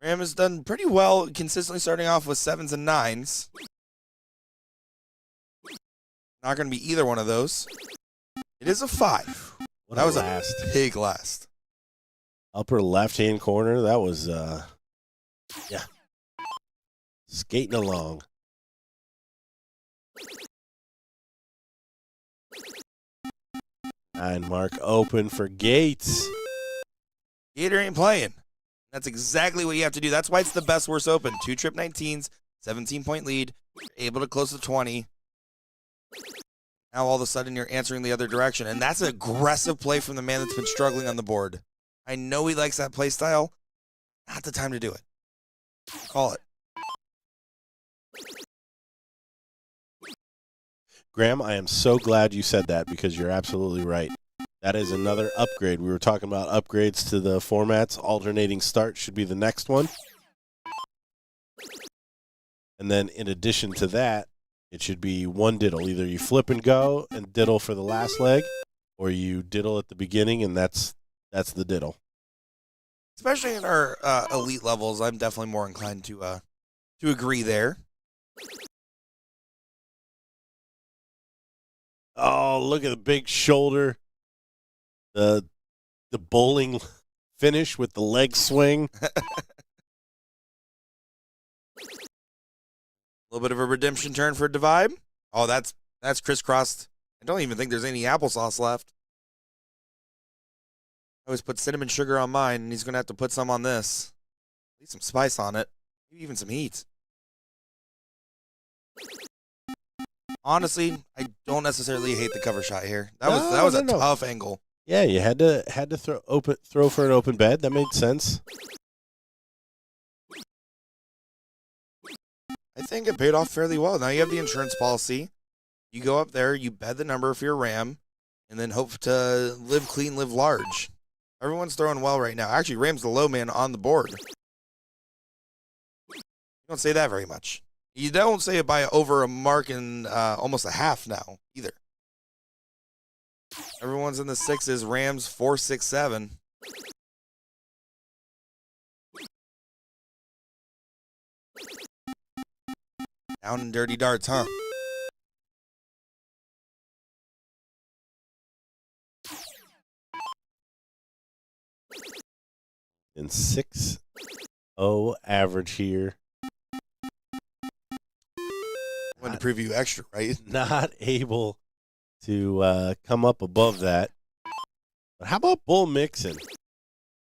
Ram has done pretty well, consistently starting off with 7s and 9s. Not going to be either one of those. It is a 5. What That was last. a big last. Upper left-hand corner. That was, yeah. Skating along. Nine mark open for Gates. Gator ain't playing. That's exactly what you have to do. That's why it's the best worst open. 2 trip 19s, 17-point lead, able to close to 20. Now all of a sudden you're answering the other direction. And that's an aggressive play from the man that's been struggling on the board. I know he likes that play style. Not the time to do it. Call it. Graham, I am so glad you said that because you're absolutely right. That is another upgrade. We were talking about upgrades to the formats. Alternating start should be the next one. And then in addition to that, it should be one diddle. Either you flip and go and diddle for the last leg, or you diddle at the beginning, and that's the diddle. Especially in our elite levels, I'm definitely more inclined to agree there. Oh, look at the big shoulder. The bowling finish with the leg swing. A little bit of a redemption turn for Divide. Oh, that's crisscrossed. I don't even think there's any applesauce left. I always put cinnamon sugar on mine, and he's going to have to put some on this. At least some spice on it. Maybe even some heat. Honestly, I don't necessarily hate the cover shot here. That was a tough angle. Yeah, you had to throw for an open bed. That made sense. I think it paid off fairly well. Now you have the insurance policy. You go up there, you bet the number for your ram, and then hope to live clean, live large. Everyone's throwing well right now. Actually, Ram's the low man on the board. You don't say that very much. You don't say it by over a mark and almost a half now either. Everyone's in the sixes. Rams 4, 6, 7. Down in dirty darts, huh? And 6-0 average here. Wanted to preview extra, right? Not able to come up above that. But how about Bull mixing?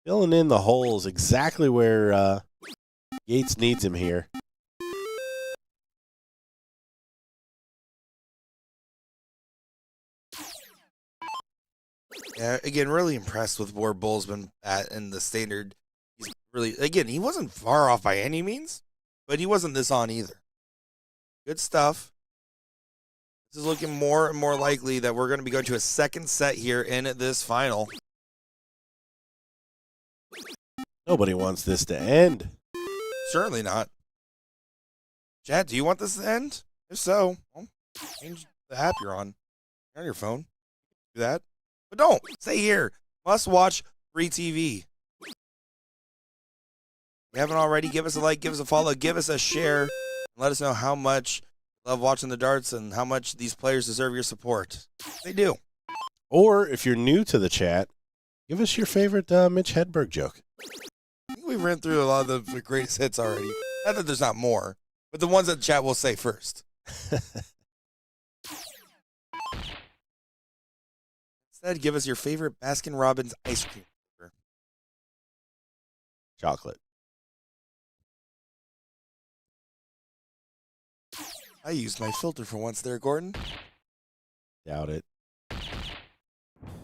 Filling in the holes exactly where Yates needs him here. Yeah, again, really impressed with where Bull's been at in the standard. He's really, again, he wasn't far off by any means, but he wasn't this on either. Good stuff. This is looking more and more likely that we're going to be going to a second set here in this final. Nobody wants this to end. Certainly not. Chad, do you want this to end? If so, well, change the app you're on. You're on your phone. Do that. But don't. Stay here. Must watch free TV. If you haven't already, give us a like, give us a follow, give us a share, and let us know how much you love watching the darts and how much these players deserve your support. They do. Or if you're new to the chat, give us your favorite Mitch Hedberg joke. I think we ran through a lot of the greatest hits already. Not that there's not more, but the ones that the chat will say first. Instead, give us your favorite Baskin-Robbins ice cream flavor. Chocolate. I used my filter for once there, Gordon. Doubt it.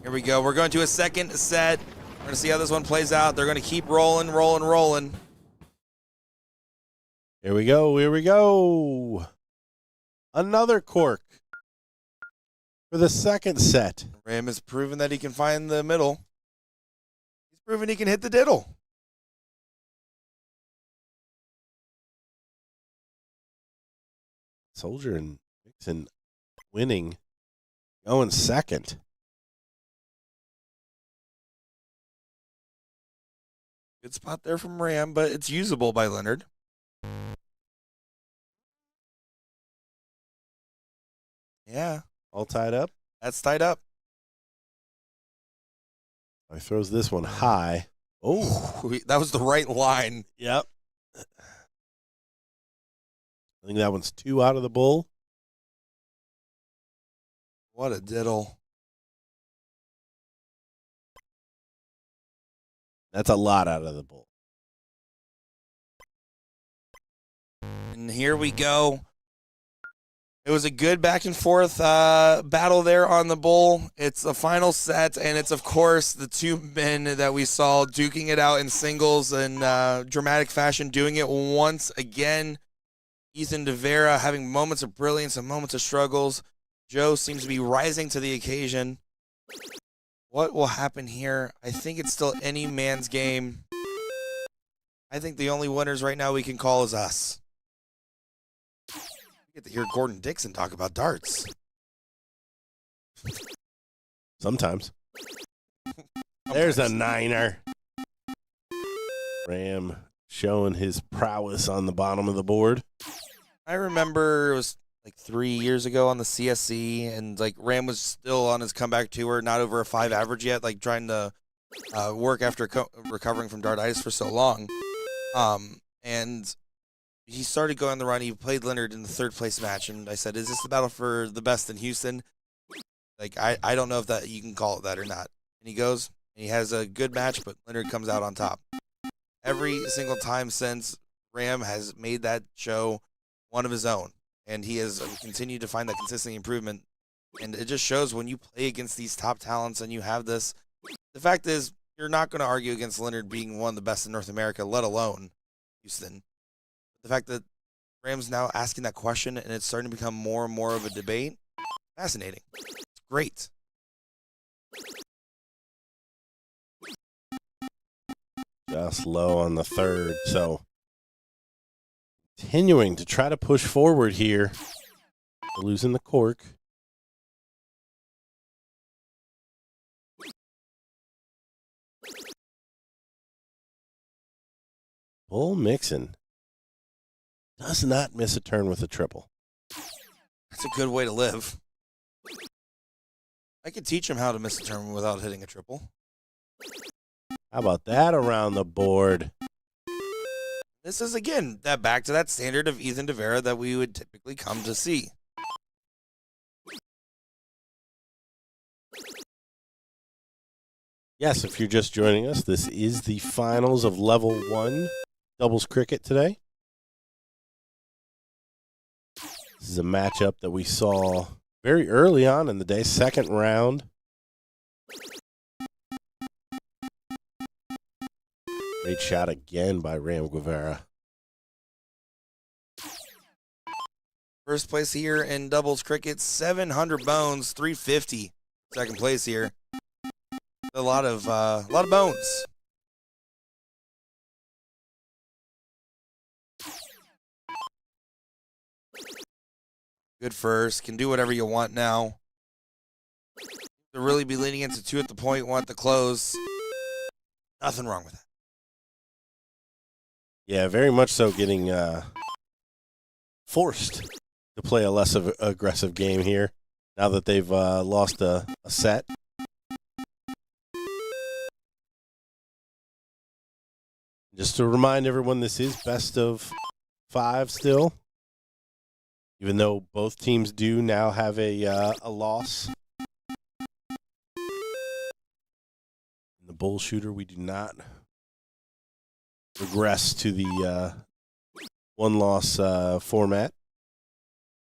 Here we go. We're going to a second set. We're going to see how this one plays out. They're going to keep rolling. Here we go. Here we go. Another cork for the second set. Ram has proven that he can find the middle. He's proven he can hit the diddle. Soldier and Vixen winning. Going second. Good spot there from Ram, but it's usable by Leonard. Yeah. All tied up. That's tied up. He throws this one high. Oh, that was the right line. Yep. I think that one's 2 out of the Bull. What a diddle. That's a lot out of the Bull. And here we go. It was a good back and forth battle there on the Bull. It's the final set, and it's, of course, the two men that we saw duking it out in singles in dramatic fashion, doing it once again. Ethan Divera having moments of brilliance and moments of struggles. Joe seems to be rising to the occasion. What will happen here? I think it's still any man's game. I think the only winners right now we can call is us. get to hear Gordon Dixon talk about darts. Sometimes. There's a niner. Ram showing his prowess on the bottom of the board. I remember it was like 3 years ago on the CSC, and like Ram was still on his comeback tour, not over a 5 average yet, like trying to work after recovering from dartitis for so long. And he started going on the run. He played Leonard in the 3rd place match, and I said, "Is this the battle for the best in Houston?" Like I don't know if that you can call it that or not. And he goes, and he has a good match, but Leonard comes out on top. Every single time since, Ram has made that show one of his own, and he has continued to find that consistent improvement. And it just shows when you play against these top talents and you have this. The fact is, you're not going to argue against Leonard being one of the best in North America, let alone Houston. The fact that Ram's now asking that question and it's starting to become more and more of a debate, fascinating. It's great. Just low on the 3rd, so continuing to try to push forward here. Losing the cork. Bull Mixon does not miss a turn with a triple. That's a good way to live. I could teach him how to miss a turn without hitting a triple. How about that around the board? This is, again, that back to that standard of Ethan Divera that we would typically come to see. Yes, if you're just joining us, this is the finals of Level 1 doubles cricket today. This is a matchup that we saw very early on in the day, 2nd round. Great shot again by Ram Guevara. First place here in doubles cricket, 700 bones, 350. 2nd place here. A lot of bones. Good first. Can do whatever you want now. To really be leaning into 2 at the point, 1 at the close. Nothing wrong with that. Yeah, very much so getting forced to play a less aggressive game here now that they've lost a set. Just to remind everyone, this is best of 5 still. Even though both teams do now have a loss. In the BullShooter, we do not regress to the 1-loss format.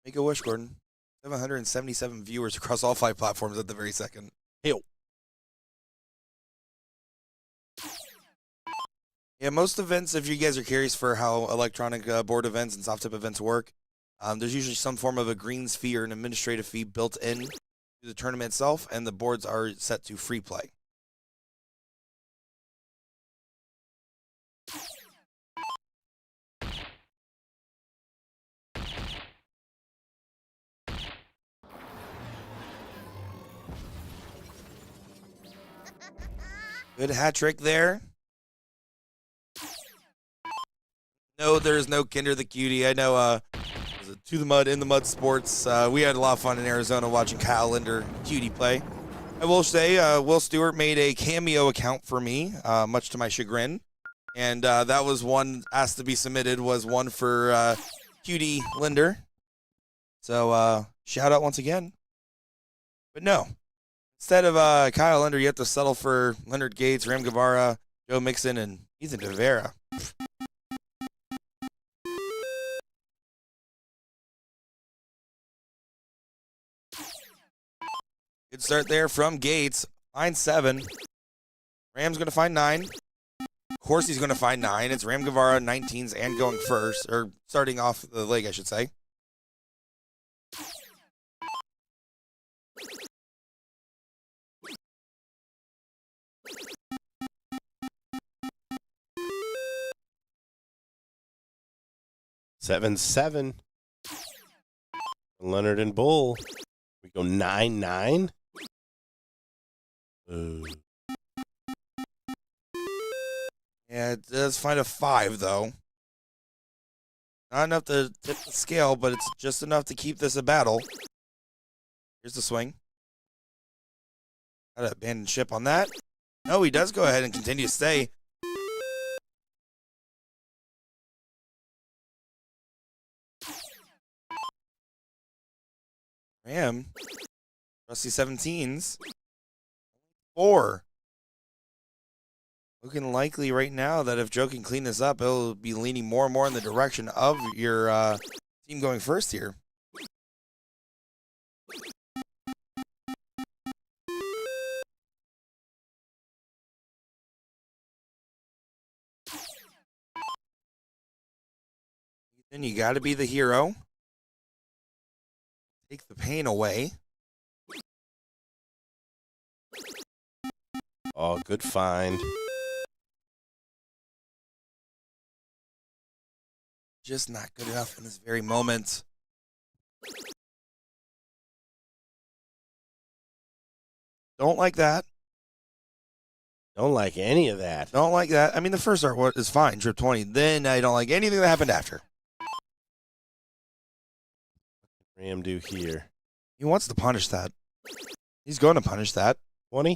Make a wish, Gordon. 777 viewers across all 5 platforms at the very second. Hey. Yeah, most events, if you guys are curious for how electronic board events and soft tip events work, there's usually some form of a greens fee or an administrative fee built in to the tournament itself, and the boards are set to free play. Good hat trick there. No, there's no Kinder the Cutie. I know, was it To the Mud, In the Mud Sports. We had a lot of fun in Arizona watching Kyle Linder Cutie play. I will say, Will Stewart made a cameo account for me, much to my chagrin. And that was one asked to be submitted, was one for Cutie Linder. So, shout out once again. But no. Instead of Kyle Linder, you have to settle for Leonard Gates, Ram Gavar, Joe Mixon, and Ethan Divera. Good start there from Gates. Find 7. Ram's going to find 9. Of course he's going to find 9. It's Ram Guevara, 19s, and going first. Or starting off the leg, I should say. Seven. Leonard and Bull. We go 9-9. Yeah, it does find a 5, though. Not enough to tip the scale, but it's just enough to keep this a battle. Here's the swing. Got to abandon ship on that. No, he does go ahead and continue to stay. Ram. Rusty 17s. 4. Looking likely right now that if Joe can clean this up, it'll be leaning more and more in the direction of your team going first here. Then you got to be the hero. Take the pain away. Oh, good find. Just not good enough in this very moment. Don't like that. Don't like any of that. Don't like that. I mean, the first art is fine, trip 20. Then I don't like anything that happened after. Ram do here. He wants to punish that. He's going to punish that. 20.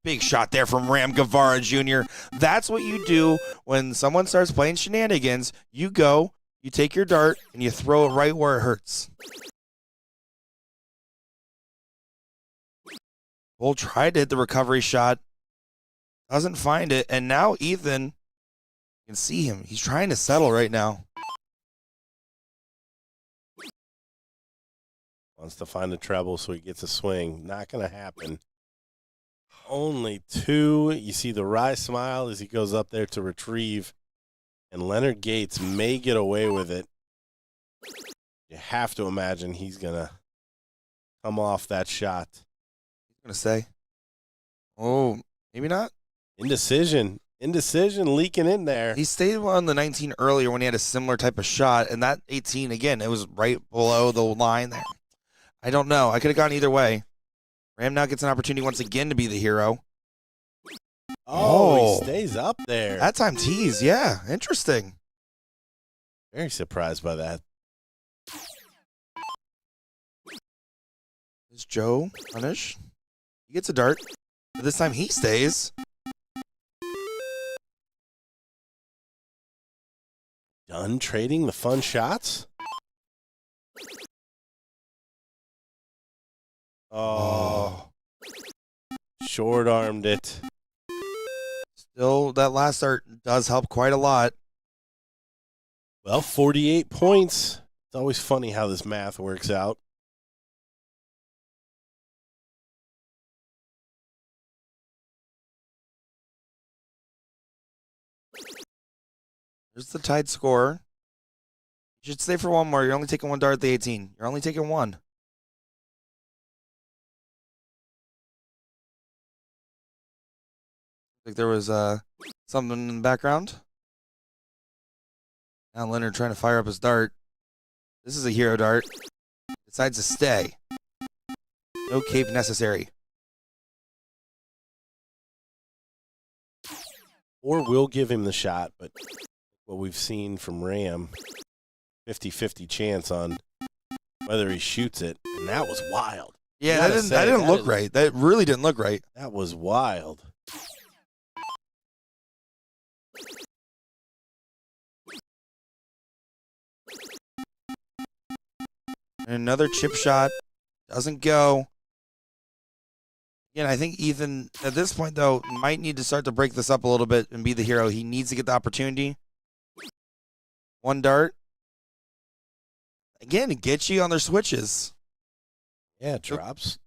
Big shot there from Ram Gavar Jr. That's what you do when someone starts playing shenanigans. You go, you take your dart, and you throw it right where it hurts. Bull tried to hit the recovery shot. Doesn't find it. And now Ethan, you can see him. He's trying to settle right now. Wants to find the treble so he gets a swing. Not going to happen. Only 2. You see the wry smile as he goes up there to retrieve. And Leonard Gates may get away with it. You have to imagine he's going to come off that shot. He's going to say, oh, maybe not. Indecision leaking in there. He stayed on the 19 earlier when he had a similar type of shot. And that 18, again, it was right below the line there. I don't know. I could have gone either way. Ram now gets an opportunity once again to be the hero. Oh, he stays up there. That time tease, yeah. Interesting. Very surprised by that. Is Joe punish? He gets a dart. But this time he stays. Done trading the fun shots? Oh. Short-armed it. Still, that last art does help quite a lot. Well, 48 points. It's always funny how this math works out. There's the tied score. You should stay for one more. You're only taking one dart at the 18. You're only taking one. Like there was something in the background. Now Leonard trying to fire up his dart. This is a hero dart. Decides to stay. No cape necessary. Or we'll give him the shot, but what we've seen from Ram, 50-50 chance on whether he shoots it, and that was wild. Yeah, that didn't look right. That really didn't look right. That was wild. And another chip shot. Doesn't go. Again, I think Ethan, at this point, though, might need to start to break this up a little bit and be the hero. He needs to get the opportunity. One dart. Again, it gets you on their switches. Yeah, drops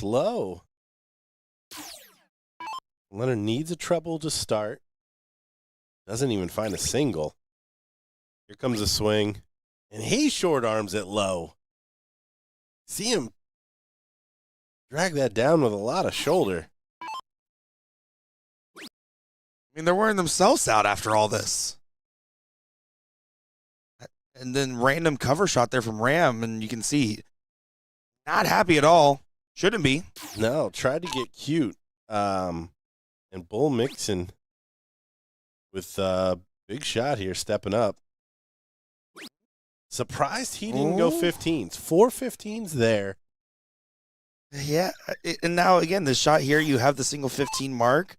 low. Leonard needs a treble to start. Doesn't even find a single. Here comes a swing. And he short arms it low. See him drag that down with a lot of shoulder. I mean, they're wearing themselves out after all this. And then random cover shot there from Ram, and you can see Not happy at all. Shouldn't be. No, tried to get cute. And Bull mixing with big shot here, stepping up. Surprised he didn't go 15s. 4 15s there. Yeah, and now again, the shot here, you have the single 15 mark.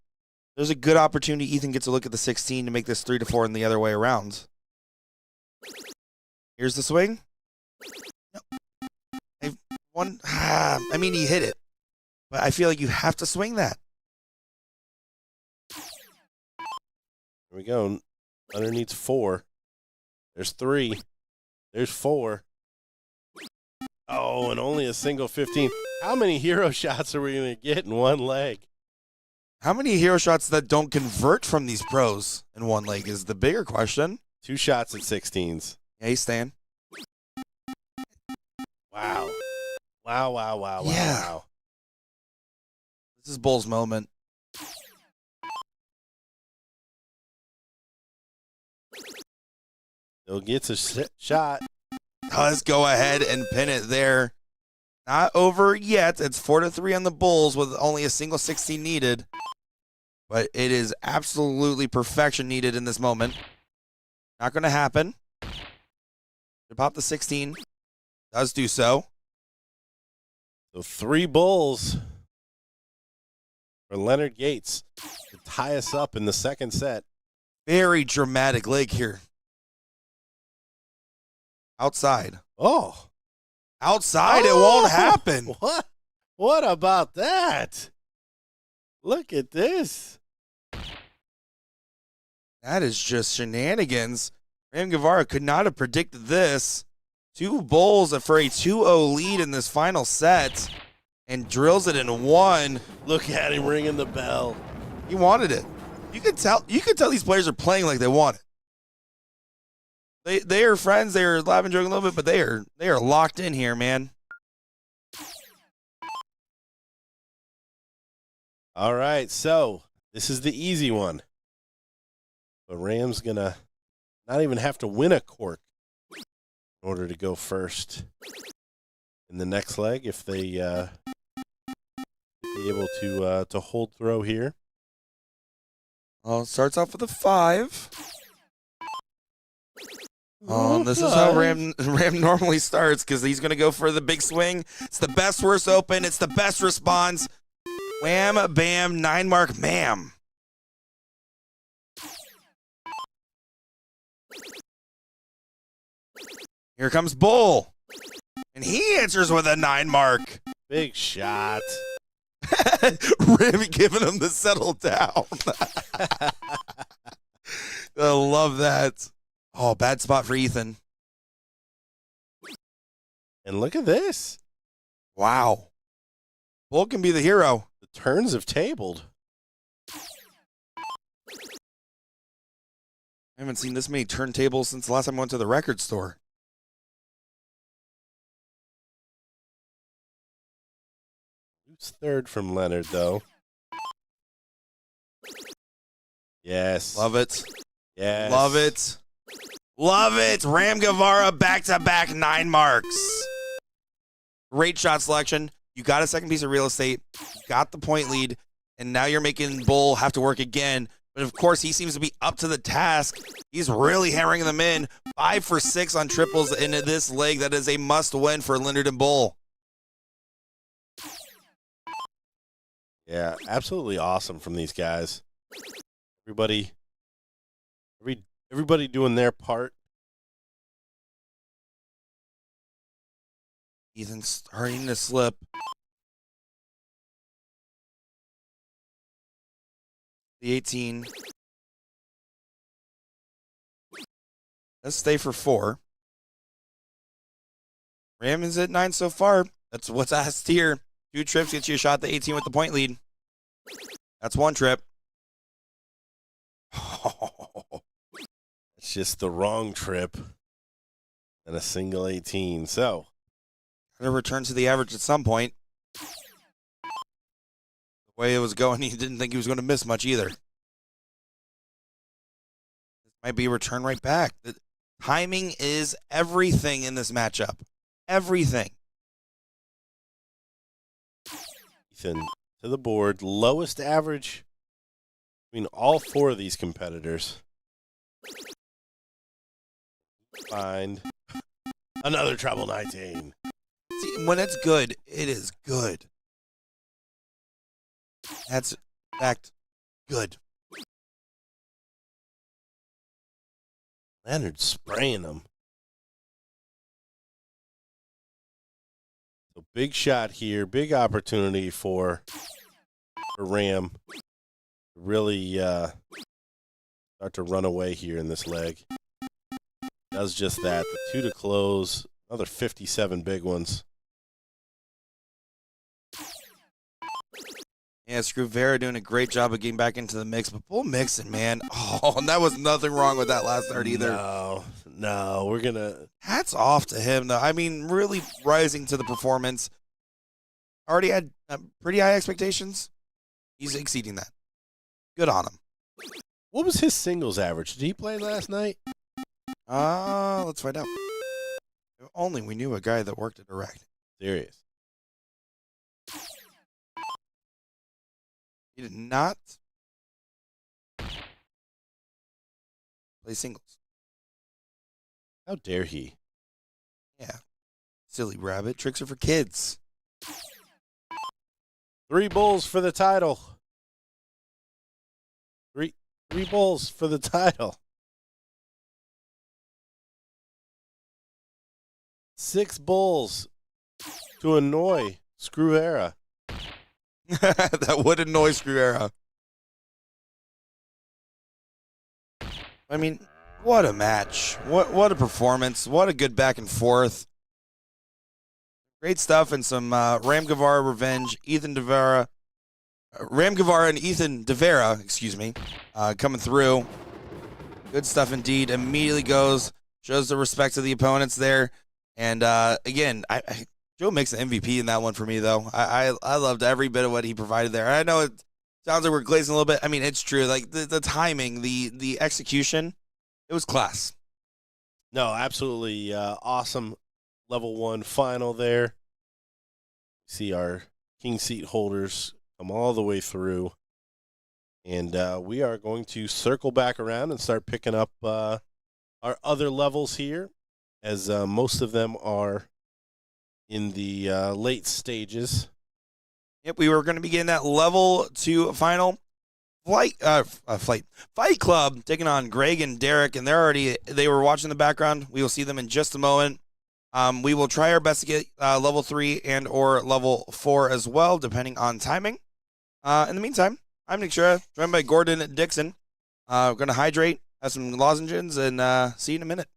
There's a good opportunity Ethan gets a look at the 16 to make this 3-4 and the other way around. Here's the swing. I mean, he hit it, but I feel like you have to swing that. Here we go. Hunter needs 4. There's 3. There's 4. Oh, and only a single 15. How many hero shots are we going to get in one leg? How many hero shots that don't convert from these pros in one leg is the bigger question. 2 shots at 16s. Hey, Stan. Wow. Wow. Yeah. Wow. This is Bull's moment. Still gets a shot. Does go ahead and pin it there. Not over yet. It's 4-3 on the Bulls with only a single 16 needed. But it is absolutely perfection needed in this moment. Not going to happen. To pop the 16. Does do so. So 3 Bulls for Leonard Gates to tie us up in the second set. Very dramatic leg here. Outside. Oh. Outside, it won't happen. What? What about that? Look at this. That is just shenanigans. Gavar could not have predicted this. 2 Bulls for a 2-0 lead in this final set and drills it in 1. Look at him ringing the bell. He wanted it. You could tell these players are playing like they want it. They are friends, they are laughing, joking a little bit, but they are locked in here, man. All right, so this is the easy one. But Ram's gonna not even have to win a cork in order to go first in the next leg if they be able to hold throw here. Well, it starts off with a 5. This is how Ram normally starts because he's going to go for the big swing. It's the best worst open. It's the best response. Wham, bam, 9 mark, ma'am. Here comes Bull. And he answers with a 9 mark. Big shot. Ram giving him the settle down. I love that. Oh, bad spot for Ethan. And look at this. Wow. Bull can be the hero. The turns have tabled. I haven't seen this many turntables since the last time I went to the record store. Who's third from Leonard, though? Yes. Love it. Yes. Love it. Love it. Ram Gavar back-to-back 9 marks. Great shot selection. You got a second piece of real estate. You got the point lead. And now you're making Bull have to work again. But, of course, he seems to be up to the task. He's really hammering them in. 5 for 6 on triples in this leg. That is a must-win for Leonard and Bull. Yeah, absolutely awesome from these guys. Everybody doing their part. Ethan's starting to slip. The 18. Let's stay for 4. Ram is at 9 so far. That's what's asked here. 2 trips gets you a shot at the 18 with the point lead. That's 1 trip. It's just the wrong trip and a single 18. So, Gonna return to the average at some point. The way it was going, he didn't think he was going to miss much either. This might be a return right back. The timing is everything in this matchup. Everything. Ethan to the board. Lowest average between all four of these competitors. Find another treble 19. See, when it's good, it is good. That's fact. Good. Leonard spraying them. So big shot here. Big opportunity for Ram to really start to run away here in this leg. Does just that. The 2 to close. Another 57 big ones. Yeah, screw Vera doing a great job of getting back into the mix, but Bull mixing, man. Oh, and that was nothing wrong with that last start either. No, we're going to... Hats off to him, though. I mean, really rising to the performance. Already had pretty high expectations. He's exceeding that. Good on him. What was his singles average? Did he play last night? Let's find out. If only we knew a guy that worked at Iraq. Serious. He did not play singles. How dare he? Yeah. Silly rabbit. Tricks are for kids. 3 bulls for the title. Three bulls for the title. 6 bulls to annoy Screwera. That would annoy Screwera. I mean, what a match. What a performance. What a good back and forth. Great stuff and some Ram Gavar revenge. Ethan Divera. Ram Gavar and Ethan Divera, excuse me, coming through. Good stuff indeed. Immediately shows the respect to the opponents there. And again, Joe makes an MVP in that one for me, though. I loved every bit of what he provided there. I know it sounds like we're glazing a little bit. I mean, it's true. Like the timing, the execution, it was class. No, absolutely awesome level 1 final there. See our king seat holders come all the way through. And we are going to circle back around and start picking up our other levels here, as most of them are in the late stages. Yep, we were going to begin that level 2 final. Fight Club taking on Greg and Derek, and they were watching the background. We will see them in just a moment. We will try our best to get level 3 and or level 4 as well, depending on timing. In the meantime, I'm Nick Shura, joined by Gordon Dixon. We're going to hydrate, have some lozenges, and see you in a minute.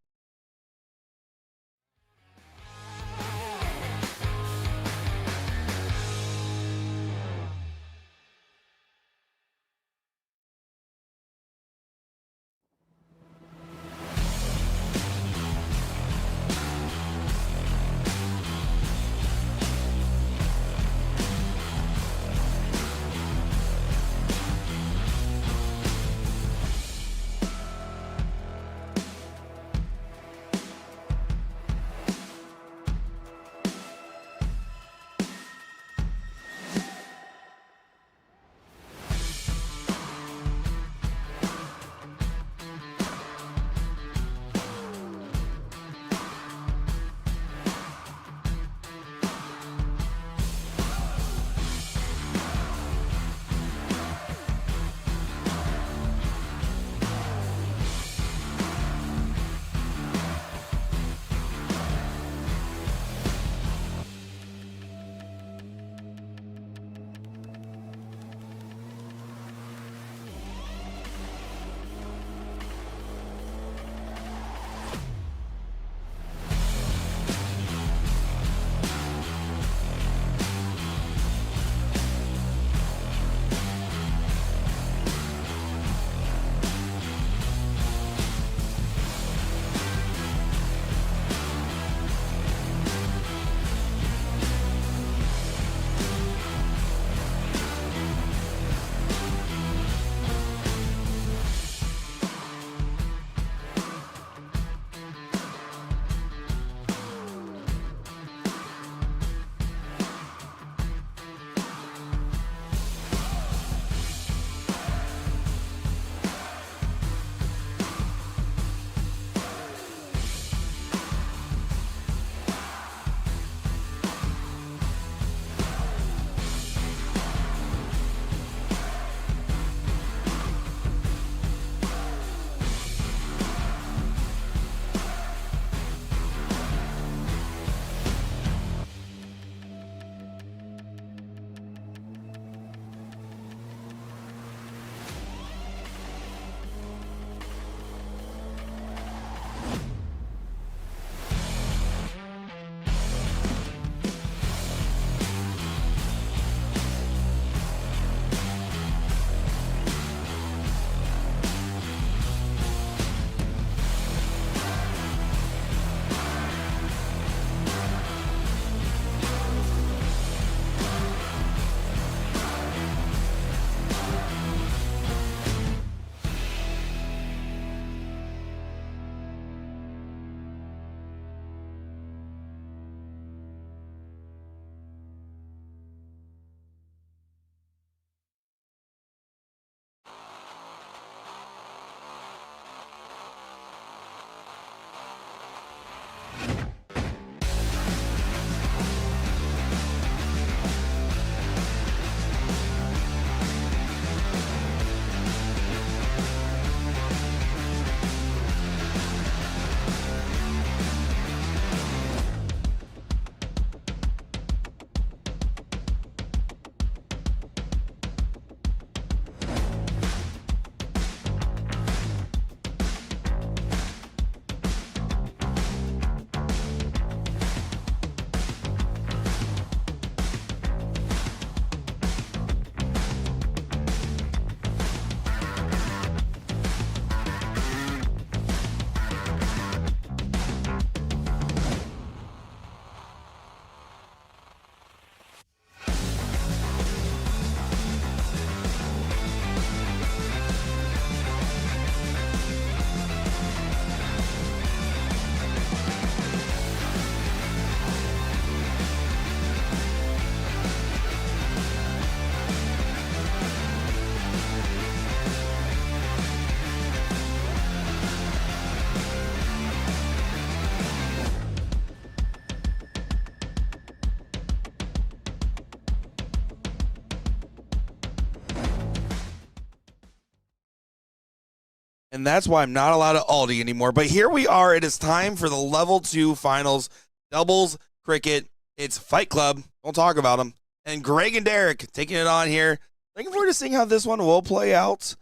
And that's why I'm not allowed to Aldi anymore. But here we are. It is time for the level 2 finals. Doubles cricket. It's Fight Club. Don't talk about them. And Greg and Derek taking it on here. Looking forward to seeing how this one will play out.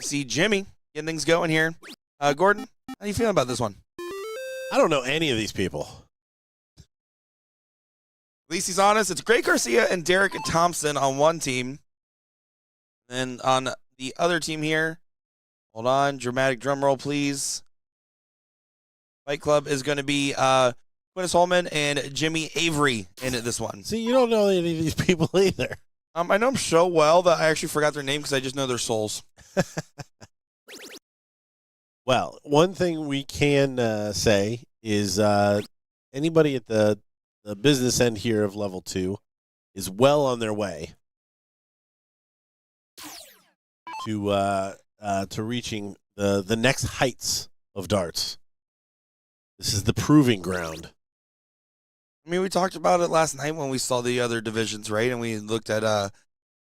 See Jimmy getting things going here. Gordon, how are you feeling about this one? I don't know any of these people. At least he's honest. It's Greg Garcia and Derek Thompson on one team. And on the other team here, hold on, dramatic drum roll, please. Fight Club is going to be Quintus Holman and Jimmy Avery in this one. See, you don't know any of these people either. I know them so well that I actually forgot their name because I just know their souls. Well, one thing we can say is anybody at the business end here of level 2 is well on their way to reaching the next heights of darts. This is the proving ground. I mean, we talked about it last night when we saw the other divisions, right? And we looked at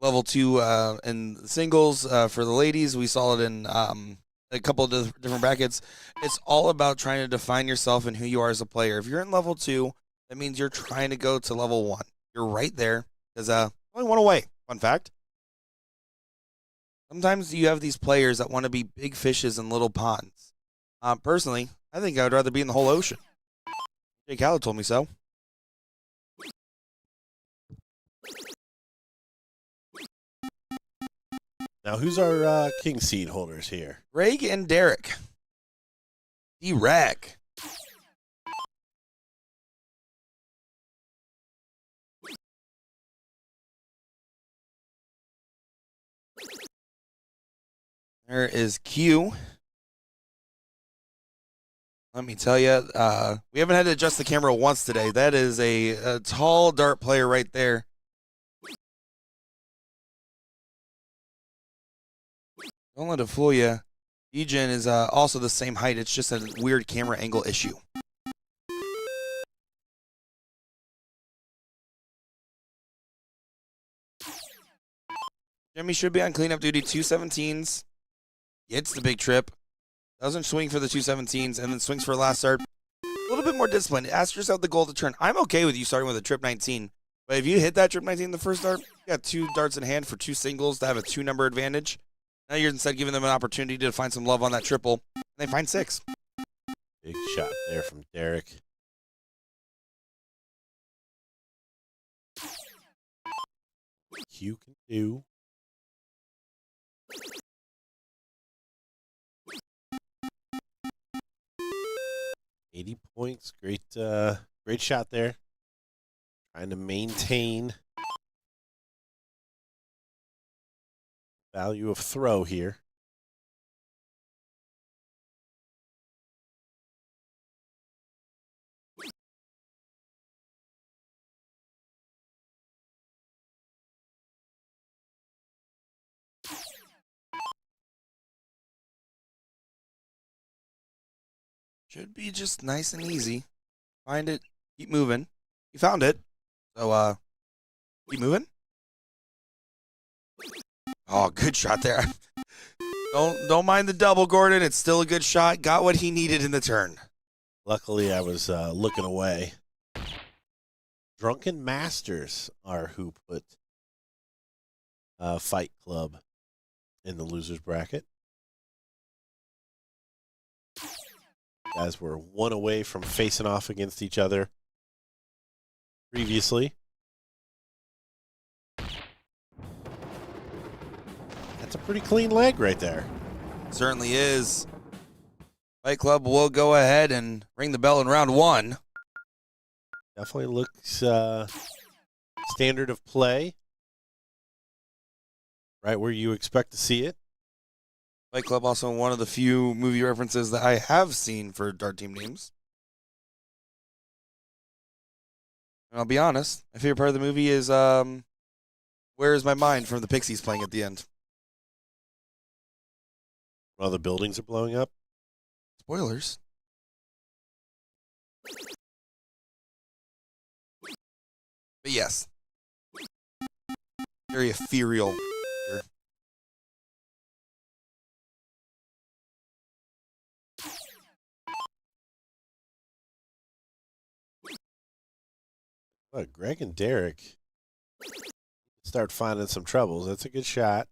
level 2 in singles for the ladies. We saw it in a couple of different brackets. It's all about trying to define yourself and who you are as a player. If you're in level 2, that means you're trying to go to level 1. You're right there. Because only one away. Fun fact. Sometimes you have these players that want to be big fishes in little ponds. Personally, I think I would rather be in the whole ocean. Jake Haller told me so. Now, who's our king seed holders here? Greg and Derek. D-Rack. There is Q. Let me tell you, we haven't had to adjust the camera once today. That is a tall dart player right there. Don't let it fool you. Eugene is also the same height. It's just a weird camera angle issue. Jimmy should be on cleanup duty. 217s. Gets the big trip. Doesn't swing for the 217s and then swings for a last start. A little bit more discipline. Ask yourself the goal of the turn. I'm okay with you starting with a trip 19. But if you hit that trip 19 the first start, you got 2 darts in hand for 2 singles to have a 2-number advantage. Now you're instead giving them an opportunity to find some love on that triple. And they find 6. Big shot there from Derek. Q can do. $80 points. Great shot there. Trying to maintain value of throw here. Should be just nice and easy. Find it. Keep moving. You found it. So, keep moving. Oh, good shot there. Don't mind the double, Gordon. It's still a good shot. Got what he needed in the turn. Luckily, I was looking away. Drunken Masters are who put Fight Club in the losers bracket. Guys were 1 away from facing off against each other previously. That's a pretty clean leg right there. Certainly is. Fight Club will go ahead and ring the bell in round 1. Definitely looks standard of play. Right where you expect to see it. Fight Club also one of the few movie references that I have seen for dart team names. And I'll be honest, my favorite part of the movie is Where Is My Mind from the Pixies playing at the end. While the buildings are blowing up. Spoilers. But yes. Very ethereal. But Greg and Derek start finding some troubles. That's a good shot.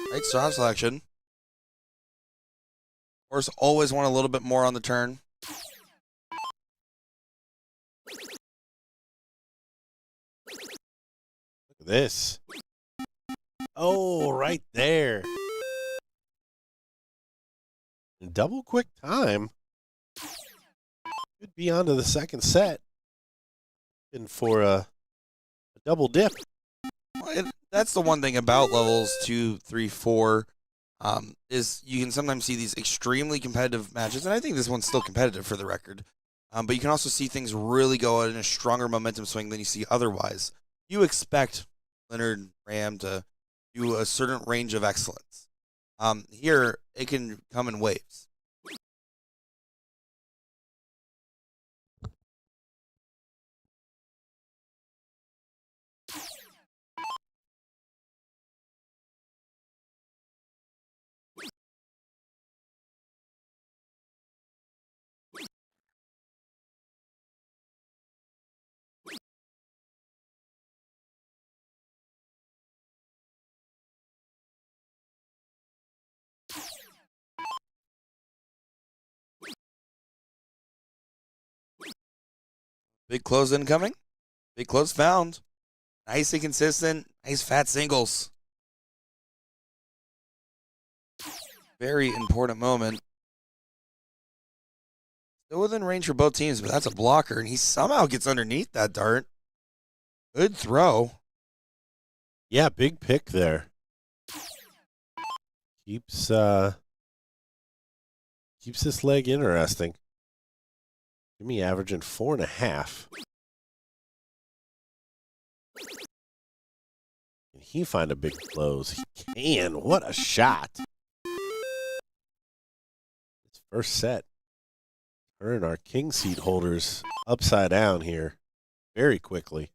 Right straw selection. Of course, always want a little bit more on the turn. Look at this. Oh, right there. In double quick time. Could be on to the second set. And for a double dip. Well, that's the one thing about levels 2, 3, 4, is you can sometimes see these extremely competitive matches, and I think this one's still competitive for the record. But you can also see things really go in a stronger momentum swing than you see otherwise. You expect Leonard Ram to do a certain range of excellence. Here, it can come in waves. Big close incoming. Big close found. Nice and consistent. Nice fat singles. Very important moment. Still within range for both teams, but that's a blocker, and he somehow gets underneath that dart. Good throw. Yeah, big pick there. Keeps this leg interesting. Jimmy averaging 4.5. Can he find a big close? He can. What a shot. It's first set. Turn our king seat holders upside down here very quickly.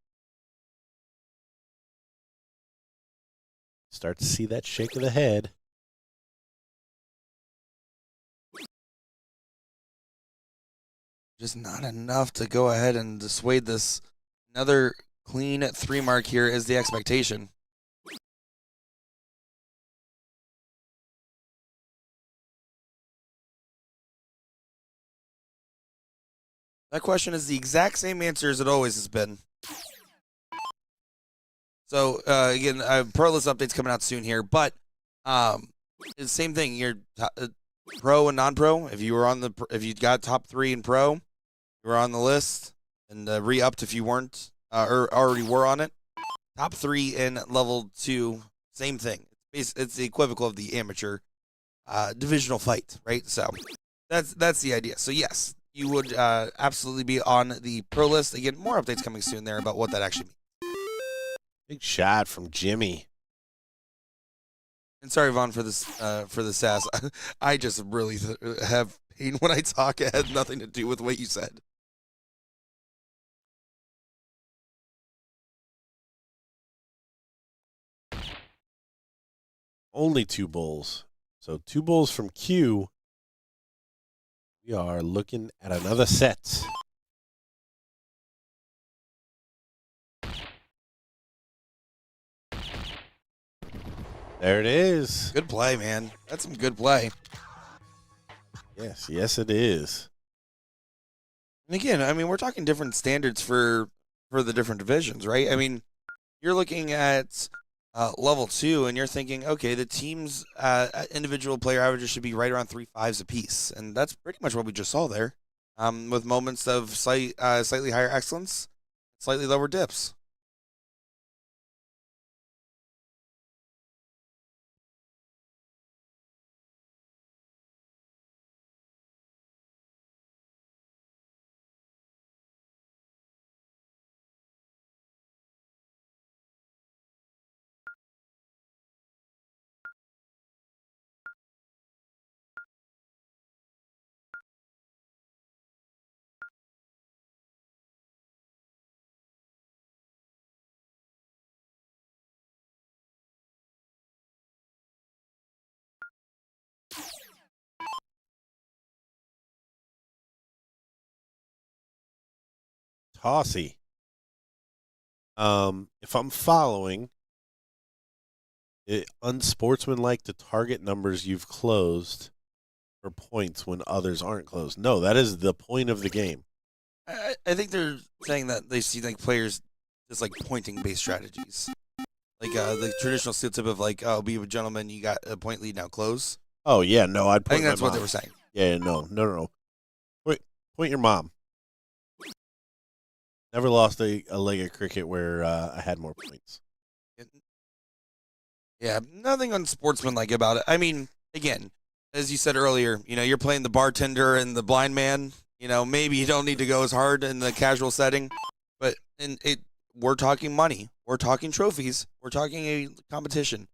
Start to see that shake of the head. Just not enough to go ahead and dissuade this. Another clean 3 mark here is the expectation. That question is the exact same answer as it always has been. So, again, pro list updates coming out soon here, but it's the same thing. You're pro and non-pro. If you got top 3 in pro, you were on the list, and re-upped if you weren't or already were on it. Top 3 in level 2, same thing. It's the equivalent of the amateur divisional fight, right? So that's the idea. So yes, you would absolutely be on the pro list. Again, more updates coming soon there about what that actually means. Big shot from Jimmy. And sorry, Vaughn, for the sass. I just really have pain when I talk. It had nothing to do with what you said. Only 2 bulls. So 2 bulls from Q. We are looking at another set. There it is. Good play, man. That's some good play. Yes, it is. And again, I mean, we're talking different standards for the different divisions, right? I mean, you're looking at level 2, and you're thinking, okay, the team's individual player averages should be right around 3 5s apiece, and that's pretty much what we just saw there, with moments of slightly higher excellence, slightly lower dips. Tossy. If I'm following, it unsportsmanlike to target numbers you've closed for points when others aren't closed. No, that is the point of the game. I think they're saying that they see like players just like pointing based strategies, like the traditional steel tip of like, oh, be a gentleman, you got a point lead, now close. Oh yeah, no, I'd I point think my that's what mom. they were saying. Yeah, no. Point your mom. Never lost a leg of cricket where I had more points. Yeah, nothing unsportsmanlike about it. I mean, again, as you said earlier, you're playing the bartender and the blind man. Maybe you don't need to go as hard in the casual setting, but we're talking money, we're talking trophies, we're talking a competition.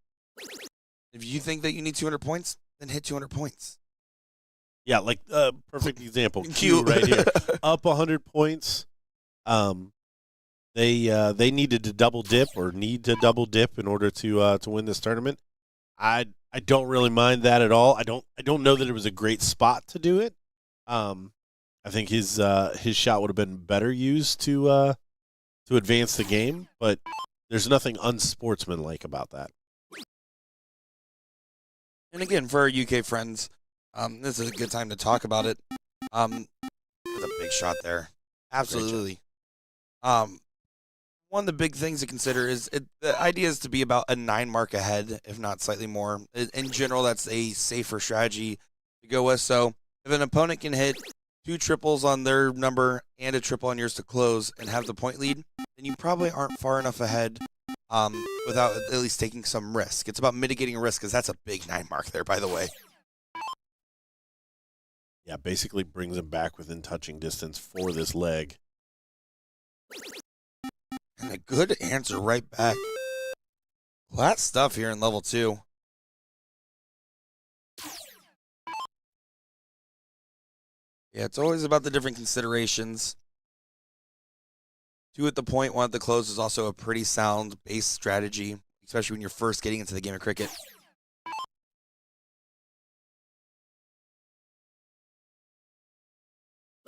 If you think that you need 200 points, then hit 200 points. Yeah, like perfect example. Cute. Q right here, up 100 points. They needed to double dip or need to double dip in order to win this tournament. I don't really mind that at all. I don't know that it was a great spot to do it. I think his shot would have been better used to advance the game, but there's nothing unsportsmanlike about that. And again, for our UK friends, this is a good time to talk about it. There's a big shot there. Absolutely. One of the big things to consider is the idea is to be about a 9 mark ahead, if not slightly more. In general, that's a safer strategy to go with. So if an opponent can hit 2 triples on their number and a triple on yours to close and have the point lead, then you probably aren't far enough ahead without at least taking some risk. It's about mitigating risk because that's a big 9 mark there, by the way. Yeah, basically brings him back within touching distance for this leg. And a good answer right back. Flat stuff here in level 2. Yeah, it's always about the different considerations. 2 at the point, 1 at the close is also a pretty sound base strategy, especially when you're first getting into the game of cricket.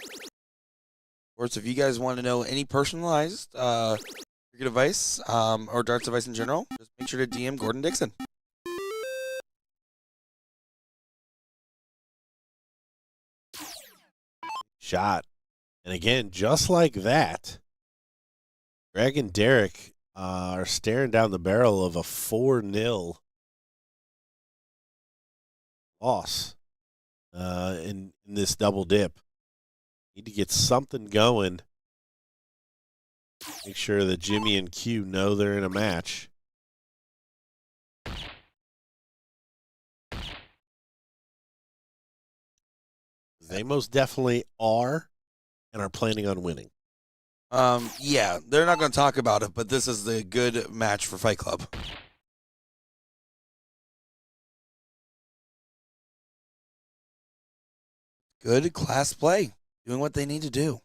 Of course, if you guys want to know any personalized cricket advice or darts advice in general, just make sure to DM Gordon Dixon. Shot. And again, just like that, Greg and Derek are staring down the barrel of a 4-0 loss in this double dip. Need to get something going. Make sure that Jimmy and Q know they're in a match. They most definitely are and are planning on winning. Yeah, they're not going to talk about it, but this is the good match for Fight Club. Good class play, doing what they need to do.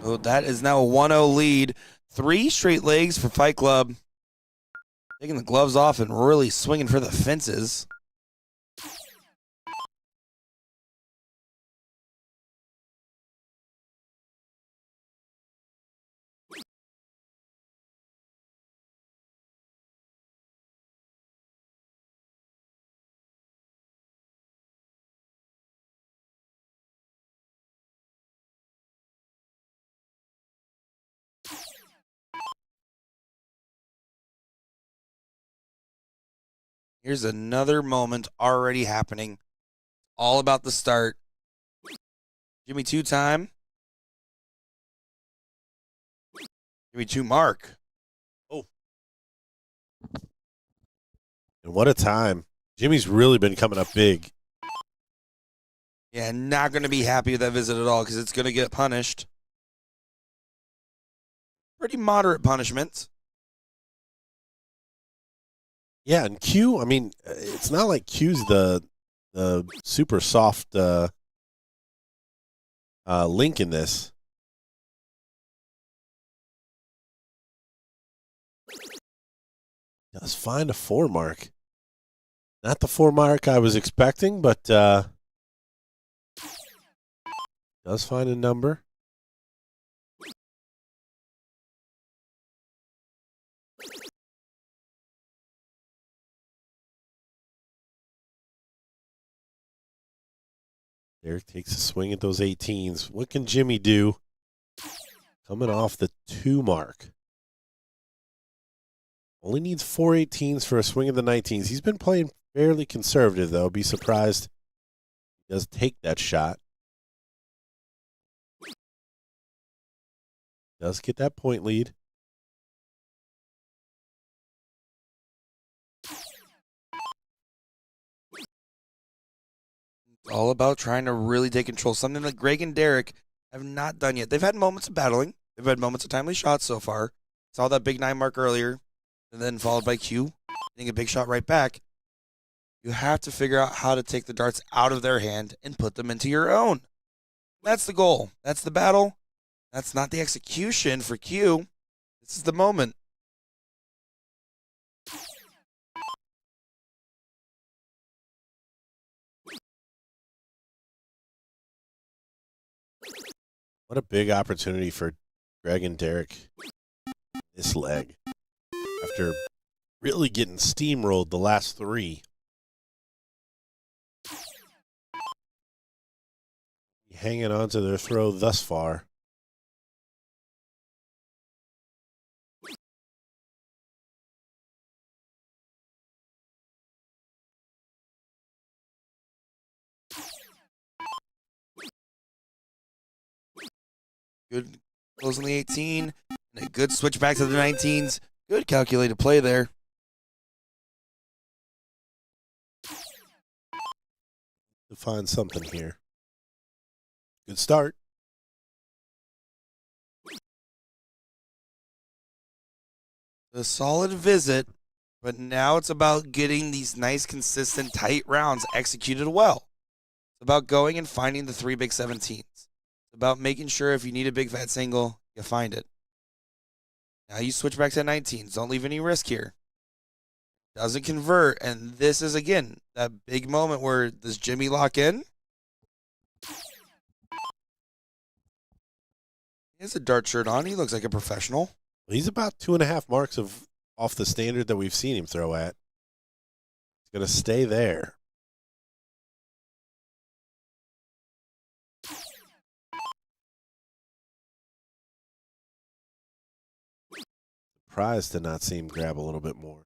So that is now a 1-0 lead. 3 straight legs for Fight Club. Taking the gloves off and really swinging for the fences. Here's another moment already happening. All about the start. Give me 2 time. Give me 2 mark. Oh. And what a time. Jimmy's really been coming up big. Yeah, not going to be happy with that visit at all because it's going to get punished. Pretty moderate punishment. Yeah, and Q, I mean, it's not like Q's the super soft link in this. Does find a 4 mark. Not the 4 mark I was expecting, but does find a number. Derek takes a swing at those 18s. What can Jimmy do? Coming off the 2 mark. Only needs 4 18s for a swing of the 19s. He's been playing fairly conservative, though. Be surprised he does take that shot. Does get that point lead. It's all about trying to really take control. Something that Greg and Derek have not done yet. They've had moments of battling. They've had moments of timely shots so far. Saw that big 9 mark earlier, and then followed by Q, getting a big shot right back. You have to figure out how to take the darts out of their hand and put them into your own. That's the goal. That's the battle. That's not the execution for Q. This is the moment. What a big opportunity for Greg and Derek this leg. After really getting steamrolled the last 3. Hanging on to their throw thus far. Good closing the 18, and a good switch back to the 19s. Good calculated play there. To find something here. Good start. A solid visit, but now it's about getting these nice, consistent, tight rounds executed well. It's about going and finding the 3 big 17s. It's about making sure if you need a big fat single, you find it. Now you switch back to 19s. Don't leave any risk here. Doesn't convert, and this is, again, that big moment where does Jimmy lock in? He has a dart shirt on. He looks like a professional. He's about 2.5 marks off the standard that we've seen him throw at. He's going to stay there. Surprised to not see him grab a little bit more.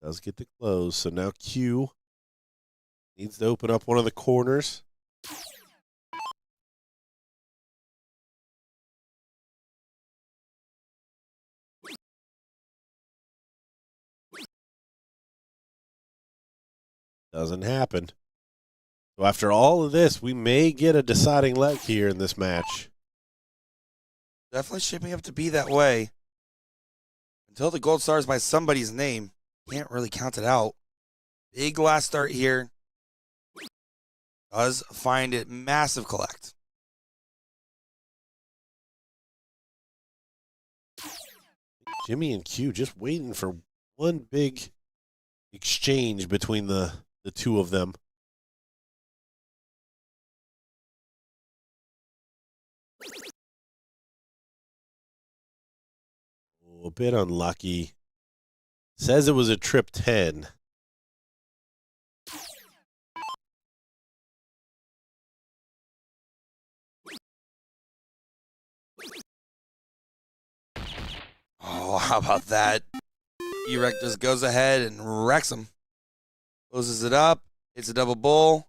Does get the close, so now Q needs to open up one of the corners. Doesn't happen. So after all of this, we may get a deciding leg here in this match. Definitely shaping up to be that way. Until the gold star is by somebody's name, can't really count it out. Big last start here. Does find it massive collect. Jimmy and Q just waiting for one big exchange between the two of them. A bit unlucky. Says it was a trip 10. Oh, how about that? E-Rec just goes ahead and wrecks him. Closes it up. It's a double bull.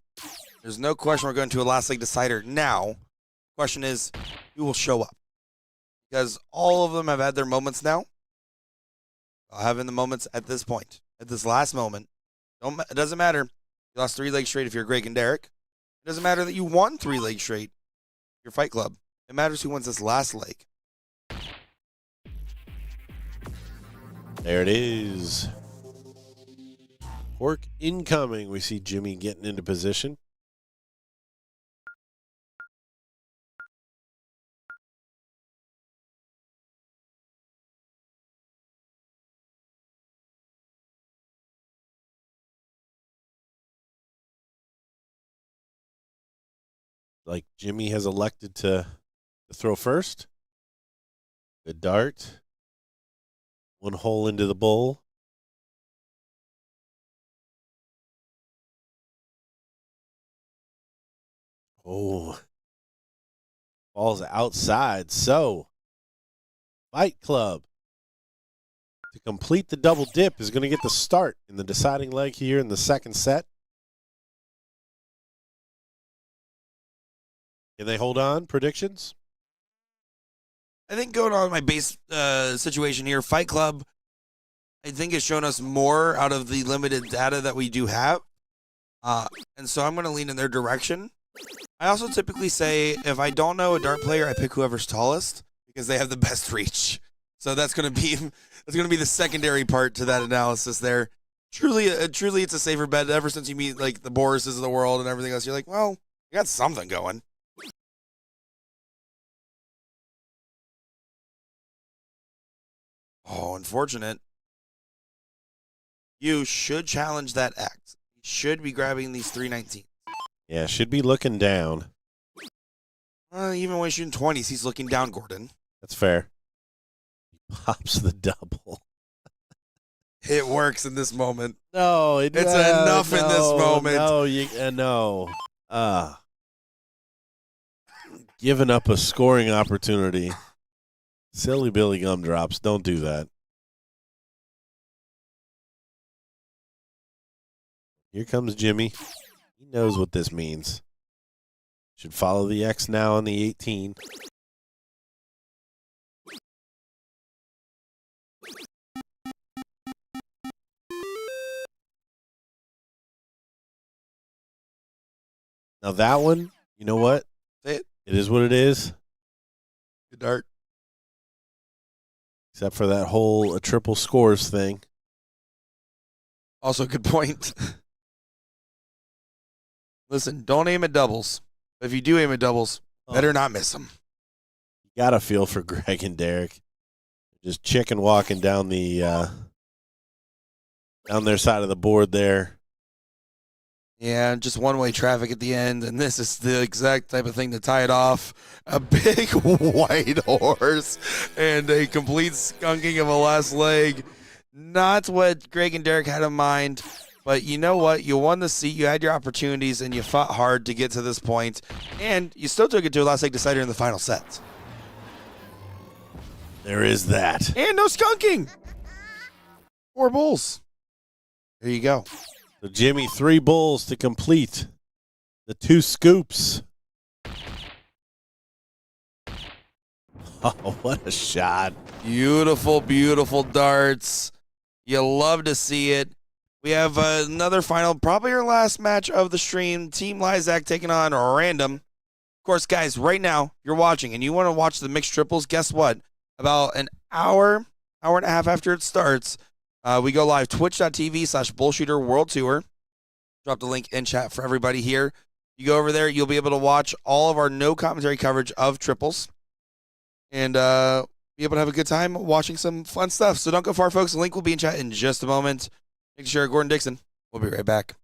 There's no question we're going to a last leg decider now. Question is, who will show up? Because all of them have had their moments now. Having the moments at this point, at this last moment. It doesn't matter. You lost 3 legs straight if you're Greg and Derek. It doesn't matter that you won 3 legs straight. Your Fight Club. It matters who wins this last leg. There it is. Work incoming. We see Jimmy getting into position. like Jimmy has elected to throw first. Good dart. One hole into the bowl. Oh. Ball's outside. So, Fight Club, to complete the double dip, is going to get the start in the deciding leg here in the second set. Can they hold on? Predictions? I think going on my base situation here, Fight Club, I think has shown us more out of the limited data that we do have. And so I'm going to lean in their direction. I also typically say if I don't know a dart player, I pick whoever's tallest because they have the best reach. So that's going to be the secondary part to that analysis there. Truly, it's a safer bet. Ever since you meet like the Borises of the world and everything else, you're like, well, you got something going. Oh, unfortunate. You should challenge that X. You should be grabbing these 319. Yeah, should be looking down. Even when he's shooting 20s, he's looking down, Gordon. That's fair. He pops the double. It works in this moment. No, it's enough in this moment. No, giving up a scoring opportunity. Silly Billy Gumdrops. Don't do that. Here comes Jimmy. He knows what this means. Should follow the X now on the 18. Now that one, you know what? Say it. It is what it is. Good dart. Except for that whole triple scores thing. Also, good point. Listen, don't aim at doubles. If you do aim at doubles, better not miss them. You got to feel for Greg and Derek. Just chicken walking down the down their side of the board there. Yeah, just one-way traffic at the end, and this is the exact type of thing to tie it off. A big white horse and a complete skunking of a last leg. Not what Greg and Derek had in mind, but you know what? You won the seat, you had your opportunities, and you fought hard to get to this point, and you still took it to a last leg decider in the final set. There is that. And no skunking. 4 bulls. There you go. So Jimmy, 3 bulls to complete the 2 scoops. Oh, what a shot. Beautiful, beautiful darts. You love to see it. We have another final, probably our last match of the stream. Team Lizac taking on Random. Of course, guys, right now, you're watching and you want to watch the mixed triples. Guess what? About an hour and a half after it starts, we go live, twitch.tv/BullShooter World Tour. Drop the link in chat for everybody here. You go over there, you'll be able to watch all of our no commentary coverage of triples and be able to have a good time watching some fun stuff. So don't go far, folks. The link will be in chat in just a moment. Make sure Gordon Dixon. We'll be right back.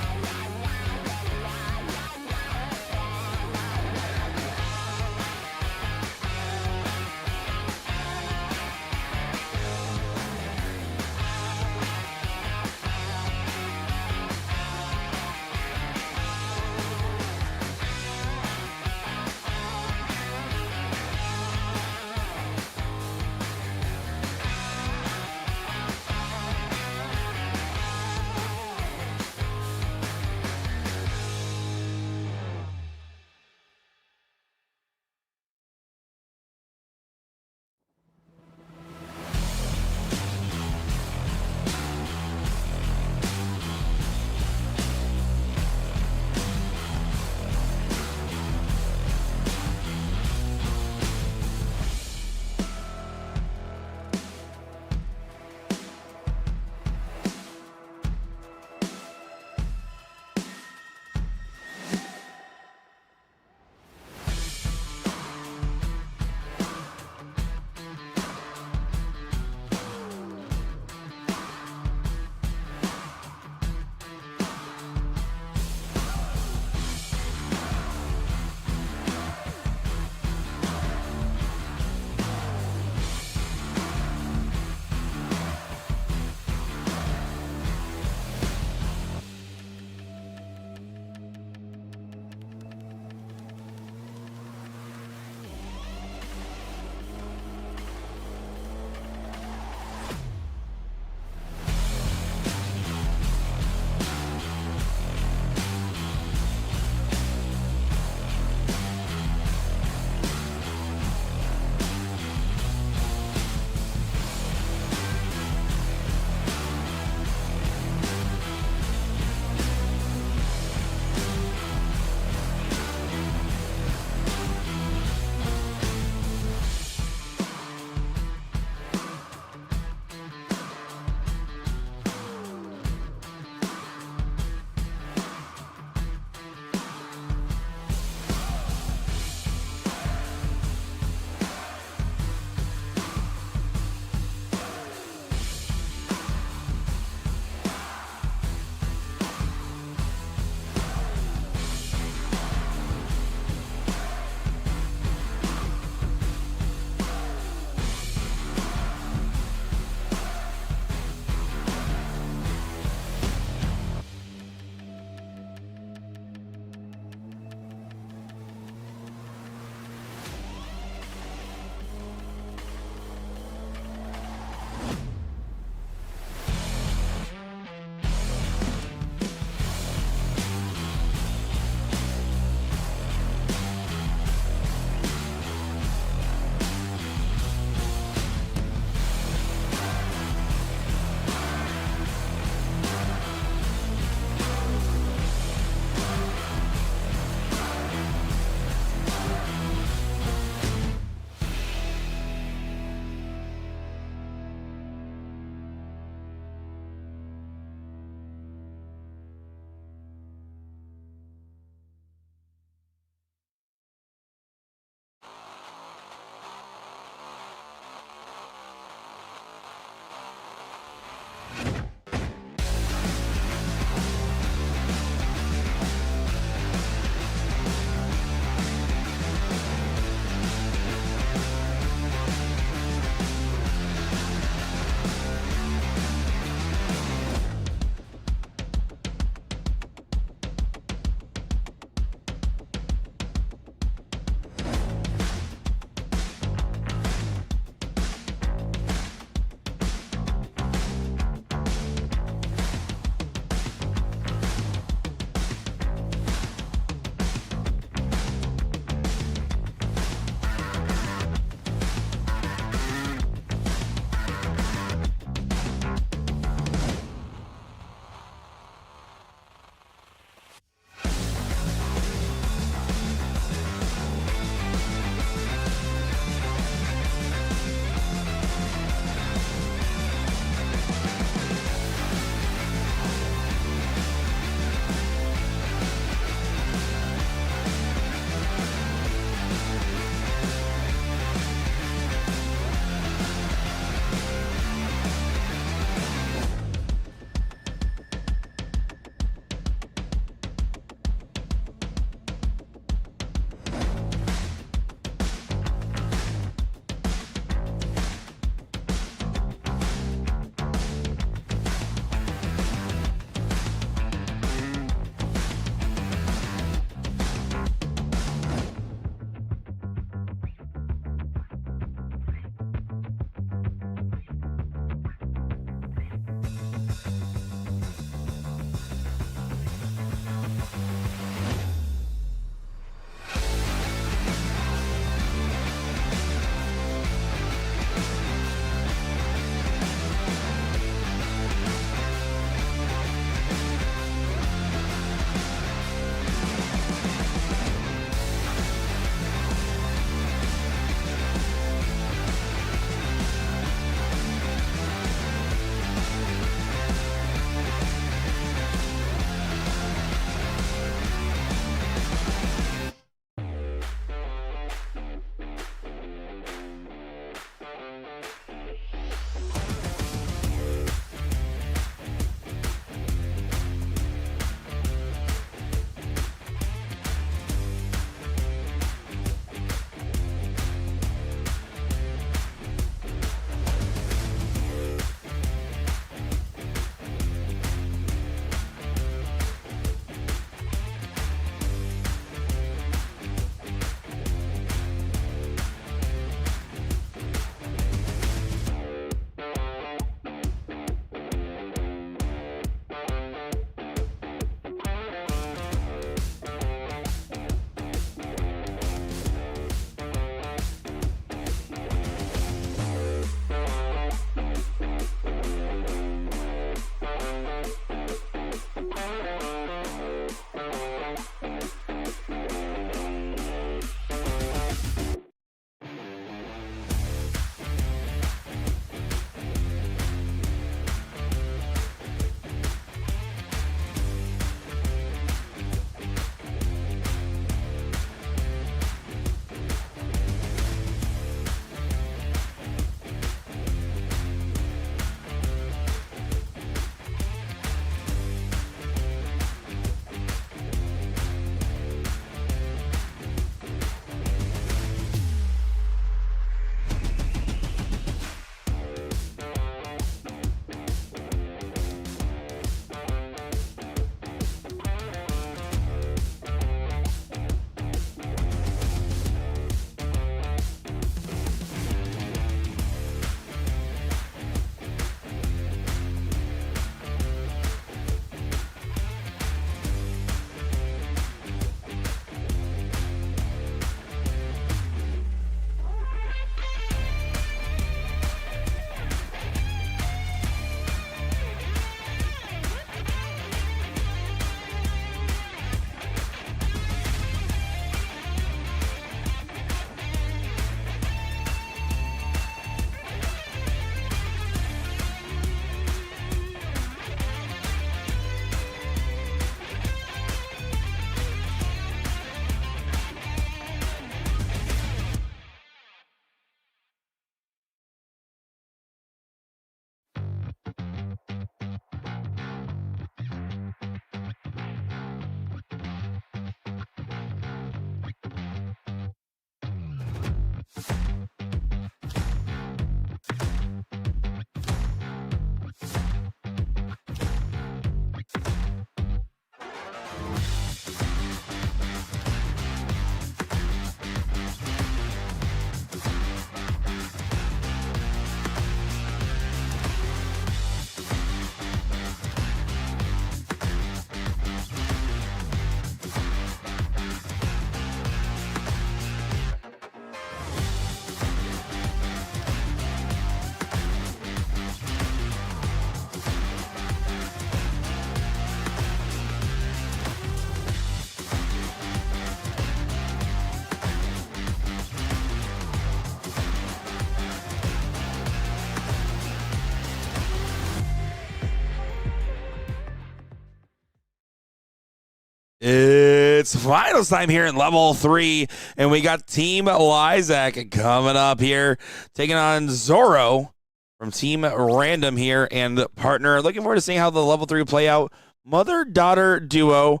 It's finals time here in level 3, and we got Team Lizac coming up here, taking on Zorro from Team Random here and partner. Looking forward to seeing how the level 3 play out. Mother-daughter duo,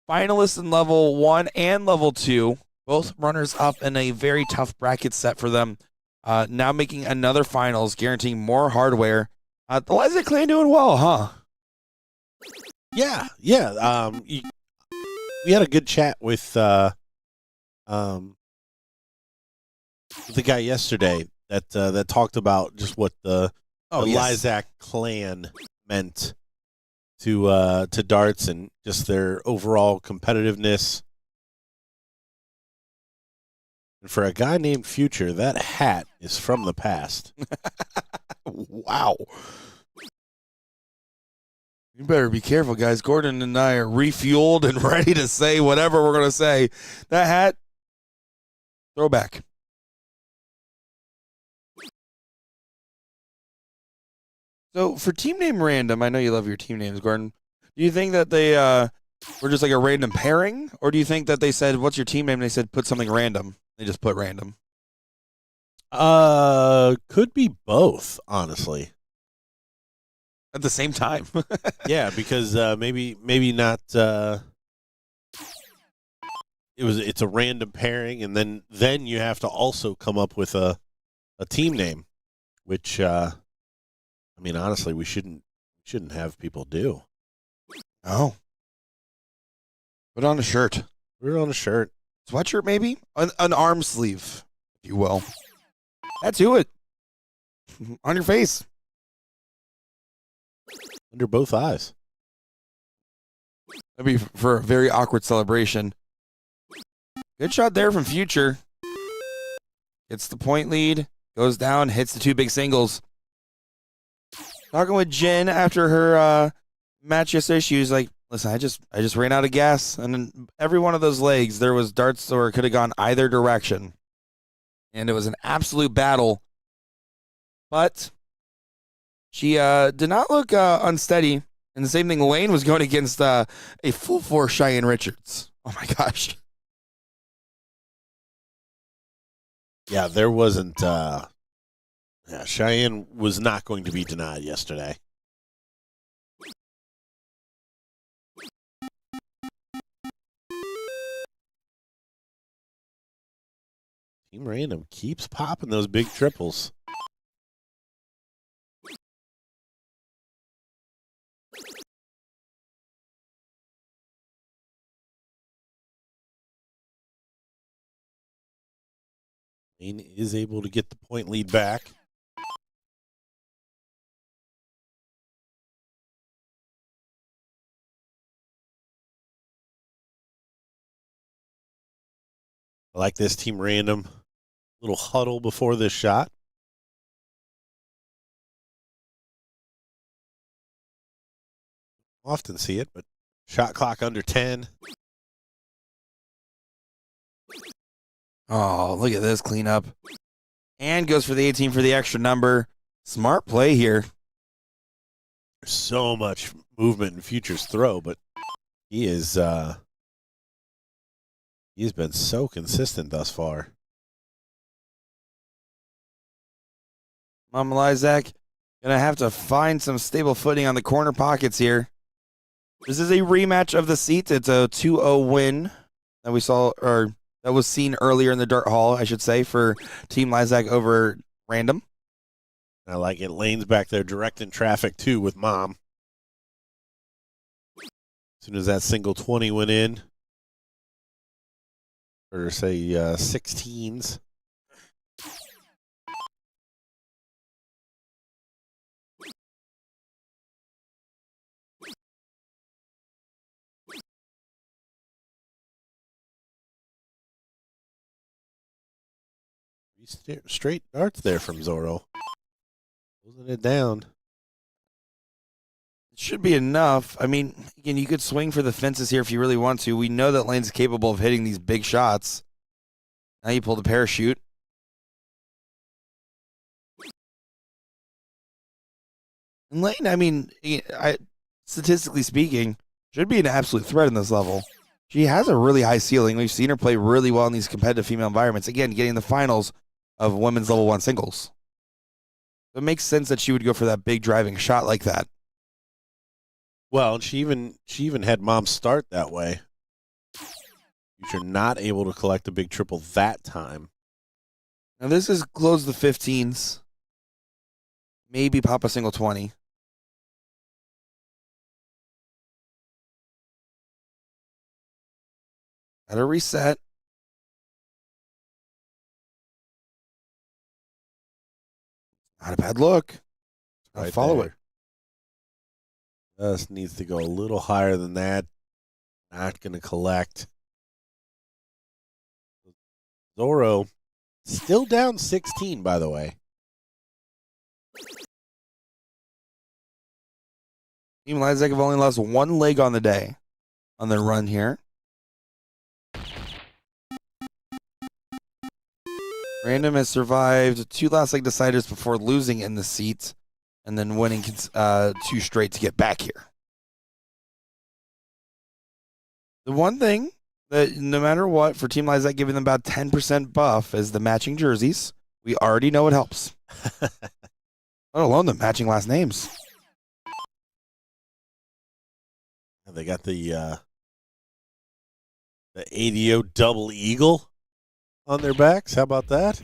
finalists in level 1 and level 2, both runners up in a very tough bracket set for them. Now making another finals, guaranteeing more hardware. The Lizac clan doing well, huh? Yeah. We had a good chat with the guy yesterday that talked about just what the Lizac clan meant to darts and just their overall competitiveness. And for a guy named Future, that hat is from the past. Wow. You better be careful, guys. Gordon and I are refueled and ready to say whatever we're going to say. That hat, throwback. So for team name random, I know you love your team names, Gordon. Do you think that they were just like a random pairing? Or do you think that they said, what's your team name? And they said, put something random. They just put random. Could be both, honestly. At the same time. Yeah, because maybe not. It's a random pairing, and then you have to also come up with a team name, which I mean, honestly, we shouldn't have people do. Oh, put on a shirt. Put it on a shirt, sweatshirt, maybe an arm sleeve, if you will. Tattoo it on your face. Under both eyes. That'd be for a very awkward celebration. Good shot there from Future. Gets the point lead, goes down, hits the 2 big singles. Talking with Jen after her match yesterday, she was like, listen, I just ran out of gas. And in every one of those legs, there was darts or it could have gone either direction. And it was an absolute battle. But she did not look unsteady. And the same thing, Lane was going against a full force Cheyenne Richards. Oh, my gosh. Yeah, there wasn't... Cheyenne was not going to be denied yesterday. Team Random keeps popping those big triples. Lane is able to get the point lead back. I like this Team Random little huddle before this shot. Often see it, but shot clock under 10. Oh, look at this cleanup. And goes for the 18 for the extra number. Smart play here. There's so much movement in Future's throw, but he's been so consistent thus far. Mama Lizac gonna have to find some stable footing on the corner pockets here. This is a rematch of the seats. It's a 2-0 win that we saw, or that was seen earlier in the Dart Hall, I should say, for Team Lizac over Random. I like it. Lane's back there directing traffic, too, with Mom. As soon as that single 20 went in, or say 16s. Straight darts there from Zorro. Closing it down. It should be enough. I mean, again, you could swing for the fences here if you really want to. We know that Lane's capable of hitting these big shots. Now you pull the parachute. And Lane, I mean, statistically speaking, should be an absolute threat in this level. She has a really high ceiling. We've seen her play really well in these competitive female environments. Again, getting the finals of women's level 1 singles. It makes sense that she would go for that big driving shot like that. Well, and she even had mom start that way. You're not able to collect a big triple that time. Now this is close the 15s. Maybe pop a single 20. Gotta reset. Not a bad look. Gotta Right follow there. it. Just needs to go a little higher than that. Not going to collect. Zorro still down 16, by the way. Team Lizac have only lost one leg on the day on their run here. Random has survived 2 last leg deciders before losing in the seat and then winning 2 straight to get back here. The one thing that no matter what, for Team Lizac giving them about 10% buff is the matching jerseys. We already know it helps. Let alone the matching last names. They got the ADO double eagle on their backs. How about that?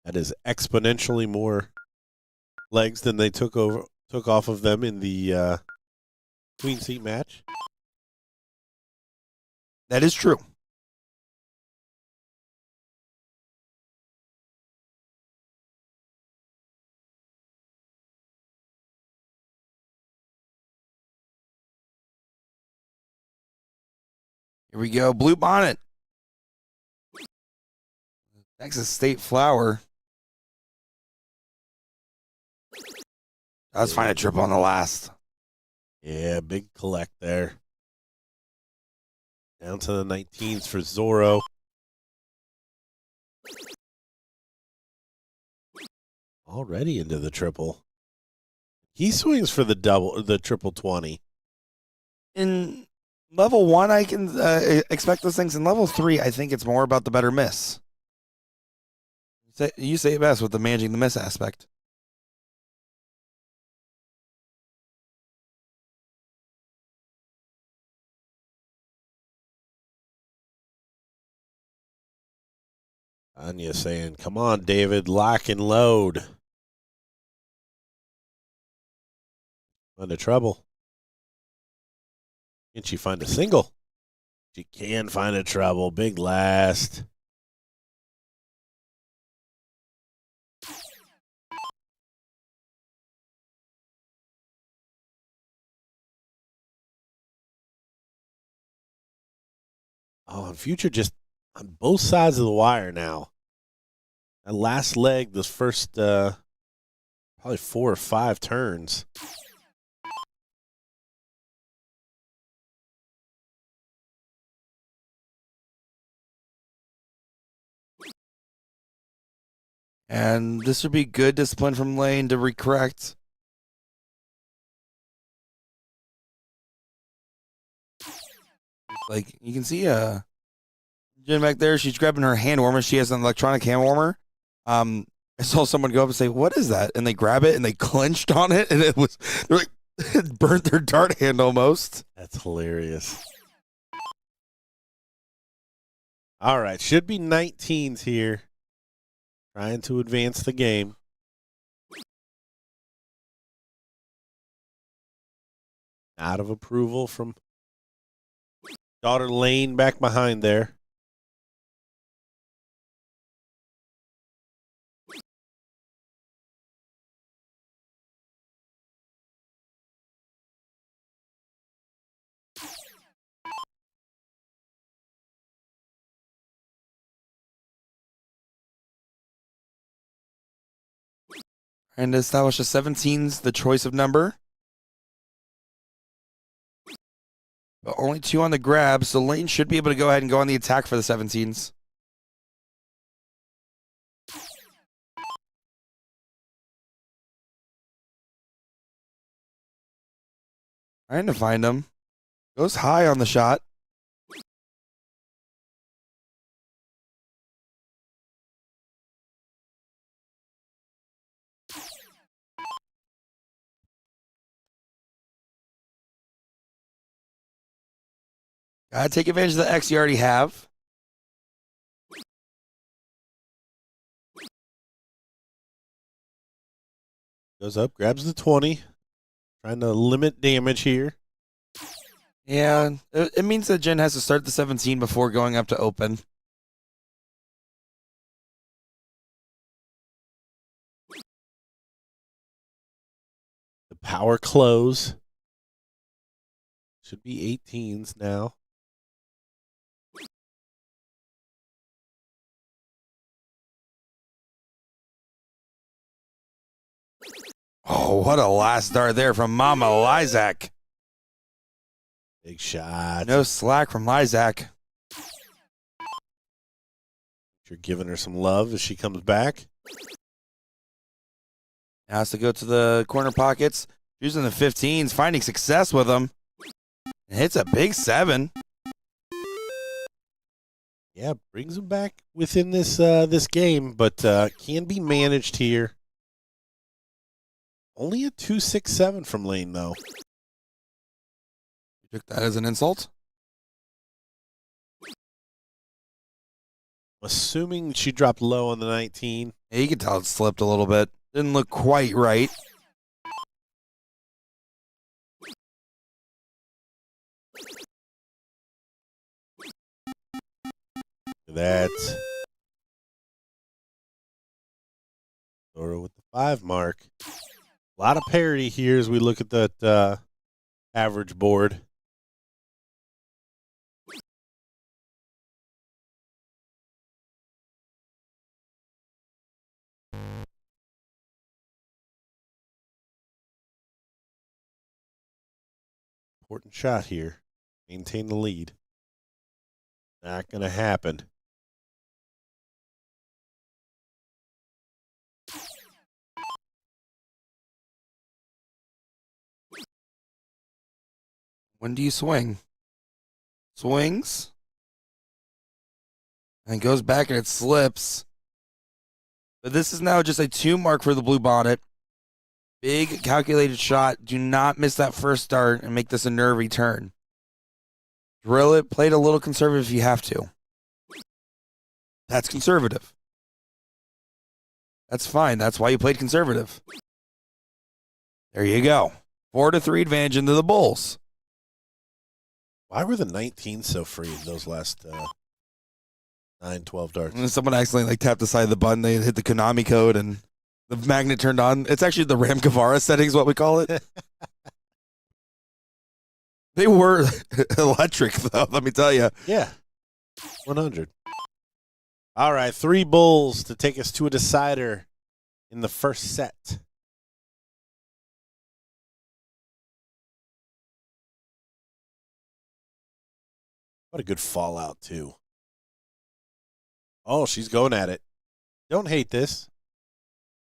That is exponentially more legs than they took off of them in the queen seat match. That is true. Here we go. Blue bonnet. Texas State flower. Let's find a triple on the last. Yeah, big collect there. Down to the 19s for Zorro. Already into the triple. He swings for the triple 20. In level 1, I can expect those things. In level 3, I think it's more about the better miss. You say it best with the managing the miss aspect. Anya saying, come on, David, lock and load. Find a trouble. Can she find a single? She can find a trouble. Big last. Oh, and Future just on both sides of the wire now. That last leg, the first probably 4 or 5 turns. And this would be good discipline from Lane to recorrect. Like, you can see Jen back there, she's grabbing her hand warmer. She has an electronic hand warmer. I saw someone go up and say, what is that? And they grab it and they clenched on it, and they're like, it burnt their dart hand almost. That's hilarious. All right, should be 19s here. Trying to advance the game. Out of approval from daughter Lane back behind there. And to establish a 17's the choice of number. But only 2 on the grab, so Lane should be able to go ahead and go on the attack for the 17's. Trying to find him. Goes high on the shot. Gotta take advantage of the X you already have. Goes up, grabs the 20. Trying to limit damage here. Yeah, it means that Jen has to start the 17 before going up to open. The power close. Should be 18s now. Oh, what a last dart there from Mama Lizac. Big shot. No slack from Lizac. You're giving her some love as she comes back. Now has to go to the corner pockets. Using the 15s, finding success with them. And hits a big 7. Yeah, brings him back within this this game, but can be managed here. Only a 2-6-7 from Lane, though. You took that as an insult? Assuming she dropped low on the 19. Yeah, you can tell it slipped a little bit. Didn't look quite right. That. Dora with the 5 mark. A lot of parity here as we look at that average board. Important shot here. Maintain the lead. Not going to happen. When do you swing? Swings. And goes back and it slips. But this is now just a 2 mark for the Blue Bonnet. Big calculated shot. Do not miss that first start and make this a nervy turn. Drill it. Play it a little conservative if you have to. That's conservative. That's fine. That's why you played conservative. There you go. 4-3 advantage into the Bulls. Why were the 19s so free in those last 9, 12 darts? And someone accidentally tapped the side of the button. They hit the Konami code and the magnet turned on. It's actually the Ram Gavar settings, what we call it. They were electric, though, let me tell you. Yeah, 100. All right, 3 bulls to take us to a decider in the first set. What a good fallout, too. Oh, she's going at it. Don't hate this.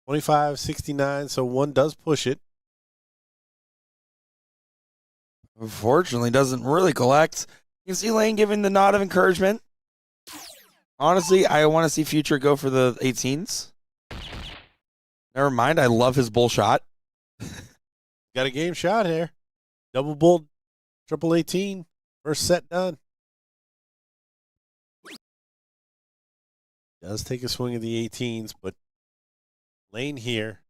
25-69, so one does push it. Unfortunately, doesn't really collect. You can see Lane giving the nod of encouragement. Honestly, I want to see Future go for the 18s. Never mind, I love his bull shot. Got a game shot here. Double bull, triple 18. First set done. Does take a swing of the 18s, but Lane here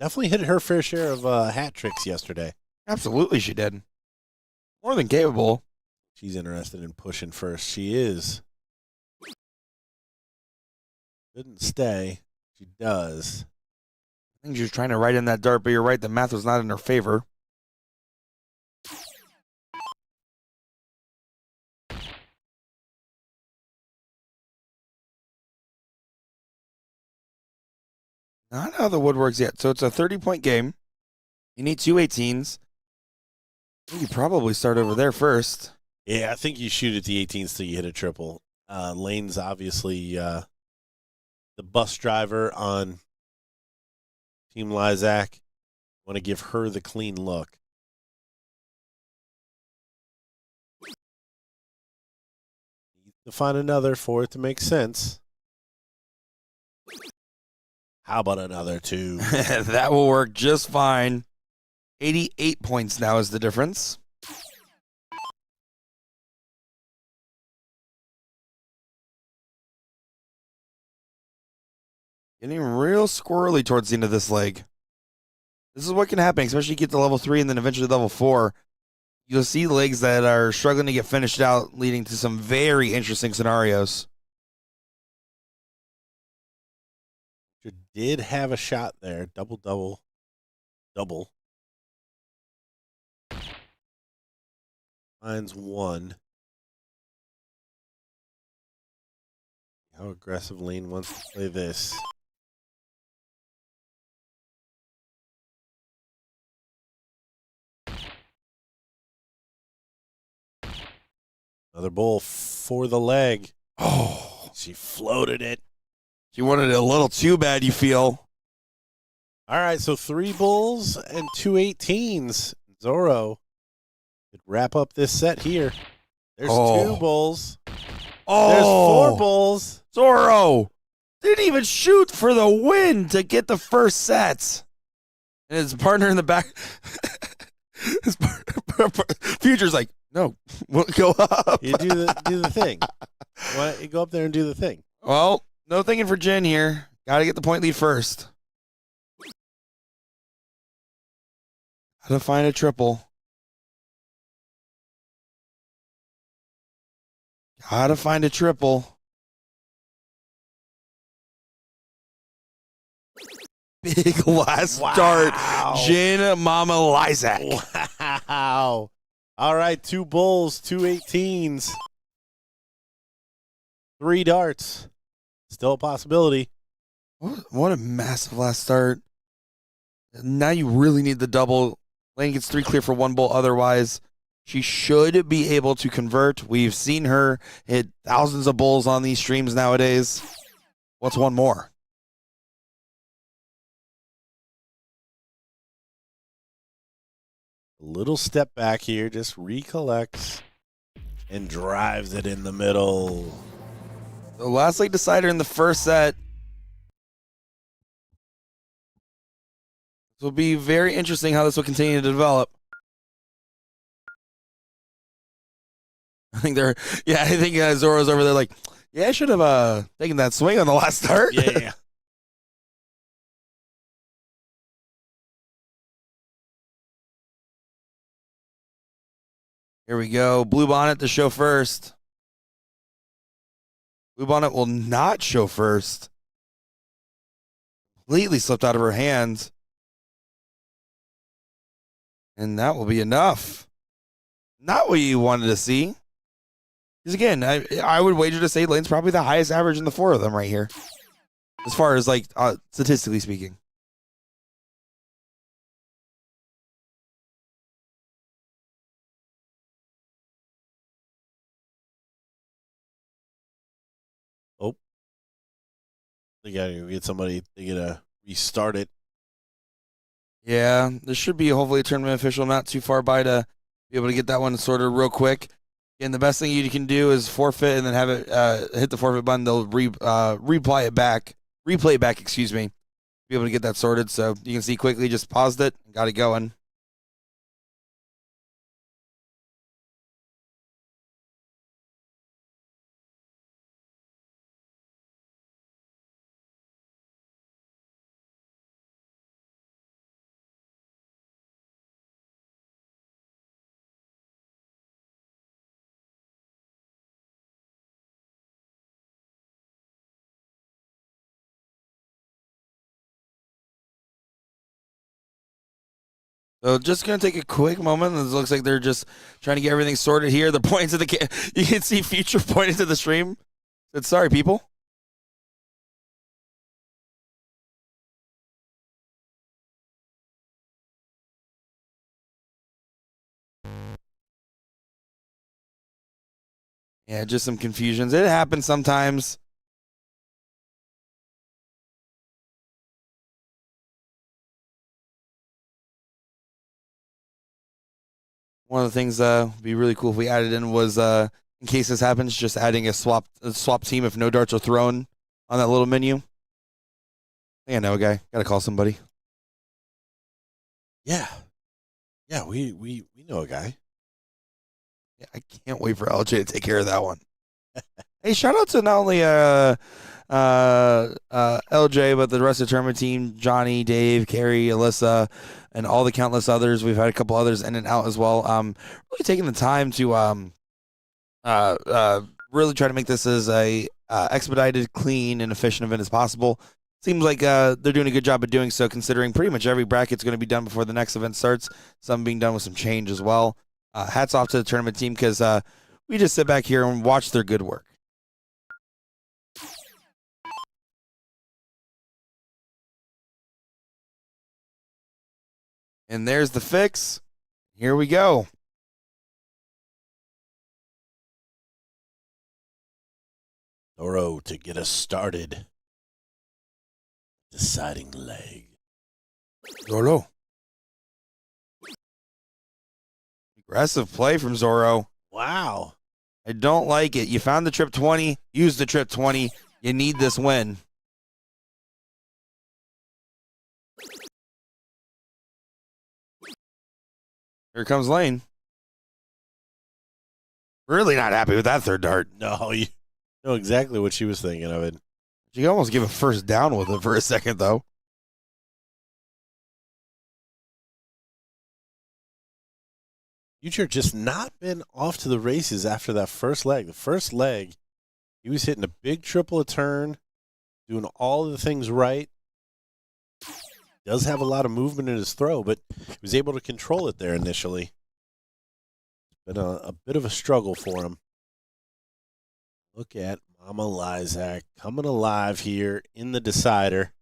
definitely hit her fair share of hat tricks yesterday. Absolutely, she did. More than capable. She's interested in pushing first. She is. Didn't stay. She does. I think she was trying to write in that dart, but you're right, the math was not in her favor. Not out of the woodworks yet. So it's a 30-point game. You need 2 18s. I think you probably start over there first. Yeah, I think you shoot at the 18s till you hit a triple. Lane's obviously the bus driver on Team Lizac. Want to give her the clean look. to find another for it to make sense. How about another 2? That will work just fine. 88 points now is the difference. Getting real squirrely towards the end of this leg. This is what can happen, especially you get to level 3 and then eventually level 4. You'll see legs that are struggling to get finished out, leading to some very interesting scenarios. You did have a shot there. Double, double, double. Mine's 1. How aggressive Lane wants to play this. Another bull for the leg. Oh, she floated it. She wanted it a little too bad, you feel. All right, so 3 bulls and 2 18s. Zorro could wrap up this set here. There's 2 bulls. Oh, there's 4 bulls. Zorro didn't even shoot for the win to get the first set. And his partner in the back, his Future's like, no, we'll go up. You do the thing. Why don't you go up there and do the thing? Well, no thinking for Jen here. Got to get the point lead first. Got to find a triple. Got to find a triple. Big last start. Jen Mama Lizac. Wow. All right, 2 bulls, 2 18s. 3 darts. Still a possibility. What a massive last start. Now you really need the double. Lane gets 3 clear for 1 bull. Otherwise, she should be able to convert. We've seen her hit thousands of bulls on these streams nowadays. What's 1 more? A little step back here, just recollects and drives it in the middle. The last leg decider in the first set. This will be very interesting how this will continue to develop. I think Zorro's over there like, yeah, I should have taken that swing on the last start. Yeah. Here we go. Blue Bonnet to show first. Blue Bonnet will not show first. Completely slipped out of her hands. And that will be enough. Not what you wanted to see. Because again, I would wager to say Lane's probably the highest average in the 4 of them right here. As far as like statistically speaking. Oh. They got to get somebody. They got to restart it. Yeah, there should be hopefully a tournament official not too far by to be able to get that one sorted real quick. And the best thing you can do is forfeit and then have it hit the forfeit button. They'll replay it back, be able to get that sorted. So you can see quickly, just paused it, got it going. So just going to take a quick moment. It looks like they're just trying to get everything sorted here. The points of the you can see Future pointing to the stream. Said, sorry, people. Yeah, just some confusions. It happens sometimes. One of the things would be really cool if we added in was in case this happens, just adding a swap team if no darts are thrown on that little menu. I think I know a guy. Got to call somebody. Yeah. Yeah, we know a guy. Yeah, I can't wait for LJ to take care of that one. Hey, shout out to not only LJ, but the rest of the tournament team, Johnny, Dave, Carrie, Alyssa, and all the countless others. We've had a couple others in and out as well. Really taking the time to really try to make this as a expedited, clean, and efficient event as possible. Seems like they're doing a good job of doing so, considering pretty much every bracket's going to be done before the next event starts. Some being done with some change as well. Hats off to the tournament team because we just sit back here and watch their good work. And there's the fix. Here we go. Zoro to get us started. Deciding leg. Zoro. Aggressive play from Zoro. Wow. I don't like it. You found the trip 20. Use the trip 20. You need this win. Here comes Lane. Really not happy with that third dart. No, you know exactly what she was thinking of it. She could almost give a first down with it for a second, though. Future just not been off to the races after that first leg. The first leg, he was hitting a big triple a turn, doing all of the things right. Does have a lot of movement in his throw, but he was able to control it there initially. Been a bit of a struggle for him. Look at Mama Lizac coming alive here in the decider.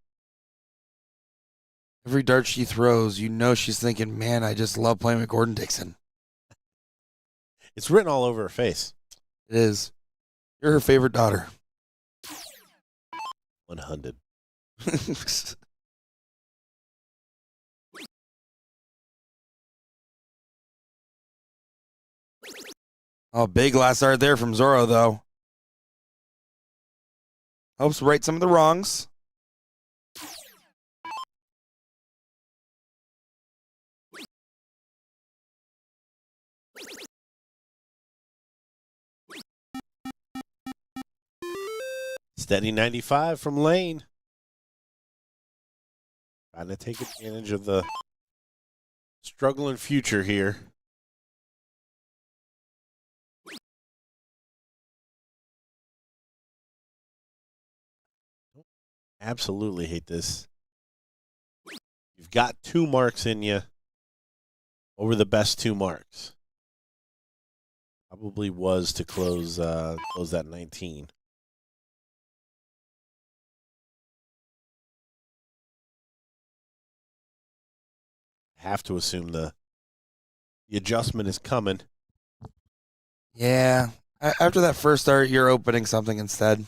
Every dart she throws, you know she's thinking, man, I just love playing with Gordon Dixon. It's written all over her face. It is. You're her favorite daughter. 100. Oh, big last dart there from Zoro, though. Helps right some of the wrongs. Steady 95 from Lane. Trying to take advantage of the struggling future here. Absolutely hate this. You've got 2 marks in you over the best 2 marks. Probably was to close that 19. Have to assume the adjustment is coming. Yeah. After that first dart, you're opening something instead.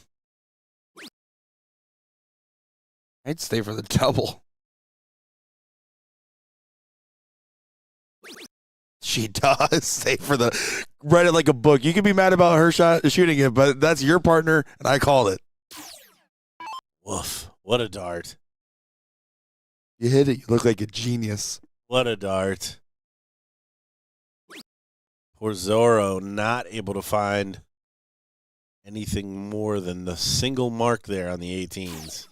I'd stay for the double. She does stay for the write it like a book. You can be mad about her shooting it, but that's your partner, and I called it. Woof. What a dart. You hit it. You look like a genius. What a dart. Poor Zoro not able to find anything more than the single mark there on the 18s.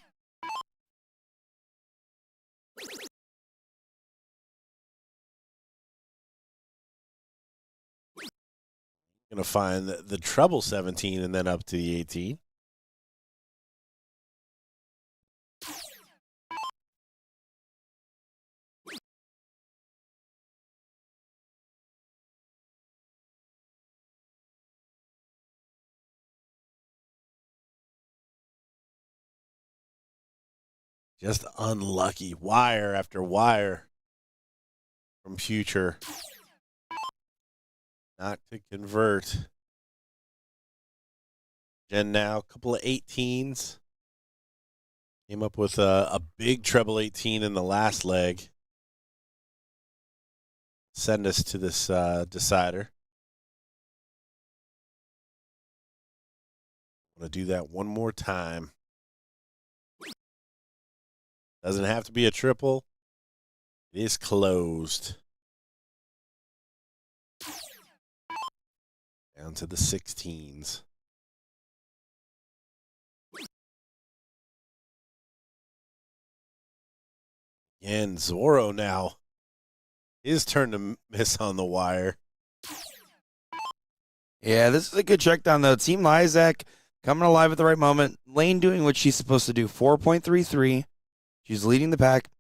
Going to find the treble 17 and then up to the 18. Just unlucky. Wire after wire from Future. Not to convert. Jen now, a couple of 18s. Came up with a big treble 18 in the last leg. Send us to this decider. going to do that one more time. Doesn't have to be a triple. It is closed. Down to the 16s. Again, Zorro now. His turn to miss on the wire. Yeah, this is a good check down, though. Team Lizac coming alive at the right moment. Lane doing what she's supposed to do. 4.33. She's leading the pack.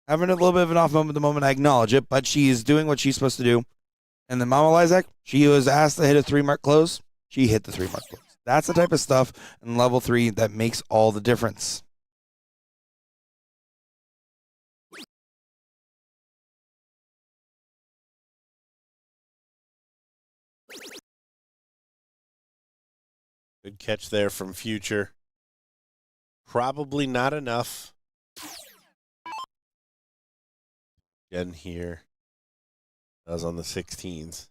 Having a little bit of an off moment at the moment, I acknowledge it, but she's doing what she's supposed to do. And then Mama Lizac, she was asked to hit a 3-mark close. She hit the 3-mark close. That's the type of stuff in level 3 that makes all the difference. Good catch there from Future. Probably not enough. Again here. That was on the 16s.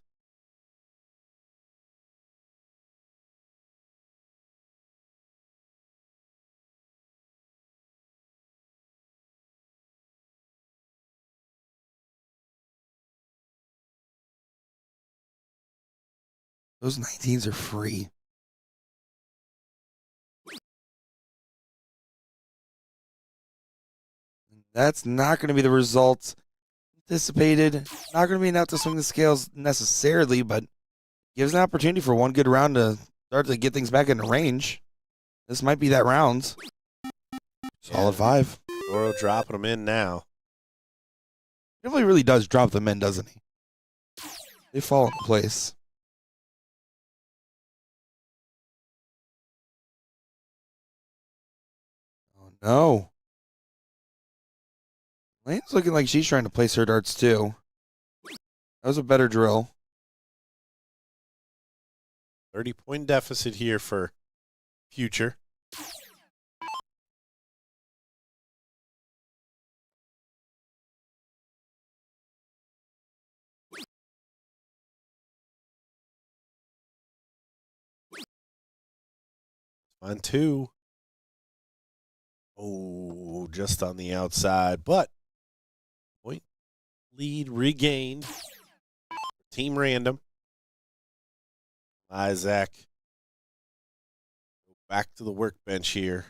Those 19s are free. That's not going to be the result anticipated. Not going to be enough to swing the scales necessarily, but gives an opportunity for one good round to start to get things back into range. This might be that round. Solid 5. Zorro dropping them in now. He really does drop them in, doesn't he? They fall into place. Oh, no. Lane's looking like she's trying to place her darts, too. That was a better drill. 30-point deficit here for Future. On 2. Oh, just on the outside, but point lead regained. Team Random. Lizac. Go back to the workbench here.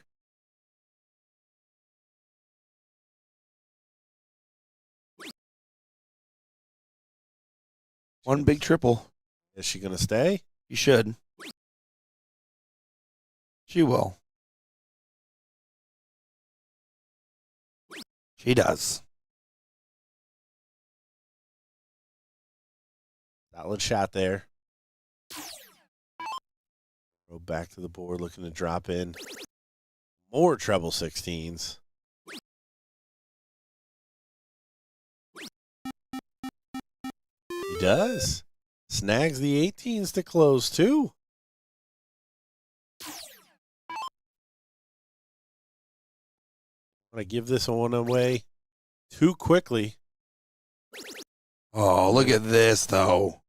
One big triple. Is she going to stay? She should. She will. She does. Solid shot there. Go back to the board, looking to drop in more treble 16s. He does. Snags the 18s to close, too. I'm going to give this one away too quickly. Oh, look at this, though.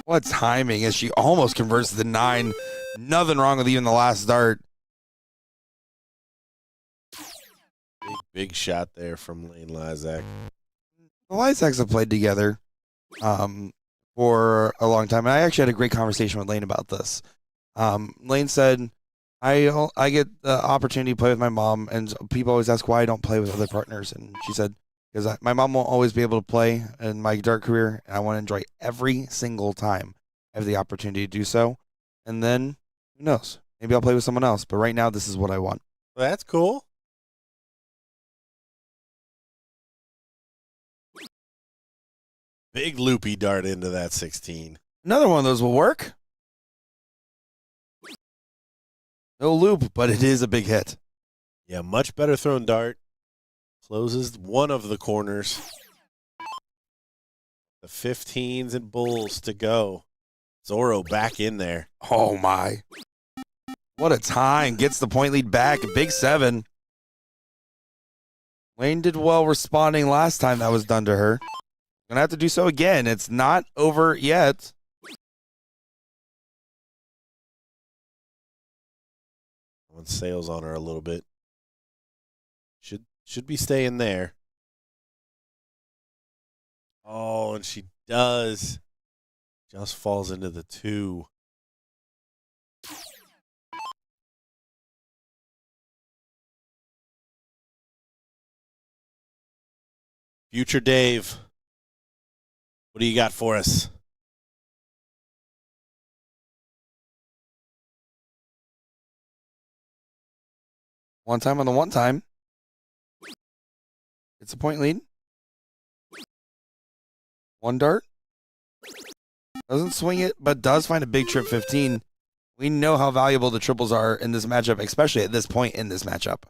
What timing as she almost converts to the 9. Nothing wrong with even the last dart. Big shot there from Lane Lizac. The Lizacs have played together for a long time. And I actually had a great conversation with Lane about this. Lane said, I get the opportunity to play with my mom, and people always ask why I don't play with other partners. And she said, because my mom won't always be able to play in my dart career, and I want to enjoy every single time I have the opportunity to do so. And then, who knows? Maybe I'll play with someone else. But right now, this is what I want. Well, that's cool. Big loopy dart into that 16. Another one of those will work. No loop, but it is a big hit. Yeah, much better thrown dart. Closes one of the corners. The 15s and bulls to go. Zorro back in there. Oh, my. What a time. Gets the point lead back. Big 7. Lane did well responding last time that was done to her. Going to have to do so again. It's not over yet. Wants sails on her a little bit. Should be staying there. Oh, and she does. Just falls into the 2. Future Dave, what do you got for us? One time on the one time. It's a point lead. One dart. Doesn't swing it, but does find a big trip 15. We know how valuable the triples are in this matchup, especially at this point in this matchup.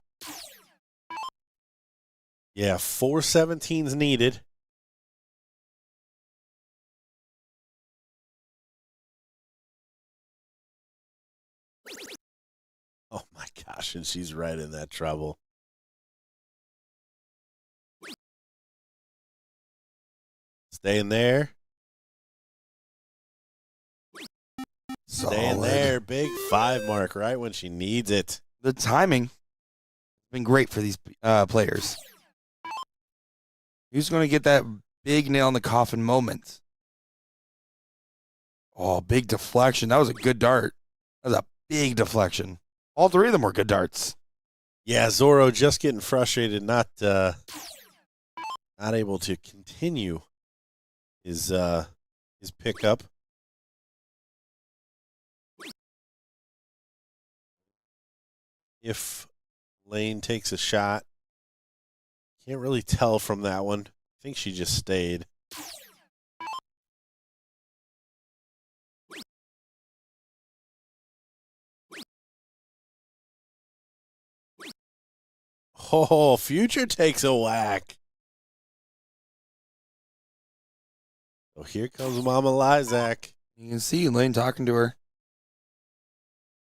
Yeah, 4 17s needed. Oh my gosh, and she's right in that trouble. Staying there. Staying Solid. there. Big 5 mark right when she needs it. The timing has been great for these players. Who's going to get that big nail in the coffin moment? Oh, big deflection. That was a good dart. That was a big deflection. All 3 of them were good darts. Yeah, Zorro just getting frustrated, not able to continue his pickup. If Lane takes a shot, can't really tell from that one. I think she just stayed. Oh, Future takes a whack. Oh, here comes Mama Lizac. You can see Lane talking to her.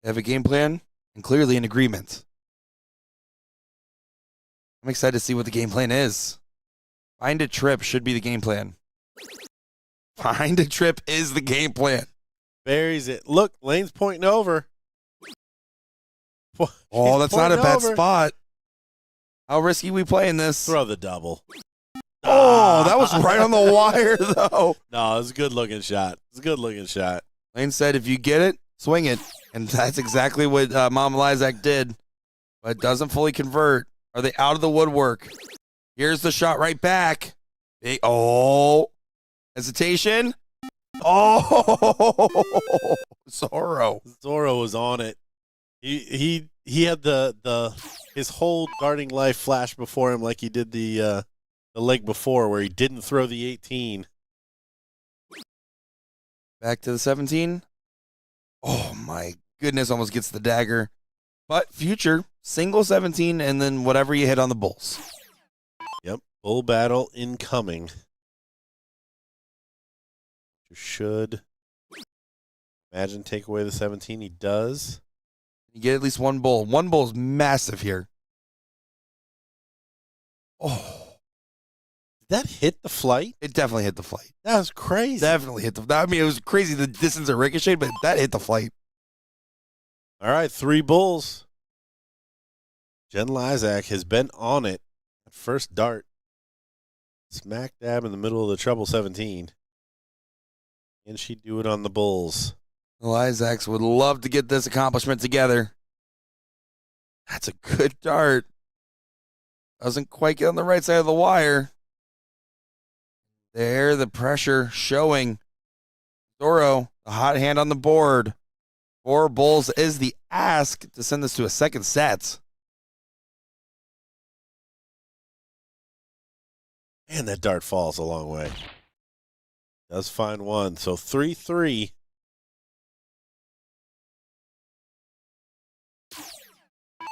They have a game plan and clearly an agreement. I'm excited to see what the game plan is. Find a trip should be the game plan. Find a trip is the game plan. Buries it. Look, Lane's pointing over. Oh, that's not a bad over. spot. How risky we playing this? Throw the double. Oh, that was right on the wire, though. No, it was a good-looking shot. It's a good-looking shot. Lane said, if you get it, swing it. And that's exactly what Mama Lizac did. But doesn't fully convert. Are they out of the woodwork? Here's the shot right back. Oh. Hesitation. Oh. Zorro. Zorro was on it. He had his whole darting life flash before him like he did the leg before where he didn't throw the 18. Back to the 17. Oh, my goodness. Almost gets the dagger. But Future, single 17, and then whatever you hit on the bulls. Yep. Bull battle incoming. Should imagine take away the 17. He does. You get at least one bull. One bull is massive here. Oh. Did that hit the flight? It definitely hit the flight. That was crazy. Definitely hit the. I mean, it was crazy the distance it ricocheted, but that hit the flight. All right, 3 bulls. Jen Lizac has been on it. At first dart. Smack dab in the middle of the treble 17. Can she do it on the bulls? The Lizacs would love to get this accomplishment together. That's a good dart. Doesn't quite get on the right side of the wire. There, the pressure showing. Zorro, the hot hand on the board. 4 bulls is the ask to send this to a second set. And that dart falls a long way. Does find one. So 3-3.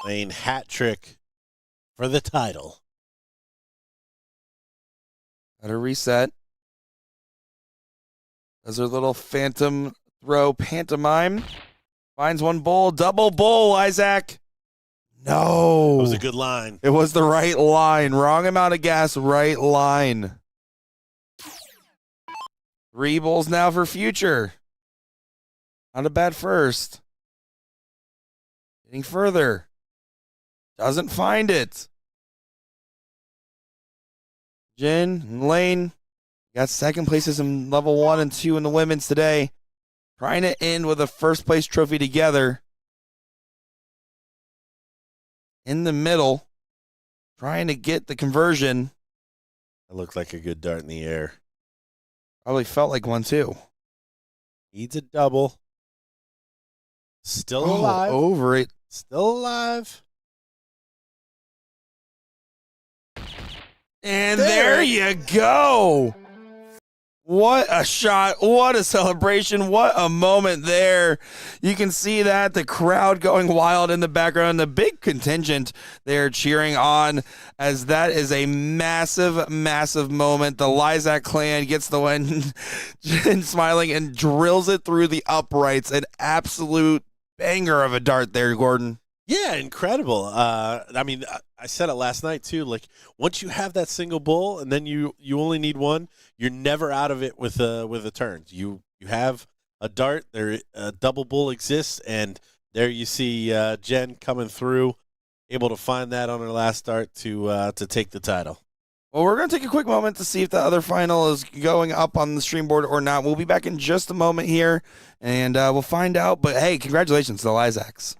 Lane hat trick for the title. Got a reset. Does her little phantom throw pantomime. Finds one bull. Double bull, Lizac. No. It was a good line. It was the right line. Wrong amount of gas, right line. 3 bulls now for Future. Not a bad first. Getting further. Doesn't find it. Jin and Lane got second places in level 1 and 2 in the women's today. Trying to end with a first place trophy together. In the middle. Trying to get the conversion. That looked like a good dart in the air. Probably felt like one too. Needs a double. Still alive. Over it. Still alive. And there you go. What a shot. What a celebration. What a moment there. You can see that. The crowd going wild in the background. The big contingent there cheering on, as that is a massive, massive moment. The Lizac clan gets the win. Jin smiling and drills it through the uprights. An absolute banger of a dart there, Gordon. Yeah, incredible. I mean, I said it last night too. Like, once you have that single bull, and then you only need one, you're never out of it with the turns. You have a dart. There, a double bull exists, and there you see Jen coming through, able to find that on her last dart to take the title. Well, we're going to take a quick moment to see if the other final is going up on the stream board or not. We'll be back in just a moment here, and we'll find out. But, hey, congratulations to the Lizacs.